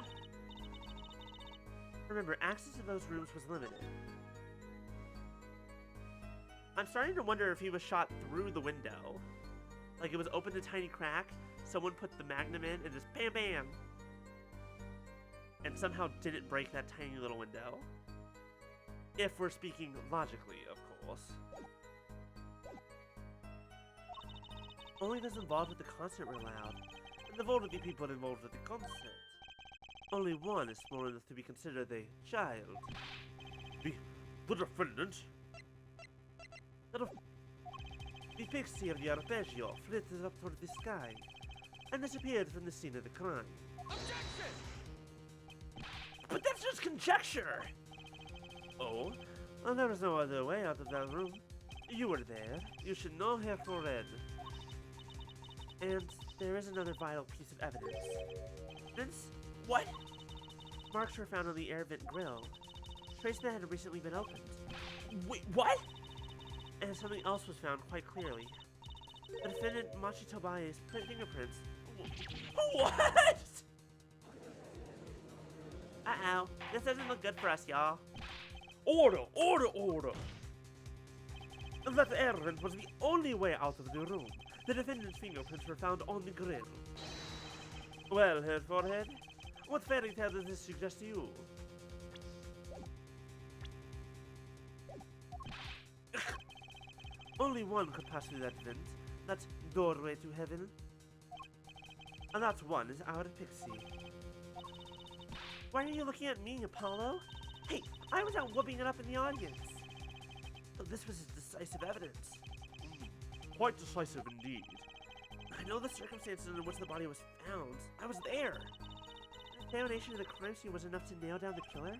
Remember, access to those rooms was limited. I'm starting to wonder if he was shot through the window. Like it was opened a tiny crack, someone put the magnum in, and just bam bam! And somehow didn't break that tiny little window. If we're speaking logically, of course. Only those involved with the concert were allowed, and the vulnerable people involved with the concert. Only one is small enough to be considered a child. The defendant? The pixie of the arpeggio flitted up toward the sky, and disappeared from the scene of the crime. Objection! But that's just conjecture! Oh? Well, there was no other way out of that room. You were there. You should know her forehead. And there is another vital piece of evidence. Evidence? What? Marks were found on the air vent grill. Trace that had recently been opened. Wait, what? And something else was found quite clearly. The defendant Machi Tobaye's fingerprints. What? Uh-oh. This doesn't look good for us, y'all. Order! Order! Order! That air vent was the only way out of the room. The defendant's fingerprints were found on the grill. Well, Herr Forehead, what fairy tale does this suggest to you? Only one could pass through that vent, that doorway to heaven. And that one is our pixie. Why are you looking at me, Apollo? Hey, I was out whooping it up in the audience. But this was decisive evidence. Quite decisive indeed. I know the circumstances in which the body was found. I was there. The examination of the crime scene was enough to nail down the killer?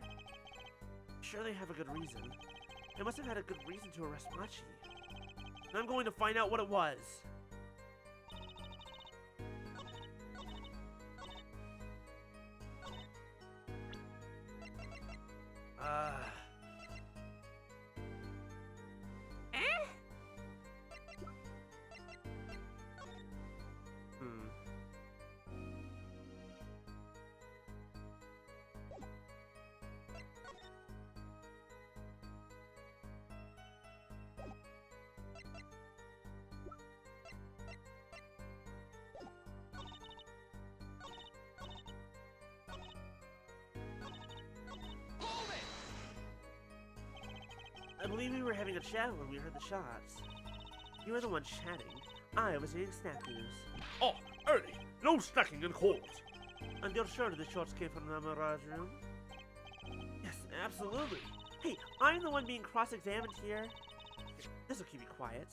Sure, they have a good reason. They must have had a good reason to arrest Machi. And I'm going to find out what it was. I believe we were having a chat when we heard the shots. You were the one chatting. I was eating snackoos. Oh, Ernie, no snacking in court. And you're sure the shots came from the Mirage room? Yes, absolutely. Hey, I'm the one being cross-examined here. This'll keep me quiet.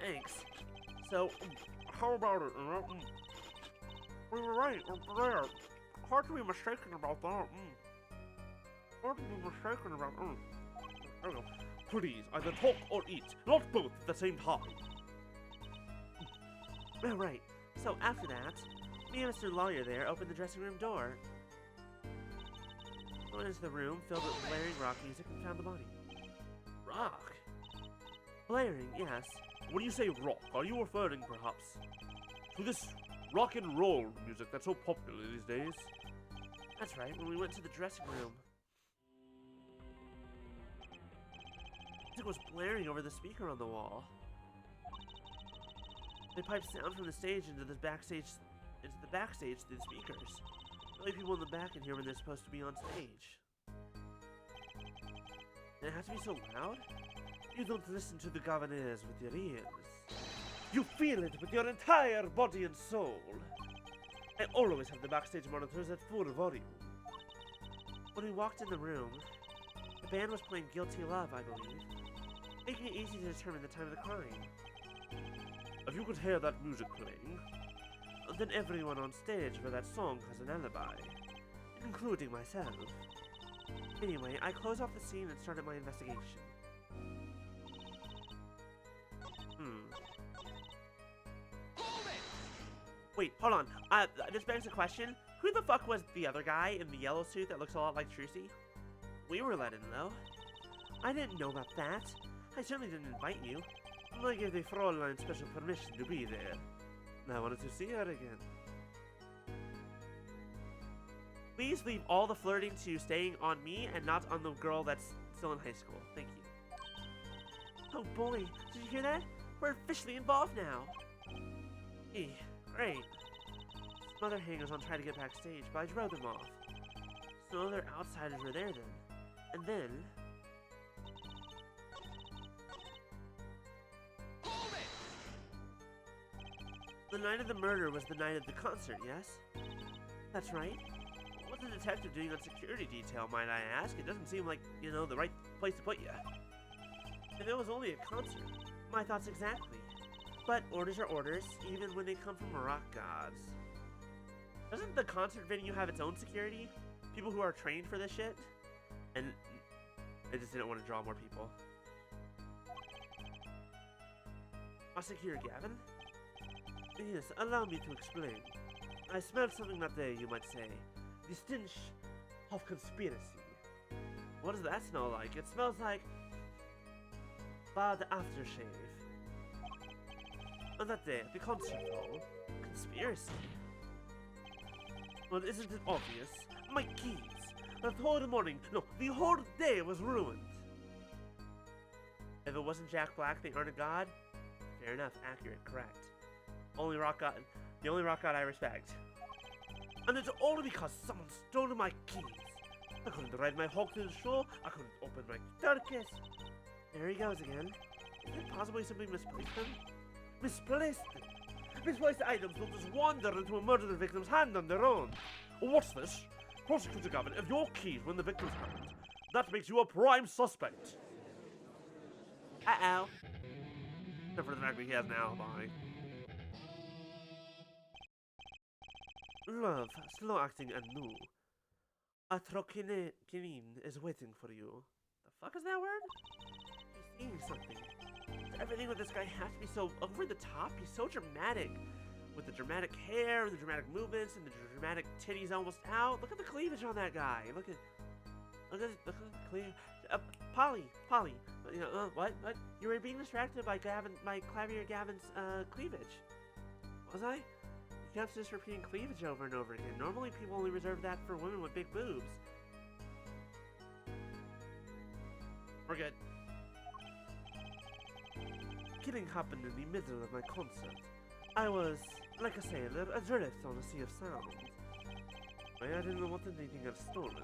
Thanks. So, How about it? We were right over there. Hard to be mistaken about that. Hard to be mistaken about. There we go. Please, either talk or eat, not both at the same time. oh, right. So after that, me and Mr. Lawyer there opened the dressing room door. I went into the room, filled with blaring rock music, and found the body. Rock? Blaring, yes. When you say rock, are you referring, perhaps, to this rock and roll music that's so popular these days? That's right, when we went to the dressing room. Music was blaring over the speaker on the wall. They piped sound from the stage into the backstage through the speakers. The only people in the back can hear when they're supposed to be on stage. And it has to be so loud? You don't listen to the governors with your ears. You feel it with your entire body and soul. I always have the backstage monitors at full volume. When we walked in the room, the band was playing Guilty Love, I believe, making it easy to determine the time of the crime. If you could hear that music playing, then everyone on stage for that song has an alibi, including myself. Anyway, I closed off the scene and started my investigation. Wait, hold on. This begs the question, who the fuck was the other guy in the yellow suit that looks a lot like Trucy? We were let in, though. I didn't know about that. I certainly didn't invite you. I gave the Fräulein special permission to be there. I wanted to see her again. Please leave all the flirting to staying on me and not on the girl that's still in high school. Thank you. Oh boy, did you hear that? We're officially involved now. Great. Some other hangers on tried to get backstage, but I drove them off. Some other outsiders were there then. And then... The night of the murder was the night of the concert, yes? That's right. What's the detective doing on security detail, might I ask? It doesn't seem like, you know, the right place to put you. If it was only a concert, my thoughts exactly. But orders are orders, even when they come from rock gods. Doesn't the concert venue have its own security? People who are trained for this shit? And they just didn't want to draw more people. Secure Gavin? Yes, allow me to explain. I smelled something that day, you might say. The stench of conspiracy. What does that smell like? It smells like bad aftershave. On that day, at the concert hall, conspiracy. Well, isn't it obvious? My keys! The whole morning, no, the whole day was ruined. If it wasn't Jack Black, they aren't a god? Fair enough, accurate, correct. The only rock god I respect. And it's all because someone stole my keys. I couldn't ride my hawk to the show, I couldn't open my guitar case. There he goes again. Is it possible he simply misplaced them? Misplaced them? Misplaced items don't just wander into a murder victim's hand on their own. What's this? Prosecutor Gavin, if your keys were in the victim's hand, that makes you a prime suspect. Uh-oh. Except for the fact that he has an alibi. Love, slow acting and new. A trokinin is waiting for you. The fuck is that word? He's saying something. Everything with this guy has to be so over the top. He's so dramatic. With the dramatic hair, and the dramatic movements, and the dramatic titties almost out. Look at the cleavage on that guy. Look at the cleavage. Polly. You know, what? You were being distracted by Clavier Gavin's cleavage. Was I? He kept just repeating cleavage over and over again. Normally people only reserve that for women with big boobs. We're good. Killing happened in the middle of my concert. I was, like a sailor, adrift on a sea of sound. I didn't know what anything had stolen.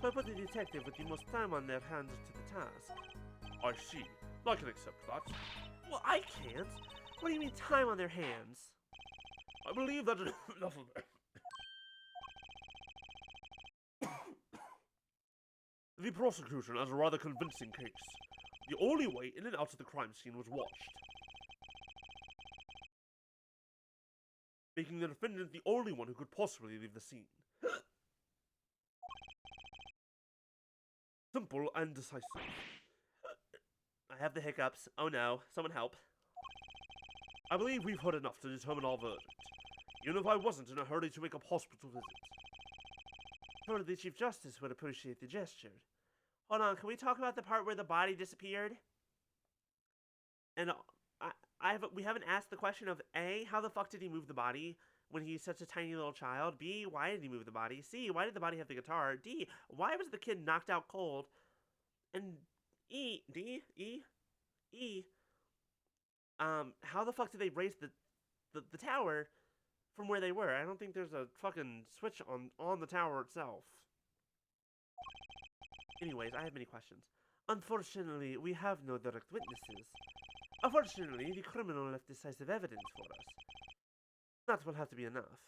So I put the detective with the most time on their hands to the task. I see. I can accept that. Well, I can't. What do you mean time on their hands? I believe that enough of it. The prosecution has a rather convincing case. The only way in and out of the crime scene was watched, making the defendant the only one who could possibly leave the scene. Simple and decisive. I have the hiccups. Oh no, someone help. I believe we've heard enough to determine our verdict. even if I wasn't in a hurry to make a hospital visit. Surely the Chief Justice would appreciate the gesture. Hold on, can we talk about the part where the body disappeared? And we haven't asked the question of A, how the fuck did he move the body when he's such a tiny little child? B, why did he move the body? C, why did the body have the guitar? D, why was the kid knocked out cold? And how the fuck did they raise the tower from where they were? I don't think there's a fucking switch on the tower itself. Anyways, I have many questions. Unfortunately, we have no direct witnesses. Unfortunately, the criminal left decisive evidence for us. That will have to be enough.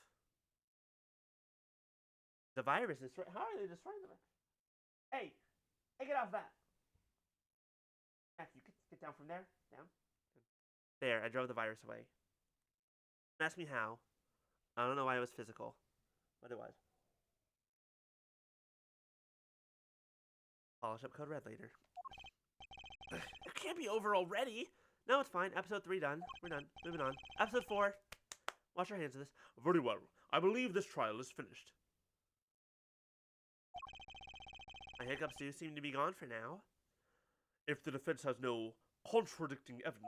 The virus is... How are they destroying the virus? Hey! Hey, get off that! You get down from there. Down. There, I drove the virus away. Don't ask me how. I don't know why it was physical, but it was. Polish up Code Red later. It can't be over already! No, it's fine. Episode 3 done. We're done. Moving on. Episode 4. Wash your hands of this. Very well. I believe this trial is finished. My hiccups do seem to be gone for now. If the defense has no contradicting evidence,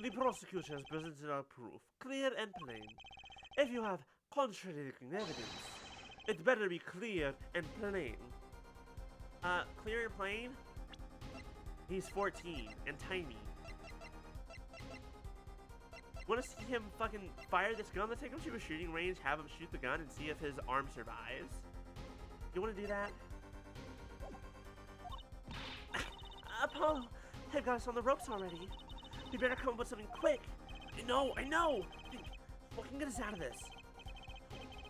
the prosecution has presented our proof, clear and plain. If you have contradicting evidence, it better be clear and plain. Clear and plain? He's 14 and tiny. Want to see him fucking fire this gun? Let's take him to a shooting range, have him shoot the gun, and see if his arm survives. You want to do that? Paul, they've got us on the ropes already. We better come up with something quick. I know! Fucking get us out of this.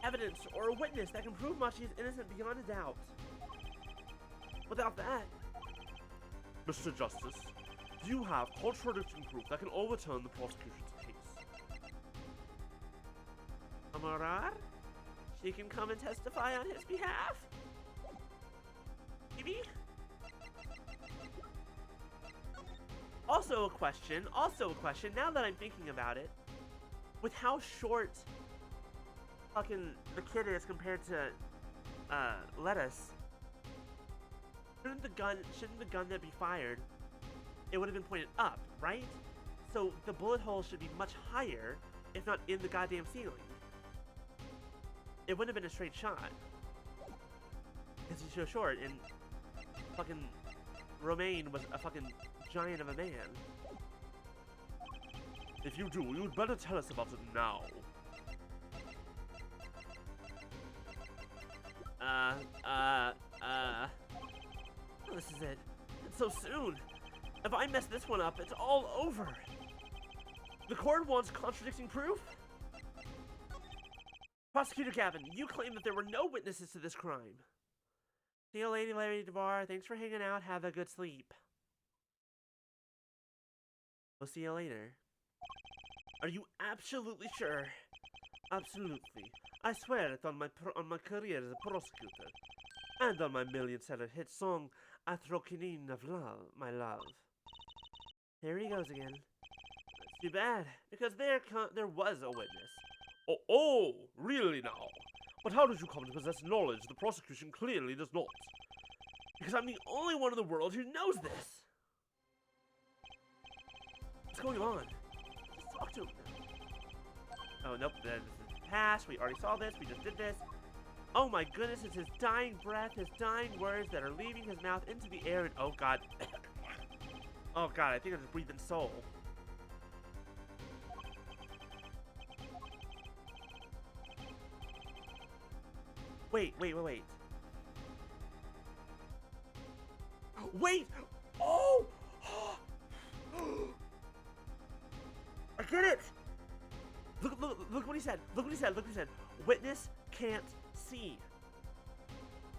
Evidence or a witness that can prove Machi is innocent beyond a doubt. Without that... Mr. Justice, do you have contradicting proof that can overturn the prosecution's case? Amarar? She can come and testify on his behalf? Maybe? Also a question, now that I'm thinking about it, with how short fucking the kid is compared to, Lettuce, shouldn't the gun that be fired, it would have been pointed up, right? So the bullet hole should be much higher, if not in the goddamn ceiling. It wouldn't have been a straight shot. Because he's so short, and fucking Romaine was a fucking giant of a man. If you do, you'd better tell us about it now. Oh, this is it. It's so soon. If I mess this one up, it's all over. The court wants contradicting proof? Prosecutor Gavin, you claim that there were no witnesses to this crime. See you, Lady Larry DeVar. Thanks for hanging out. Have a good sleep. We'll see you later. Are you absolutely sure? Absolutely. I swear it on my career as a prosecutor. And on my million-seller hit song, Atrokinine of Love, My Love. Here he goes again. That's too bad, because there was a witness. Oh, really now? But how did you come to possess knowledge the prosecution clearly does not? Because I'm the only one in the world who knows this! What's going on? Just talk to him. Oh, nope, this is past. We already saw this. We just did this. Oh my goodness, it's his dying breath, his dying words that are leaving his mouth into the air, and oh god. Oh god, I think I just breathed in soul. Wait. Wait! Oh! I get it! Look what he said. Look what he said. Witness can't see.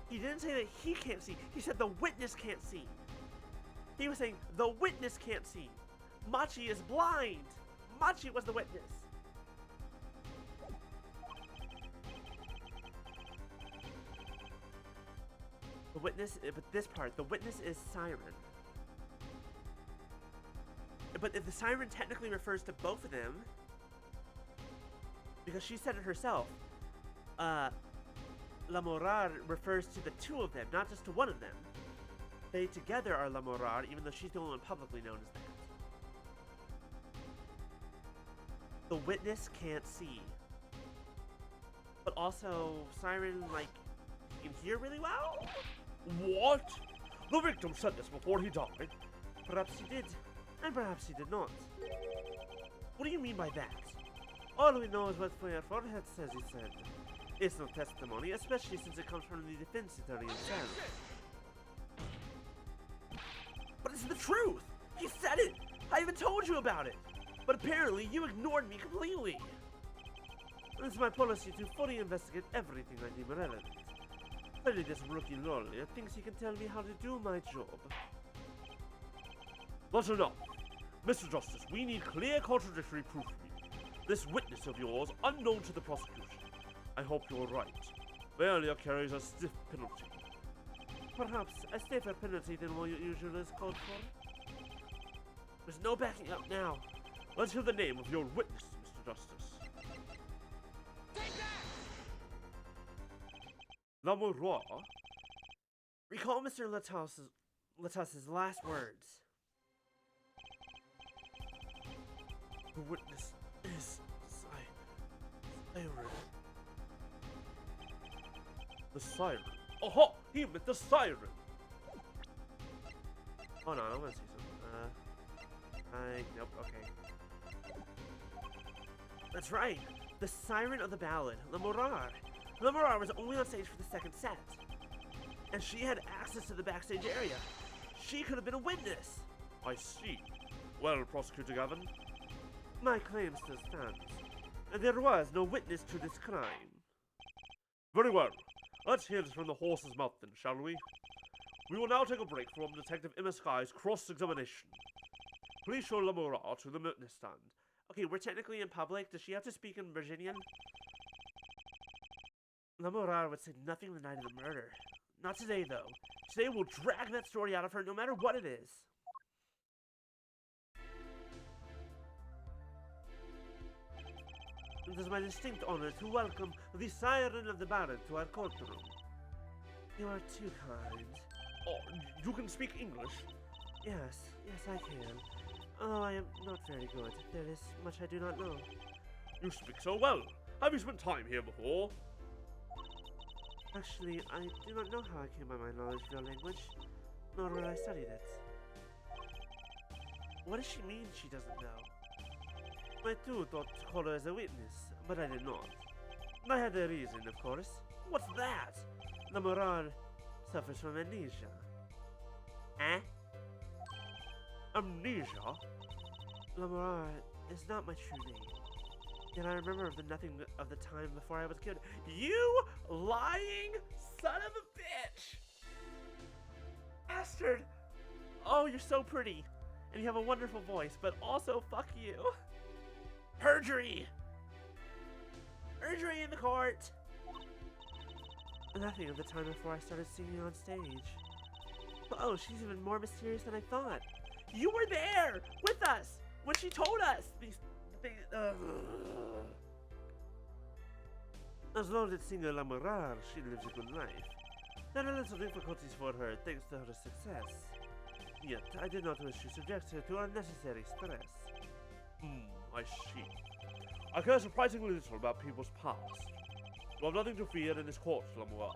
He didn't say that he can't see. He said the witness can't see. He was saying the witness can't see. Machi is blind. Machi was the witness. The witness, but this part, the witness is Siren. But if the Siren technically refers to both of them, Because she said it herself. La Morar refers to the two of them, not just to one of them. They together are La Morar, even though she's the only one publicly known as that. The witness can't see. But also, Siren, like, can hear really well? What? The victim said this before he died. Perhaps he did, and perhaps he did not. What do you mean by that? All we know is what Forehead says he said. It's no testimony, especially since it comes from the defense attorney himself. But it's the truth! He said it! I even told you about it! But apparently you ignored me completely! It's my policy to fully investigate everything I deem relevant. Clearly this rookie lawyer thinks he can tell me how to do my job. That's enough. Mr. Justice, we need clear contradictory proof from you. This witness of yours, unknown to the prosecution. I hope you're right. Failure carries a stiff penalty. Perhaps a stiffer penalty than what usually is called for? There's no backing up now. Let's hear the name of your witness, Mr. Justice. Take that! La Morar? Recall Mr. Latas's last words. The witness is Siren. The Siren. Aha! He meant the Siren! Hold on, I want to see something. Nope, okay. That's right! The Siren of the ballad, La Morar. La Morar was only on stage for the second set. And she had access to the backstage area. She could have been a witness! I see. Well, Prosecutor Gavin. My claim still stands. There was no witness to this crime. Very well. Let's hear this from the horse's mouth then, shall we? We will now take a break from Detective Emma Sky's cross-examination. Please show La Morar to the witness stand. Okay, we're technically in public. Does she have to speak in Virginian? La Morar would say nothing the night of the murder. Not today, though. Today we'll drag that story out of her no matter what it is. It is my distinct honor to welcome the Siren of the Baron to our courtroom. You are too kind. Oh, you can speak English? Yes, I can. Oh, I am not very good. There is much I do not know. You speak so well. Have you spent time here before? Actually, I do not know how I came by my knowledge of your language, nor where I studied it. What does she mean she doesn't know? I too thought to call her as a witness, but I did not. I had a reason, of course. What's that? La Morar suffers from amnesia. Eh? Amnesia? La Morar is not my true name. Yet I remember nothing of the time before I was killed. You lying son of a bitch! Bastard! Oh, you're so pretty. And you have a wonderful voice, but also fuck you. Perjury! Perjury in the court! Nothing of the time before I started singing on stage. Oh, she's even more mysterious than I thought. You were there with us when she told us these. As noted singer La Morar, she lives a good life. There are little difficulties for her thanks to her success. Yet, I did not wish to subject her to unnecessary stress. I see. I care surprisingly little about people's past. You have nothing to fear in this court, La Morar.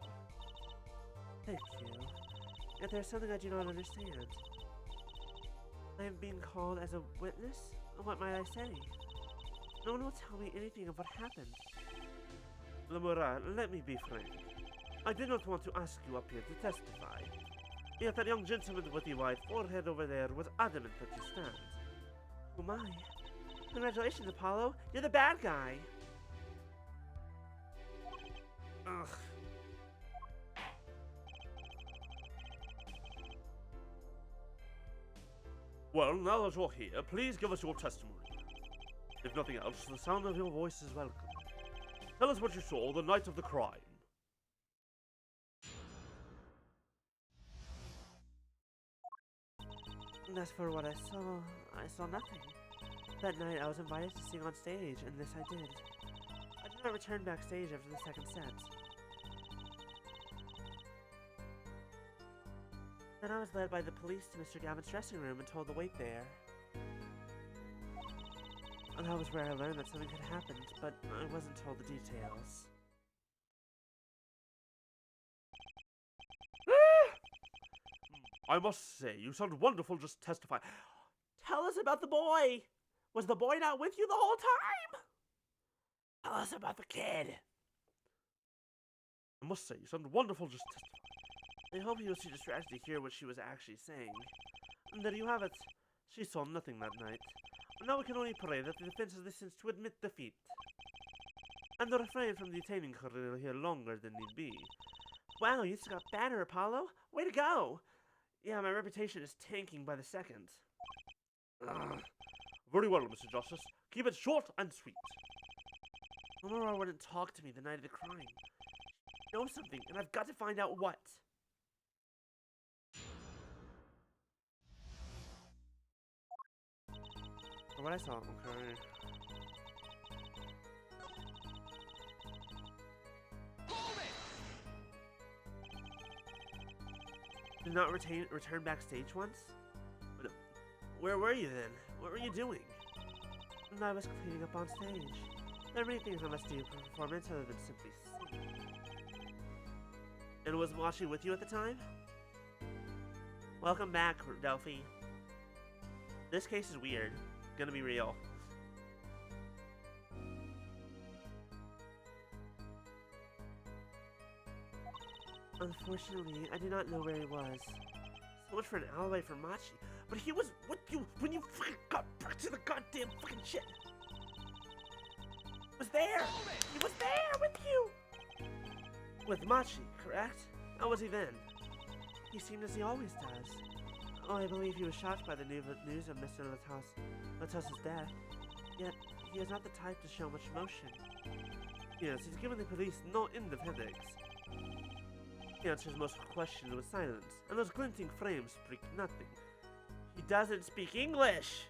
Thank you. Yet there's something I do not understand. I am being called as a witness? What might I say? No one will tell me anything of what happened. La Morar, let me be frank. I did not want to ask you up here to testify. Yet that young gentleman with the white forehead over there was adamant that you stand. Oh my. Congratulations, Apollo. You're the bad guy. Ugh. Well, now that you're here, please give us your testimony. If nothing else, the sound of your voice is welcome. Tell us what you saw the night of the crime. As for what I saw nothing. That night I was invited to sing on stage, and this I did. I returned backstage after the second set. Then I was led by the police to Mr. Gavin's dressing room and told to wait there. And that was where I learned that something had happened, but I wasn't told the details. I must say, you sound wonderful just testifying. Tell us about the boy! Was the boy not with you the whole time? Tell us about the kid. I must say, you sound wonderful just testifying. I hope he was too distracted to hear what she was actually saying. And there you have it. She saw nothing that night. Now we can only pray that the defense listens to admit defeat. And refrain from detaining her here longer than need be. Wow, you still got banner, Apollo? Way to go! Yeah, my reputation is tanking by the second. Very well, Mr. Justice. Keep it short and sweet. Aurora wouldn't talk to me the night of the crime. She knows something, and I've got to find out what. Or what I saw, okay. Hold it! Did not return backstage once? But, where were you then? What were you doing? And I was cleaning up on stage. There are many things I must do for performance other than simply sing. And was Machi with you at the time? Welcome back, Delphi. This case is weird. Gonna be real. Unfortunately, I do not know where he was. So much for an alibi for Machi. But he was with you when you fucking got back to the goddamn fucking shit. He was there! He was there with you! With Machi, correct? How was he then? He seemed as he always does. Oh, I believe he was shocked by the news of Mr. Latos' death. Yet, he is not the type to show much emotion. Yes, he's given the police no independence. He answers most questions with silence, and those glinting frames speak nothing. He doesn't speak English!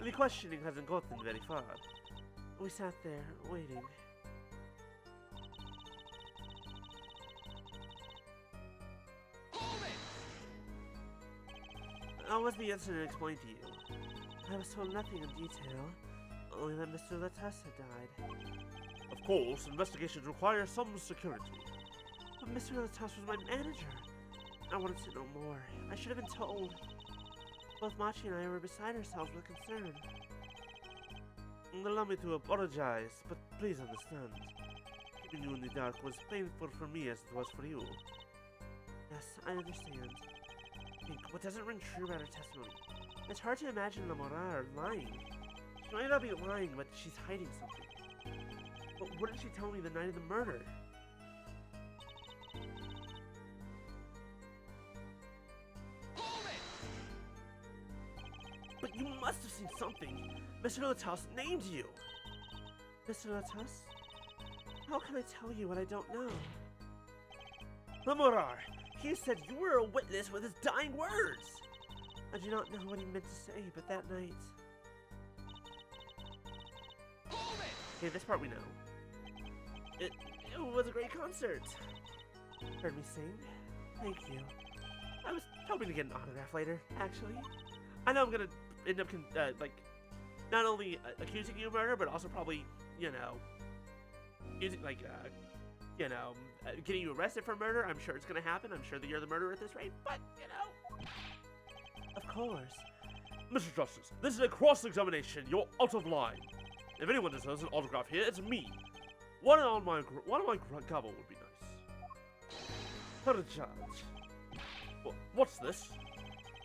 The questioning hasn't gotten very far. We sat there, waiting. How was the incident explained to you? I was told nothing in detail, only that Mr. Latos had died. Of course, investigations require some security. But Mr. Latos was my manager. I wanted to know more. I should have been told. Both Machi and I were beside ourselves with concern. Allow me to apologize, but please understand. Keeping you in the dark was painful for me as it was for you. Yes, I understand. Think, what doesn't ring true about her testimony? It's hard to imagine Lamora lying. She might not be lying, but she's hiding something. But what did she tell me the night of the murder? But you must have seen something. Mr. Latos named you. Mr. Latos? How can I tell you what I don't know? Lamorar! He said you were a witness with his dying words! I do not know what he meant to say, but that night... Okay, this part we know. It was a great concert. Heard me sing? Thank you. I was hoping to get an autograph later, actually. I know I'm gonna end up, not only accusing you of murder, but also probably, using, getting you arrested for murder. I'm sure it's gonna happen. I'm sure that you're the murderer at this rate, but, Of course. Mr. Justice, this is a cross-examination. You're out of line. If anyone deserves an autograph here, it's me. One on my gavel would be nice. For a judge. What's this?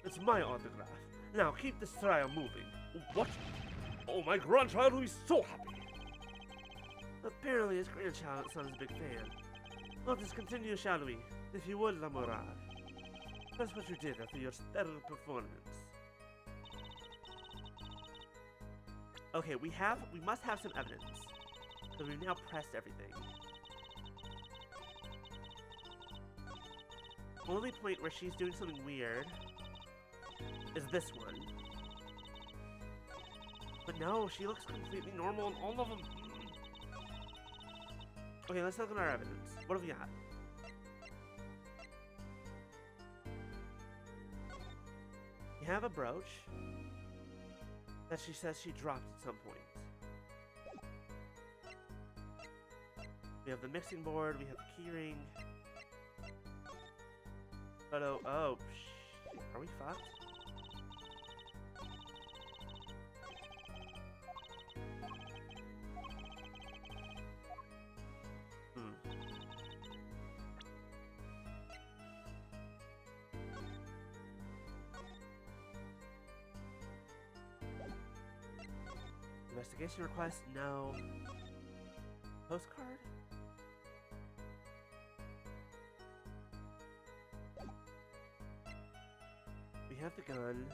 It's my autograph. Now keep this trial moving. What? Oh, my grandchild will be so happy. Apparently his grandson is a big fan. Let us continue, shall we? If you would, Lamorar. That's what you did after your stellar performance. Okay, we must have some evidence. Because we've now pressed everything. Only point where she's doing something weird is this one. But no, she looks completely normal in all of them. Okay, let's look at our evidence. What have we got? We have a brooch that she says she dropped at some point. We have the mixing board, we have the keyring. Photo. Oh, are we fucked? Investigation request? No. Postcard? We have the gun.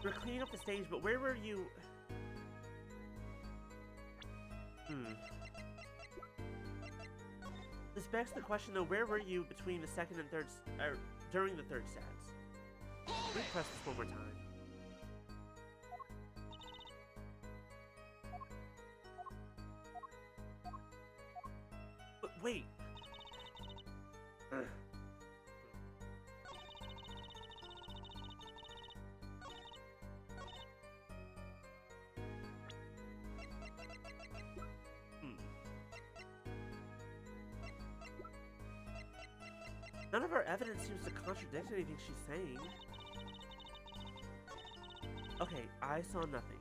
We're cleaning up the stage, but where were you? This begs the question, though. Where were you between the second and third, or during the third sets? Let me press this one more time. But wait. None of our evidence seems to contradict anything she's saying. Okay, I saw nothing.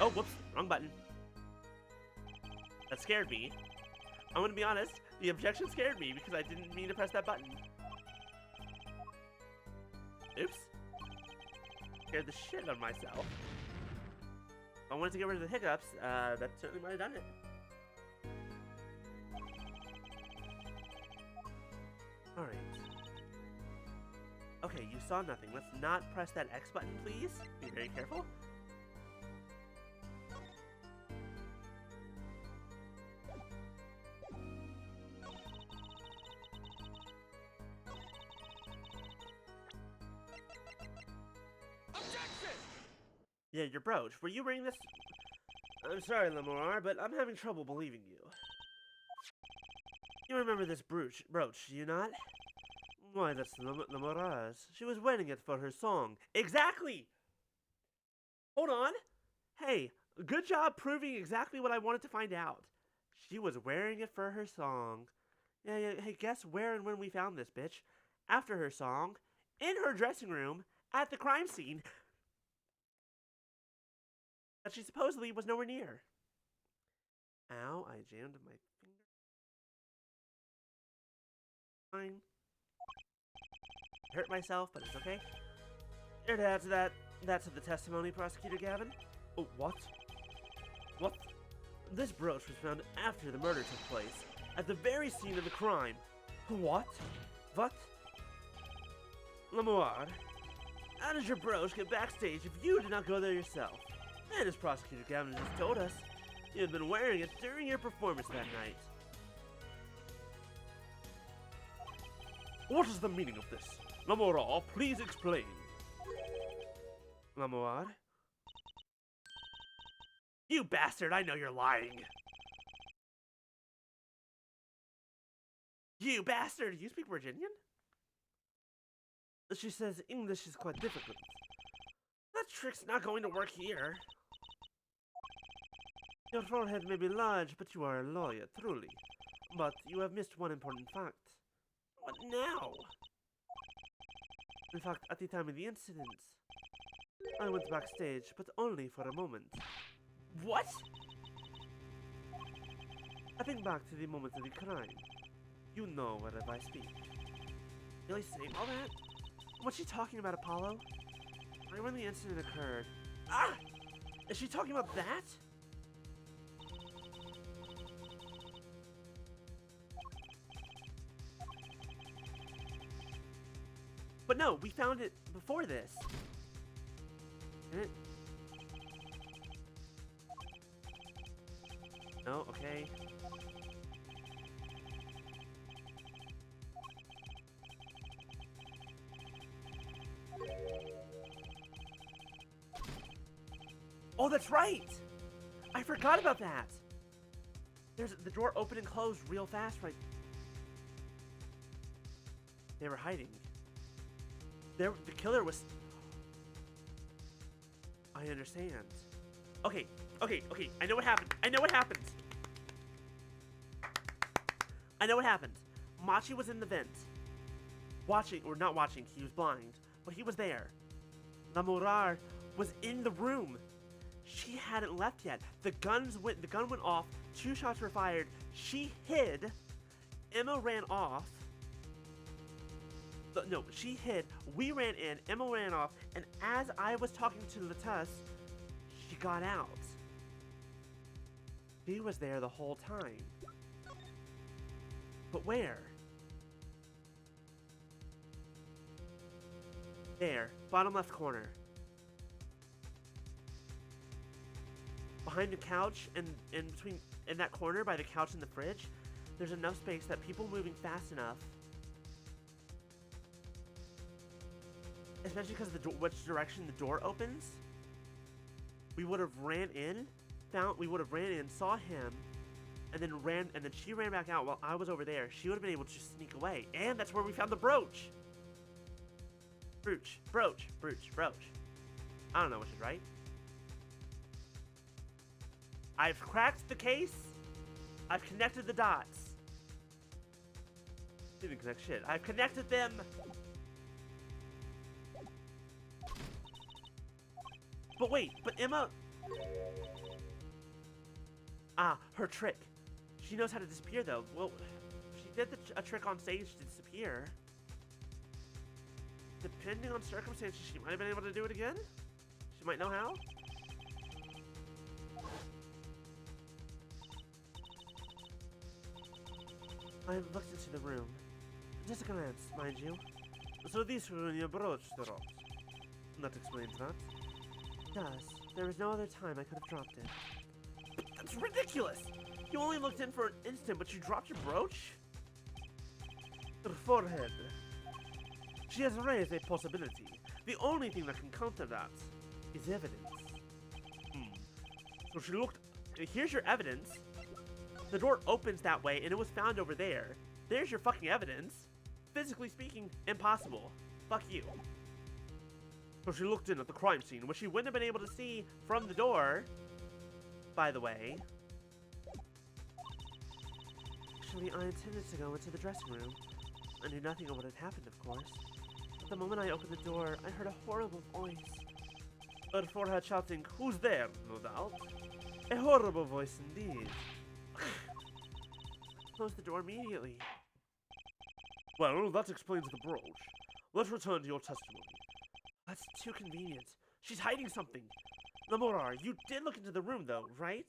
Oh, whoops, wrong button. That scared me. I'm gonna be honest, the objection scared me because I didn't mean to press that button. Oops. Scared the shit out of myself. If I wanted to get rid of the hiccups, that certainly might have done it. Alright. Okay, you saw nothing. Let's not press that X button, please. Be very careful. Objection! Yeah, your brooch. Were you wearing this? I'm sorry, Lamar, but I'm having trouble believing you. You remember this brooch, do you not? Why, that's Lamora's. She was wearing it for her song. Exactly! Hold on. Hey, good job proving exactly what I wanted to find out. She was wearing it for her song. Yeah, hey, guess where and when we found this, bitch? After her song, in her dressing room, at the crime scene, that she supposedly was nowhere near. Ow, I jammed my finger. Fine. Hurt myself, but it's okay. Here to add to that, that's the testimony, Prosecutor Gavin. Oh, what? What? This brooch was found after the murder took place, at the very scene of the crime. What? What? Lamoire, how did your brooch get backstage if you did not go there yourself? And as Prosecutor Gavin just told us, you had been wearing it during your performance that night. What is the meaning of this? Lamora, please explain. Lamoire? You bastard, I know you're lying. You bastard! You speak Virginian? She says English is quite difficult. That trick's not going to work here. Your forehead may be large, but you are a lawyer, truly. But you have missed one important fact. What now? In fact, at the time of the incident, I went backstage, but only for a moment. What? I think back to the moment of the crime. You know whereof I speak. Really saying all that? What's she talking about, Apollo? Right when the incident occurred. Ah! Is she talking about that? But no, we found it before this. No, okay. Oh, that's right! I forgot about that! There's the door opened and closed real fast, right? They were hiding. The killer was... I understand. Okay. I know what happened. I know what happened. Machi was in the vent. Watching, or not watching, he was blind. But he was there. Lamorar was in the room. She hadn't left yet. The gun went off. 2 shots were fired. She hid. Emma ran off. No, she hid. We ran in. Emma ran off. And as I was talking to Latus, she got out. She was there the whole time. But where? There. Bottom left corner. Behind the couch and in that corner by the couch and the fridge, there's enough space that people moving fast enough, especially because of which direction the door opens, we would have ran in, saw him, and then she ran back out while I was over there. She would have been able to just sneak away, and that's where we found the brooch. Brooch. I don't know which is right. I've cracked the case. I've connected the dots. Didn't connect shit. I've connected them. But wait, Emma... her trick. She knows how to disappear, though. Well, she did a trick on stage to disappear. Depending on circumstances, she might have been able to do it again. She might know how. I looked into the room. Just a glance, mind you. So these were in your brooch drops. That explains that. Does. There was no other time I could have dropped it. That's ridiculous! You only looked in for an instant, but you dropped your brooch? Her forehead. She has raised a possibility. The only thing that can counter that is evidence. So she looked... Here's your evidence. The door opens that way, and it was found over there. There's your fucking evidence. Physically speaking, impossible. Fuck you. So she looked in at the crime scene, which she wouldn't have been able to see from the door, by the way. Actually, I intended to go into the dressing room. I knew nothing of what had happened, of course. But the moment I opened the door, I heard a horrible voice. Her forehead shouting, "Who's there?" No doubt. A horrible voice indeed. Closed the door immediately. Well, that explains the brooch. Let's return to your testimony. That's too convenient. She's hiding something. Lamorar, you did look into the room, though, right?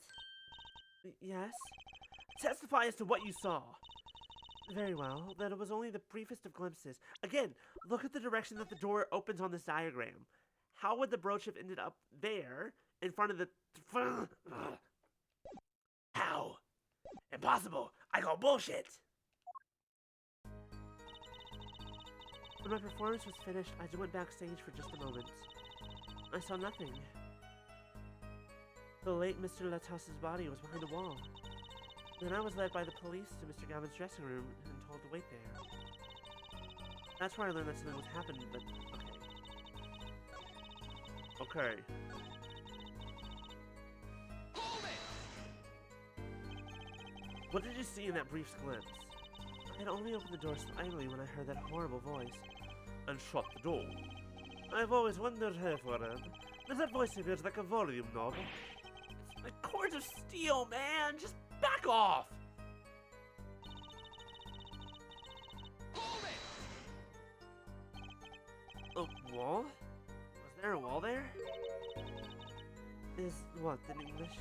Yes. Testify as to what you saw. Very well. That it was only the briefest of glimpses. Again, look at the direction that the door opens on this diagram. How would the brooch have ended up there, in front of the... How? Impossible! I call bullshit! When my performance was finished, I just went backstage for just a moment. I saw nothing. The late Mr. Latas's body was behind a wall. Then I was led by the police to Mr. Gavin's dressing room and told to wait there. That's where I learned that something was happening, but okay. Okay. What did you see in that brief glimpse? I had only opened the door slightly when I heard that horrible voice. And shut the door. I've always wondered, Hereford, that voice appears like a volume knob. It's like cords of steel, man! Just back off! A wall? Was there a wall there? Is what in English?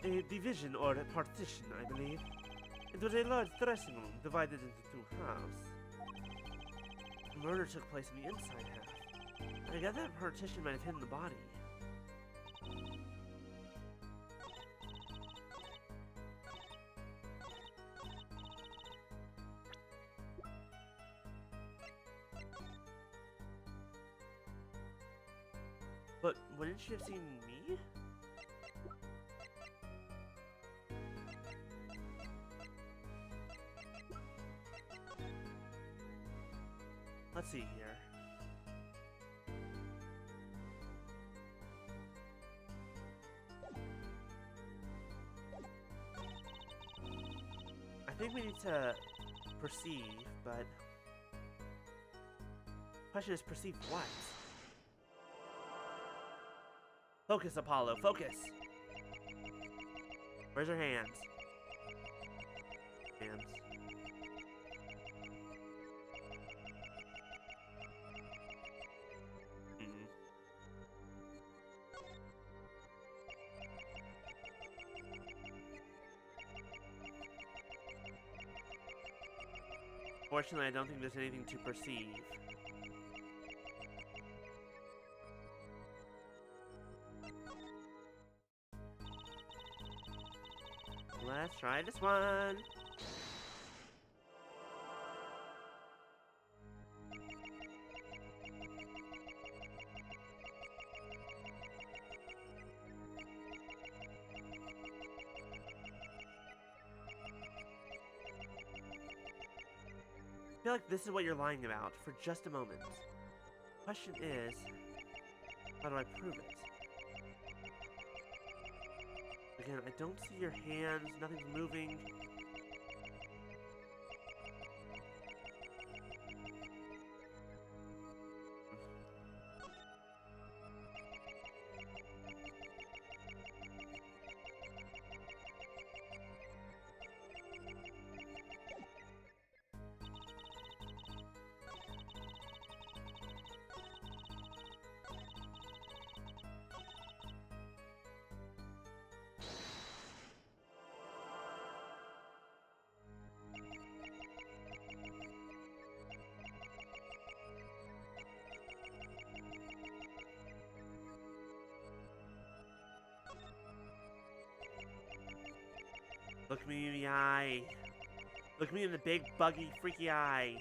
A division or a partition, I believe. It was a large dressing room divided into 2 halves. The murder took place in the inside half. I guess that partition might have hidden the body. But wouldn't she have seen me? Let's see here. I think we need to perceive, but question is perceive what? Focus, Apollo, focus! Where's her hands? Hands. Fortunately, I don't think there's anything to perceive. Let's try this one. I feel like this is what you're lying about for just a moment. Question is, how do I prove it? Again, I don't see your hands, nothing's moving. Look me in the eye. Look me in the big, buggy, freaky eye.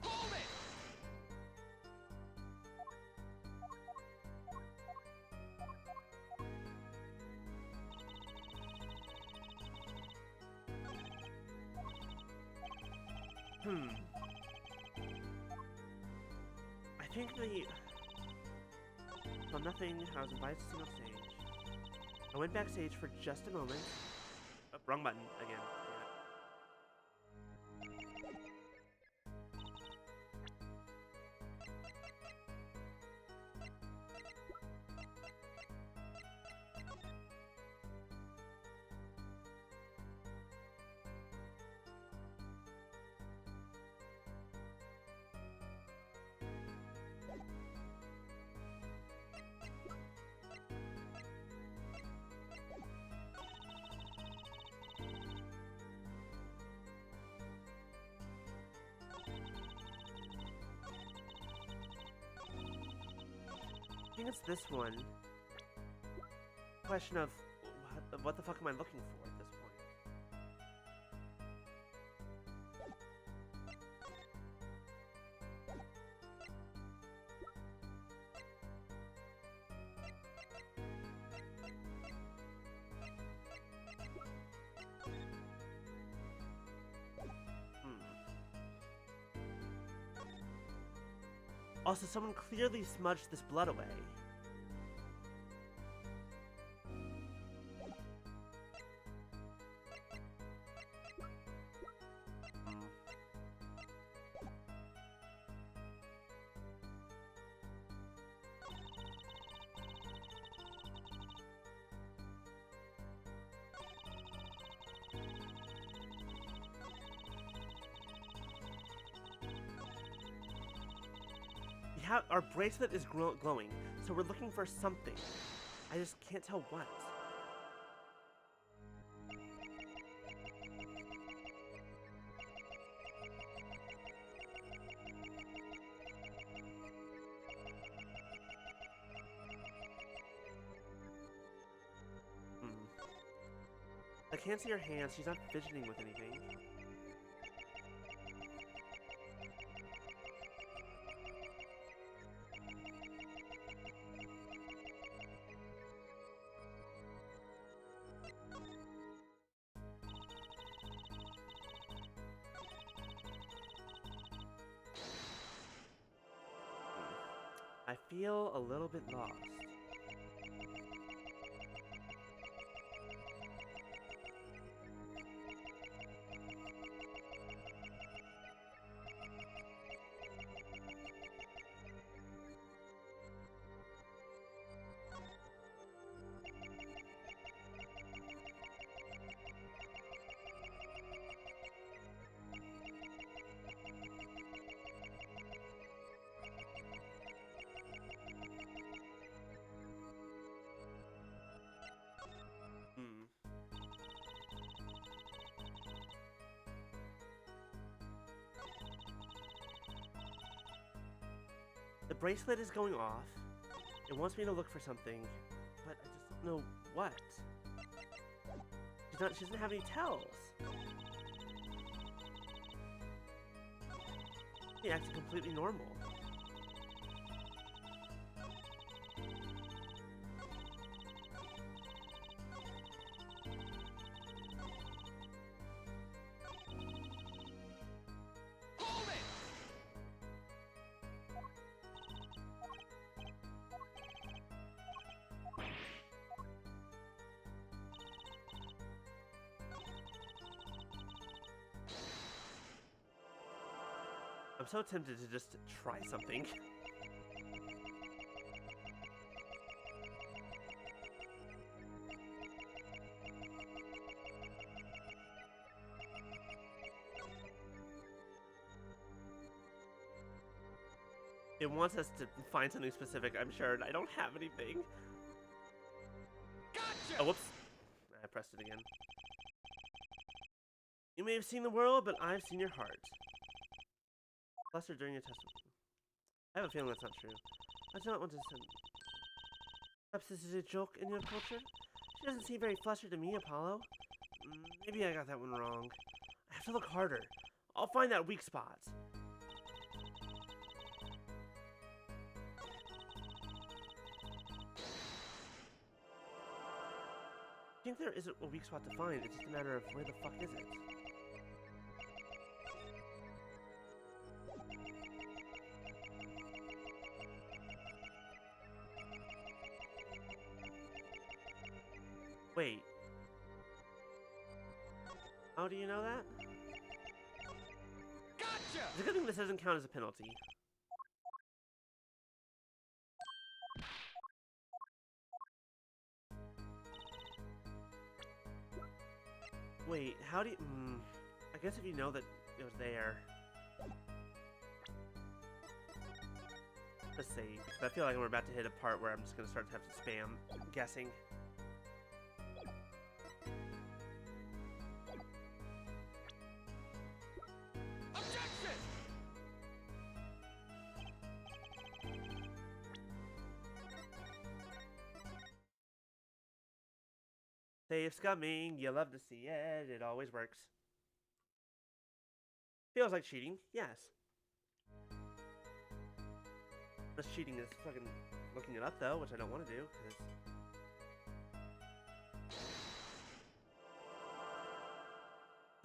Hold it! I think well, nothing. I was invited to sing on stage. I went backstage for just a moment. Oh, wrong button again. I think it's this one. Question of what the fuck am I looking for at this point? Also, someone clearly smudged this blood away. Our bracelet is glowing, so we're looking for something. I just can't tell what. I can't see her hands. She's not fidgeting with anything. I feel a little bit lost. The bracelet is going off. It wants me to look for something, but I just don't know what. She doesn't have any tells. She acts completely normal. Hold it! I'm so tempted to just try something. It wants us to find something specific, I'm sure, and I don't have anything. Gotcha! Oh, whoops. I pressed it again. You may have seen the world, but I've seen your heart. Flustered during your testimony. I have a feeling that's not true. I do not want to send... Perhaps this is a joke in your culture? She doesn't seem very flustered to me, Apollo. Maybe I got that one wrong. I have to look harder. I'll find that weak spot. I think there isn't a weak spot to find. It's just a matter of where the fuck is it? Wait. How do you know that? Gotcha! It's a good thing this doesn't count as a penalty. Wait, how do you... I guess if you know that it was there. Let's see. I feel like we're about to hit a part where I'm just going to start to have to spam guessing. Objection! Safe's coming, you love to see it, it always works. Feels like cheating, yes. This cheating is fucking looking it up though, which I don't want to do, because...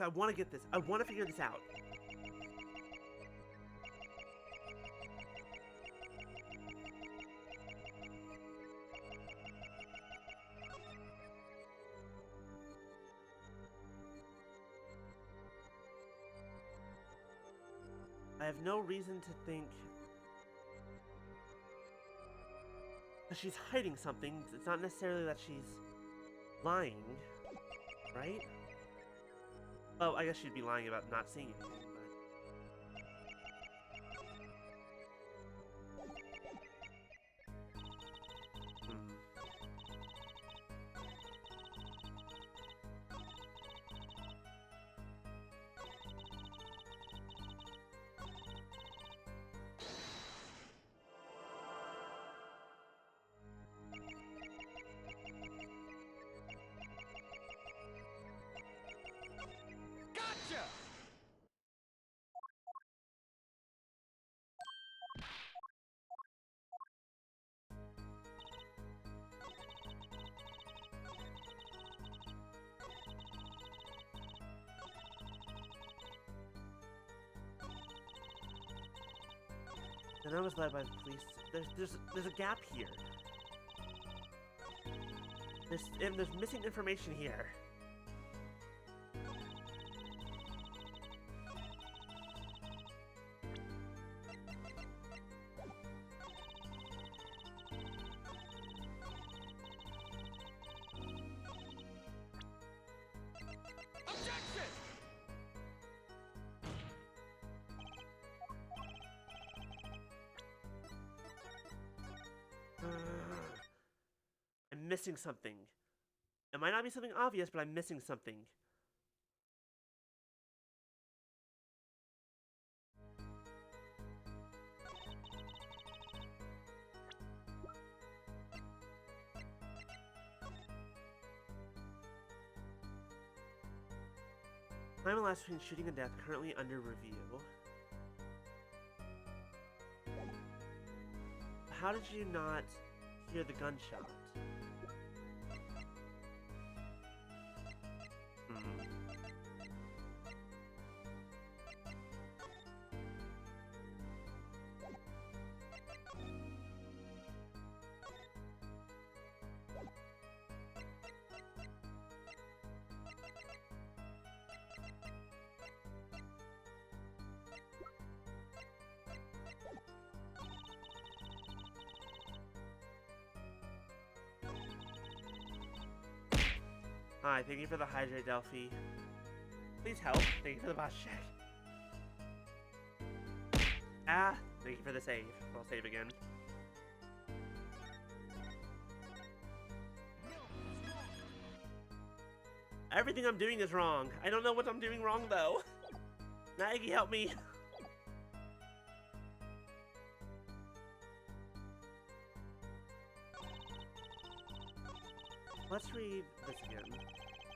I want to get this, I want to figure this out. I have no reason to think that she's hiding something. It's not necessarily that she's lying, right? Well, I guess she'd be lying about not seeing anything, but... Then I was led by the police. There's a gap here. There's missing information here. Objection! I'm missing something. It might not be something obvious, but I'm missing something. Time elapsed between shooting and death currently under review. How did you not hear the gunshot? Hi, thank you for the hydrate, Delphi. Please help. Thank you for the boss check. Ah, thank you for the save. I'll save again. Everything I'm doing is wrong. I don't know what I'm doing wrong, though. Nagi, help me. Let's read this again.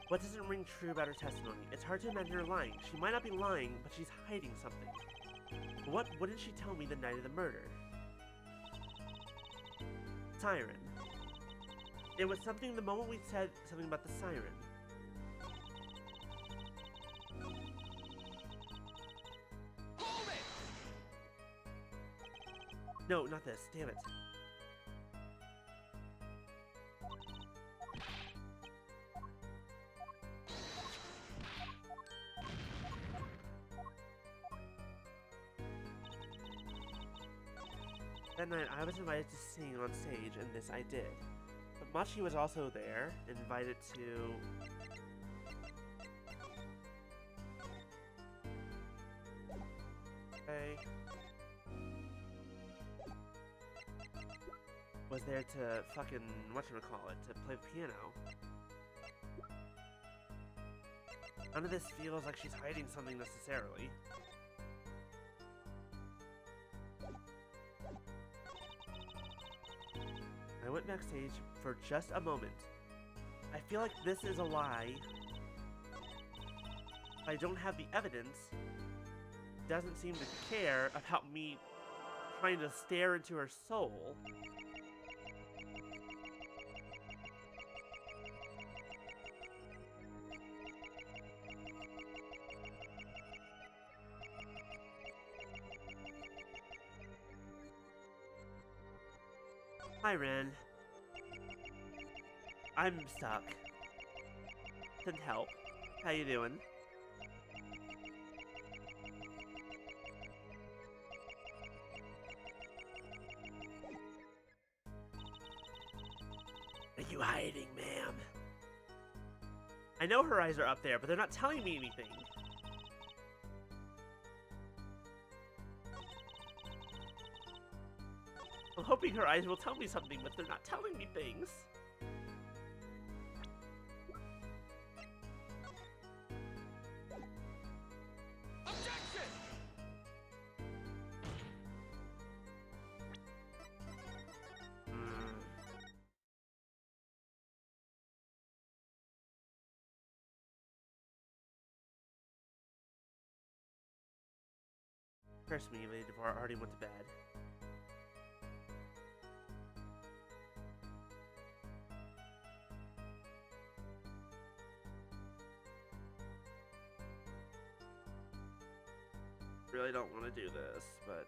What doesn't ring true about her testimony? It's hard to imagine her lying. She might not be lying, but she's hiding something. What wouldn't she tell me the night of the murder? Siren. It was something the moment we said something about the siren. Hold it! No, not this. Damn it. That night, I was invited to sing on stage, and this I did. But Machi was also there, and invited to... Okay. Was there to fucking, whatchamacallit, to play the piano. None of this feels like she's hiding something necessarily. I went backstage for just a moment. I feel like this is a lie. I don't have the evidence. Doesn't seem to care about me trying to stare into her soul. Hi, Ren. I'm stuck. Send help. How you doing? Are you hiding, ma'am? I know her eyes are up there, but they're not telling me anything. I'm hoping her eyes will tell me something, but they're not telling me things. Objection! Curse me, Lady Devar already went to bed. Really don't want to do this, but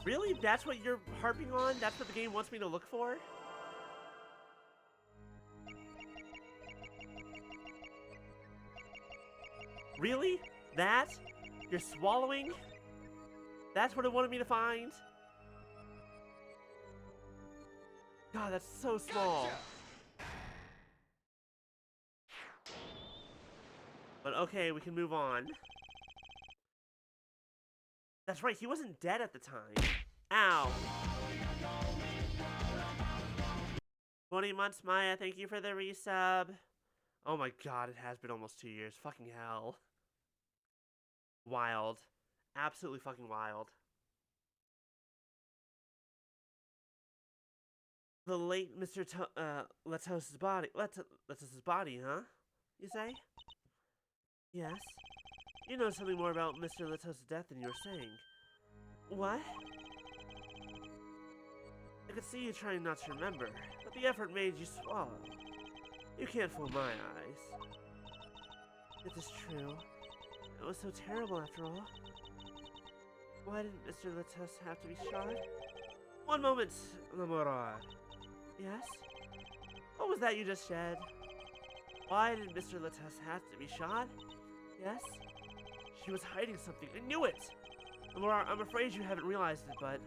Really? That's what you're harping on? That's what the game wants me to look for? Really? That? You're swallowing? That's what it wanted me to find? God, that's so small. Gotcha. But okay, we can move on. That's right, he wasn't dead at the time. Ow. 20 months, Maya, thank you for the resub. Oh my god, it has been almost 2 years. Fucking hell. Wild. Absolutely fucking wild. The late Mr. Letos's body. Letos's body, huh? You say? Yes. You know something more about Mr. Letos's death than you were saying. What? I could see you trying not to remember, but the effort made you swallow. You can't fool my eyes. It is true. It was so terrible after all. Why didn't Mr. Letos have to be shot? One moment, Lamora. Yes? What was that you just said? Why did Mr. Letos have to be shot? Yes? She was hiding something. I knew it! Lamora, I'm afraid you haven't realized it, but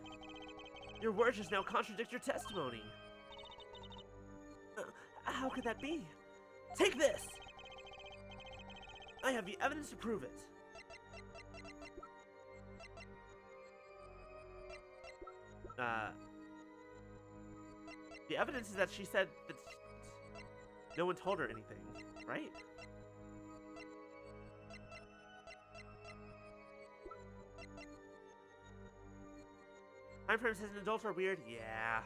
your words just now contradict your testimony. How could that be? Take this! I have the evidence to prove it. The evidence is that she said that no one told her anything, right? Time frames as an adult are weird? Yeah.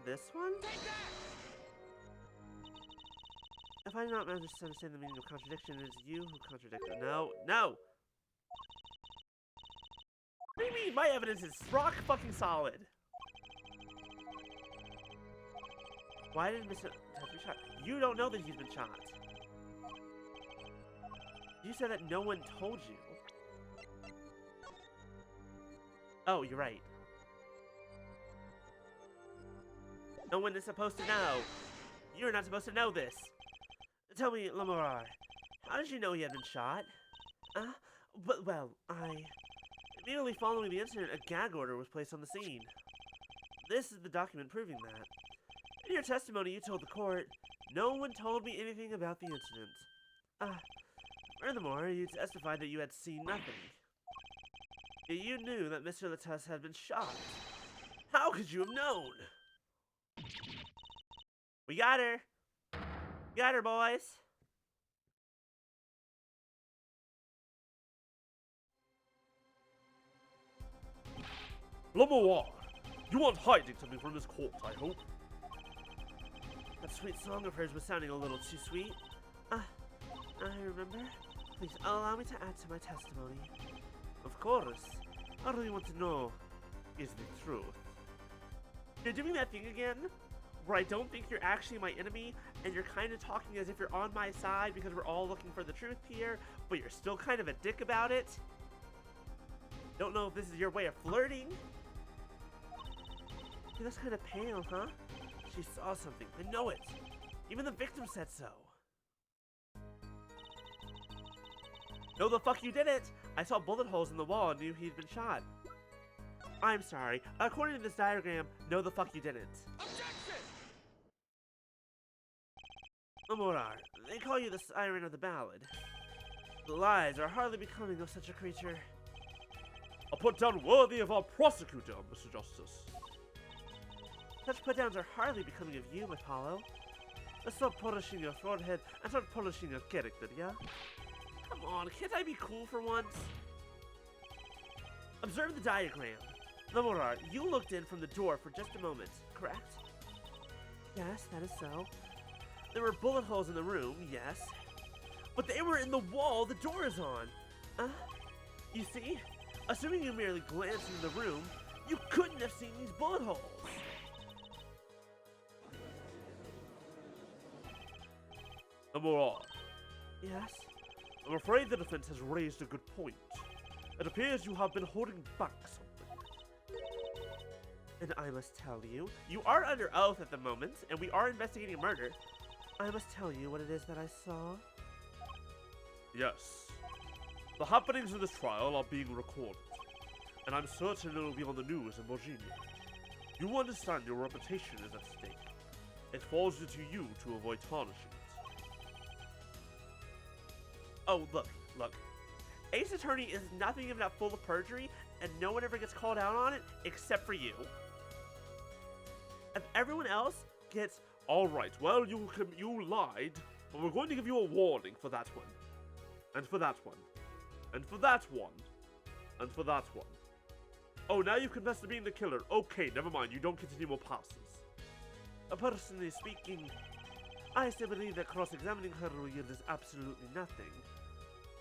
This one? Take that! If I do not understand the meaning of contradiction, it is you who contradict it. No! What do you mean? My evidence is rock fucking solid. Why did Mr. Letos be shot? You don't know that he's been shot. You said that no one told you. Oh, you're right. No one is supposed to know. You're not supposed to know this. Tell me, Lamora, how did you know he had been shot? Well, immediately following the incident, a gag order was placed on the scene. This is the document proving that. In your testimony, you told the court, no one told me anything about the incident. Furthermore, you testified that you had seen nothing. Yet you knew that Mr. Letos had been shot. How could you have known? We got her! Got her, boys! Lamora, you aren't hiding something from this court, I hope. That sweet song of hers was sounding a little too sweet. I remember. Please allow me to add to my testimony. Of course. All you want to know is the truth. You're doing that thing again? Where I don't think you're actually my enemy, and you're kind of talking as if you're on my side because we're all looking for the truth here, but you're still kind of a dick about it? Don't know if this is your way of flirting? She looks kind of pale, huh? She saw something. I know it. Even the victim said so. No, the fuck you didn't! I saw bullet holes in the wall and knew he'd been shot. I'm sorry. According to this diagram, no, the fuck you didn't. Objection! Amorar, they call you the siren of the ballad. The lies are hardly becoming of such a creature. A put-down worthy of our prosecutor, Mr. Justice. Such put-downs are hardly becoming of you, Apollo. Let's stop polishing your forehead and start polishing your character, yeah? Come on, can't I be cool for once? Observe the diagram. Amorar, you looked in from the door for just a moment, correct? Yes, that is so. There were bullet holes in the room, yes. But they were in the wall the door is on. You see? Assuming you merely glanced into the room, you couldn't have seen these bullet holes. Lamora, Yes? I'm afraid the defense has raised a good point. It appears you have been holding back something. And I must tell you, you are under oath at the moment, and we are investigating a murder. I must tell you what it is that I saw. Yes. The happenings of this trial are being recorded, and I'm certain it will be on the news in Virginia. You understand your reputation is at stake. It falls to you to avoid tarnishing it. Oh, look. Ace Attorney is nothing if not full of perjury, and no one ever gets called out on it except for you. If everyone else gets... Alright, well, you lied, but we're going to give you a warning for that one. And for that one. And for that one. And for that one. Oh, now you've confessed to being the killer. Okay, never mind, you don't get any more passes. Personally speaking, I still believe that cross-examining her will yield us absolutely nothing.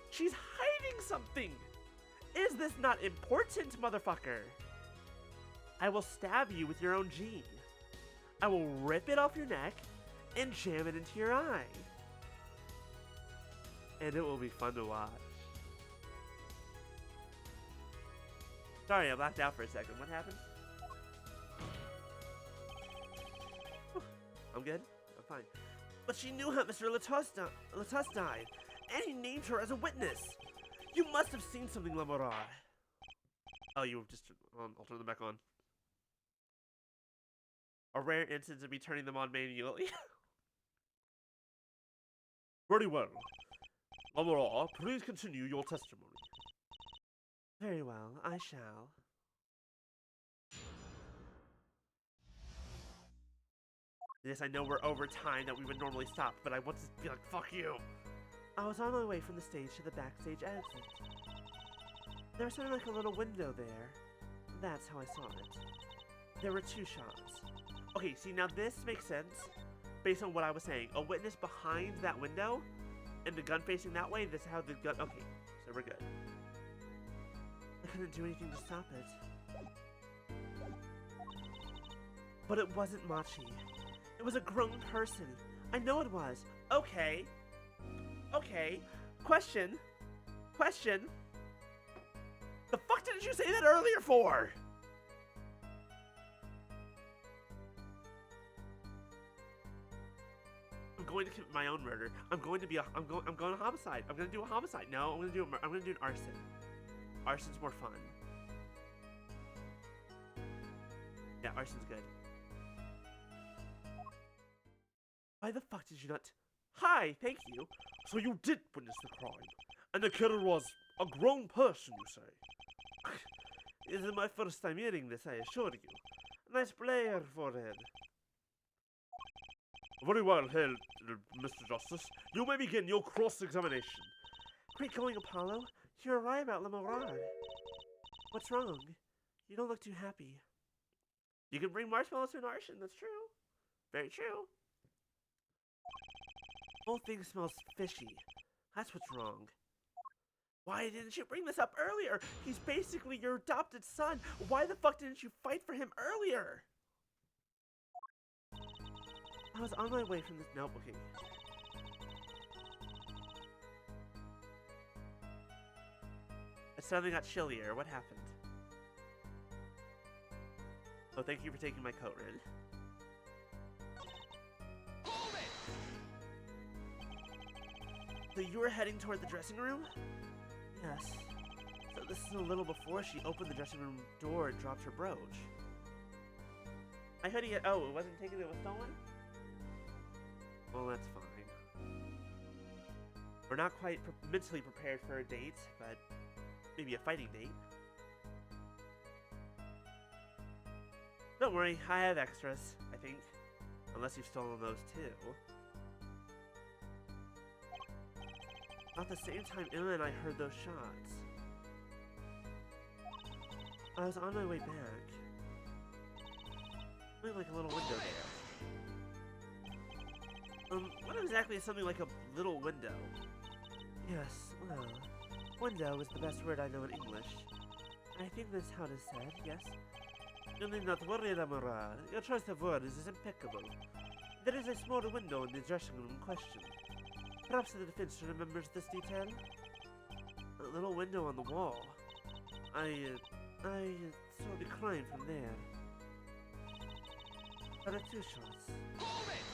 She's hiding something! Is this not important, motherfucker? I will stab you with your own gene. I will rip it off your neck and jam it into your eye. And it will be fun to watch. Sorry, I blacked out for a second. What happened? I'm good? I'm fine. But she knew how Mr. Latus died, and he named her as a witness. You must have seen something, Lamora. Oh, you just... I'll turn them back on. A rare instance of me turning them on manually. Very well. Lamora, please continue your testimony. Very well, I shall. Yes, I know we're over time that we would normally stop, but I want to be like, fuck you! I was on my way from the stage to the backstage exit. There was something like a little window there. That's how I saw it. There were two shots. Okay, see, now this makes sense based on what I was saying. A witness behind that window and the gun facing that way, this is how the gun... Okay, so we're good. I couldn't do anything to stop it. But it wasn't Machi. It was a grown person. I know it was. Okay. Okay. Question. The fuck didn't you say that earlier for? I'm going to commit my own murder. I'm going to homicide. I'm going to do a homicide. No, I'm going to do an arson. Arson's more fun. Yeah, arson's good. Why the fuck did you not... Hi, thank you. So you did witness the crime, and the killer was a grown person, you say? This is my first time hearing this, I assure you. Nice player, forehead. Very well, Mr. Justice. You may begin your cross-examination. Great going, Apollo. You're right about Lamora. What's wrong? You don't look too happy. You can bring marshmallows to an arson, that's true. Very true. Whole thing smells fishy. That's what's wrong. Why didn't you bring this up earlier? He's basically your adopted son. Why the fuck didn't you fight for him earlier? I was on my way from this... Nope, okay. It suddenly got chillier. What happened? Oh, thank you for taking my coat, Rin. Hold it! So you were heading toward the dressing room? Yes. So this is a little before she opened the dressing room door and dropped her brooch. My hoodie... Oh, it wasn't taken, it was stolen? Well, that's fine. We're not quite mentally prepared for a date, but maybe a fighting date. Don't worry, I have extras, I think. Unless you've stolen those too. At the same time, Emma and I heard those shots. I was on my way back. Something like a little window there. What exactly is something like a little window? Yes, well, window is the best word I know in English. I think that's how it is said, yes? You need not worry, Lamora. Your choice of words is impeccable. There is a small window in the dressing room in question. Perhaps the defense remembers this detail? A little window on the wall. I saw the crime from there. But at 2 shots. Hold it!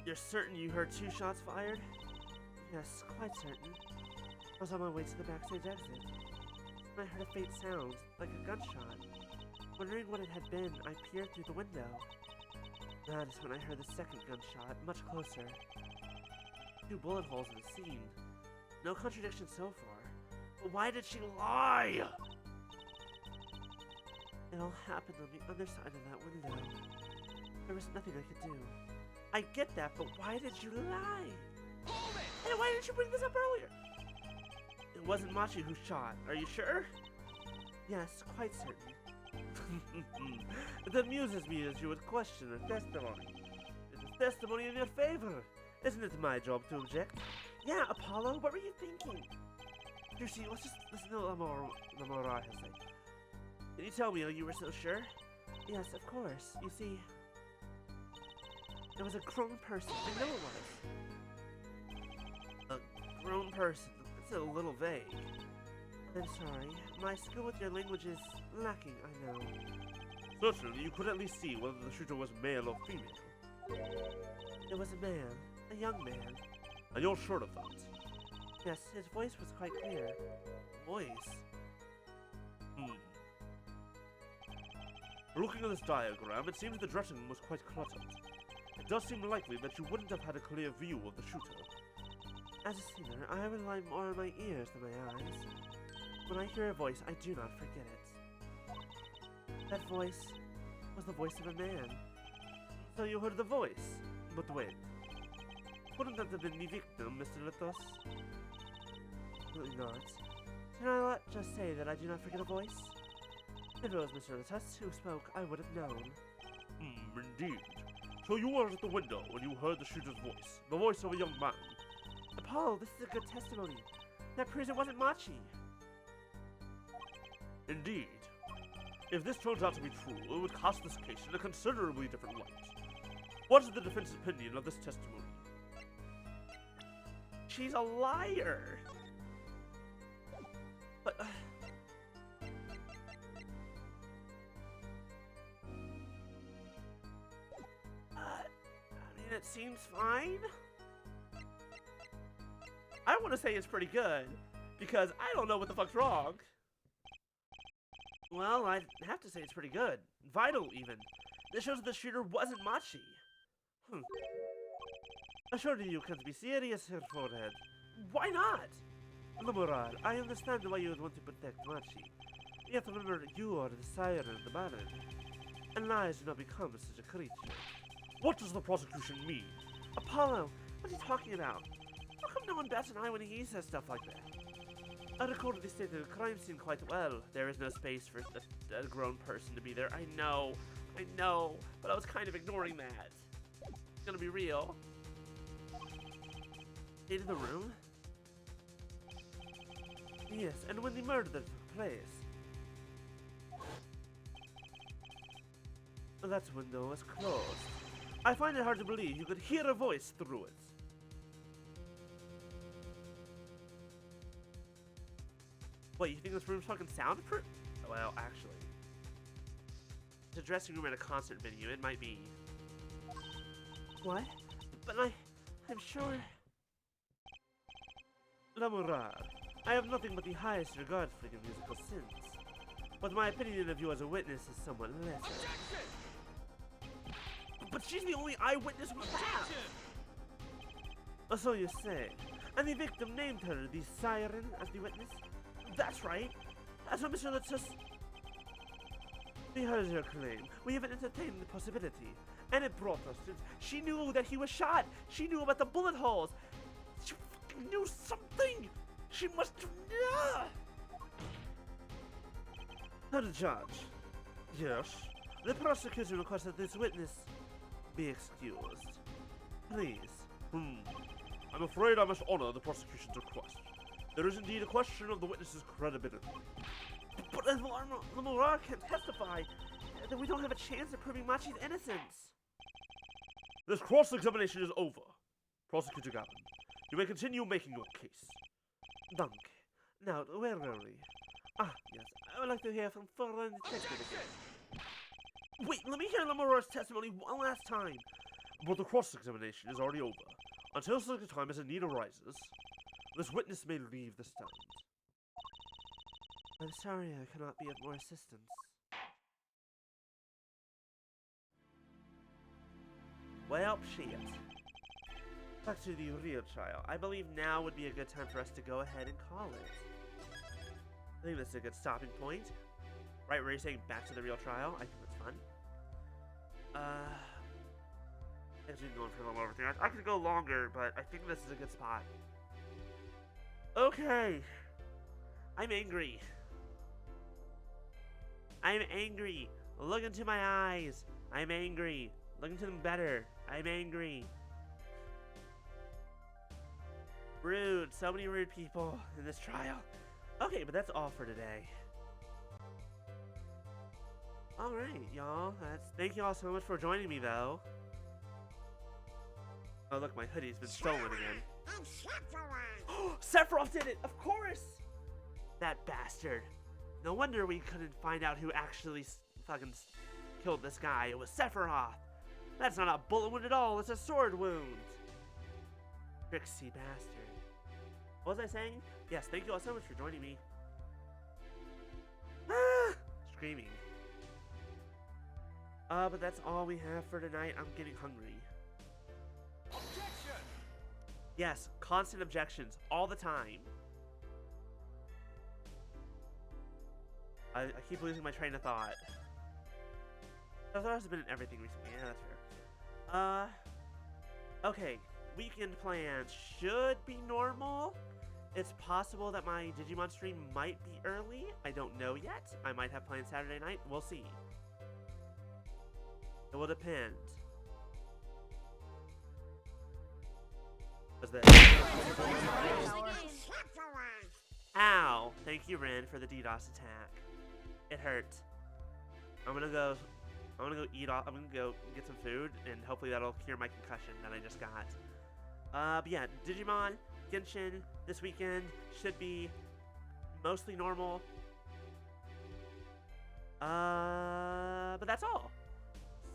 You're certain you heard 2 shots fired? Yes, quite certain. I was on my way to the backstage exit. I heard a faint sound, like a gunshot. Wondering what it had been, I peered through the window. That is when I heard the second gunshot, much closer. 2 bullet holes in the scene. No contradiction so far. But why did she lie? It all happened on the other side of that window. There was nothing I could do. I get that, but why did you lie? Hold it! And why didn't you bring this up earlier? It wasn't Machi who shot. Are you sure? Yes, quite certain. It amuses me that you would question her testimony. It is testimony in your favor. Isn't it my job to object? Yeah, Apollo, what were you thinking? Seriously, let's just listen to Lamora has said. Can you tell me how you were so sure? Yes, of course. You see, it was a grown person. I know it was. A grown person? That's a little vague. I'm sorry. My skill with your language is lacking, I know. Certainly, you could at least see whether the shooter was male or female. It was a man. A young man. And you're sure of that? Yes, his voice was quite clear. Voice? Looking at this diagram, it seems the dressing room was quite cluttered. It does seem likely that you wouldn't have had a clear view of the shooter. As a singer, I rely more on my ears than my eyes. When I hear a voice, I do not forget it. That voice was the voice of a man. So you heard the voice? But wait. Wouldn't that have been the victim, Mr. Lithos? Absolutely not. Can I just say that I do not forget a voice? If it was Mr. Latus who spoke, I would have known. Indeed. So you were at the window when you heard the shooter's voice, the voice of a young man. Apollo, this is a good testimony. That proves it wasn't Machi. Indeed. If this turns out to be true, it would cast this case in a considerably different light. What is the defense's opinion of this testimony? She's a liar. But I mean, it seems fine. I want to say it's pretty good because I don't know what the fuck's wrong. Well, I'd have to say it's pretty good. Vital, even. This shows that the shooter wasn't Machi. Surely you can't be serious here, Forehead. Why not? Lamorad, I understand why you would want to protect Machi. Yet remember, you are the siren of the baron, and lies do not become such a creature. What does the prosecution mean? Apollo, what are you talking about? How come no one bats an eye when he says stuff like that? I recorded the state of the crime scene quite well. There is no space for a grown person to be there. I know, but I was kind of ignoring that. It's gonna be real. Into the room? Yes, and when the murder took place, that window was closed. I find it hard to believe you could hear a voice through it. What, you think this room's fucking soundproof? Well, actually. It's a dressing room at a concert venue. It might be. What? But I'm sure. Lamorad, I have nothing but the highest regard for your musical sins, but my opinion of you as a witness is somewhat less. Objection! But she's the only eyewitness we have! So you say. And the victim named her the siren as the witness? That's right. That's what Mr. Lutzus. We heard your claim. We even entertained the possibility. And it brought us to. She knew that he was shot. She knew about the bullet holes. She fucking knew something. She must have. Now the judge. Yes. The prosecution requests that this witness be excused. Please. I'm afraid I must honor the prosecution's request. There is indeed a question of the witness's credibility. But as Lamora can testify, that we don't have a chance of proving Machi's innocence. This cross-examination is over. Prosecutor Gavin, You may continue making your case. Danke. Now, where were we? Ah, yes. I would like to hear from foreign detective again. Wait, let me hear Lamoro's testimony one last time. But the cross-examination is already over. Until such a time as a need arises, this witness may leave the stand. I'm sorry I cannot be of more assistance. Well, shit. Back to the real trial. I believe now would be a good time for us to go ahead and call it. I think that's a good stopping point. Right where you're saying back to the real trial. I think that's fun. Actually going for a little everything. I could go longer, but I think this is a good spot. Okay. I'm angry. I'm angry. Look into my eyes. I'm angry. Look into them better. I'm angry. Rude. So many rude people in this trial. Okay, but that's all for today. Alright, y'all. Thank you all so much for joining me, though. Oh, look, my hoodie's been stolen again. Sephiroth did it! Of course! That bastard. No wonder we couldn't find out who actually fucking killed this guy. It was Sephiroth. That's not a bullet wound at all. It's a sword wound. Tricksy bastard. What was I saying? Yes, thank you all so much for joining me. Ah! Screaming. But that's all we have for tonight. I'm getting hungry. Objection! Yes, constant objections all the time. I keep losing my train of thought. That has been in everything recently. Yeah, that's fair. Okay. Weekend plans should be normal. It's possible that my Digimon stream might be early. I don't know yet. I might have plans Saturday night. We'll see. It will depend. What's that? Ow! Thank you, Ren, for the DDoS attack. It hurt. I'm gonna go eat off. I'm gonna go get some food, and hopefully that'll cure my concussion that I just got. But yeah, Digimon, Genshin, this weekend should be mostly normal. But that's all.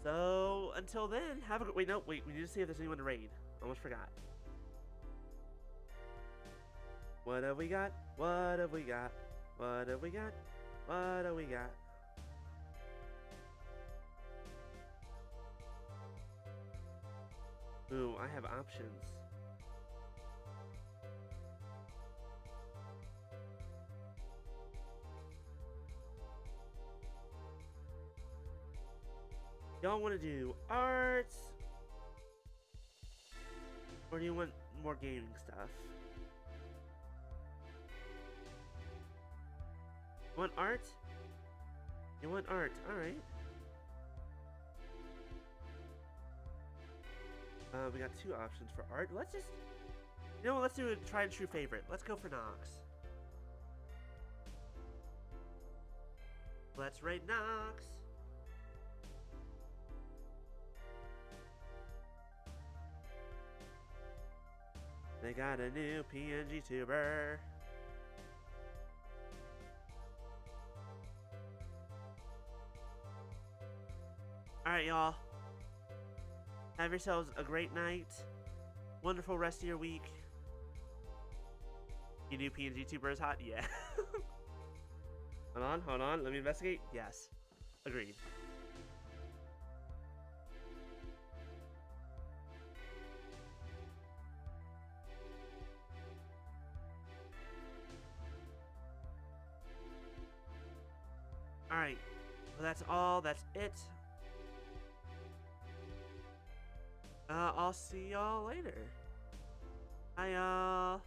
So, until then, have a good... Wait, we need to see if there's anyone to raid. Almost forgot. What have we got? What have we got? What have we got? What have we got? Ooh, I have options. Y'all want to do arts? Or do you want more gaming stuff? You want art? You want art, alright. We got two options for art. Let's just... You know what, let's do a tried and true favorite. Let's go for Nox. Let's raid Nox. They got a new PNG tuber. Alright, y'all. Have yourselves a great night. Wonderful rest of your week. You knew PNG tuber is hot? Yeah. Hold on. Let me investigate. Yes. Agreed. Alright. Well, that's all. That's it. I'll see y'all later. Bye, y'all.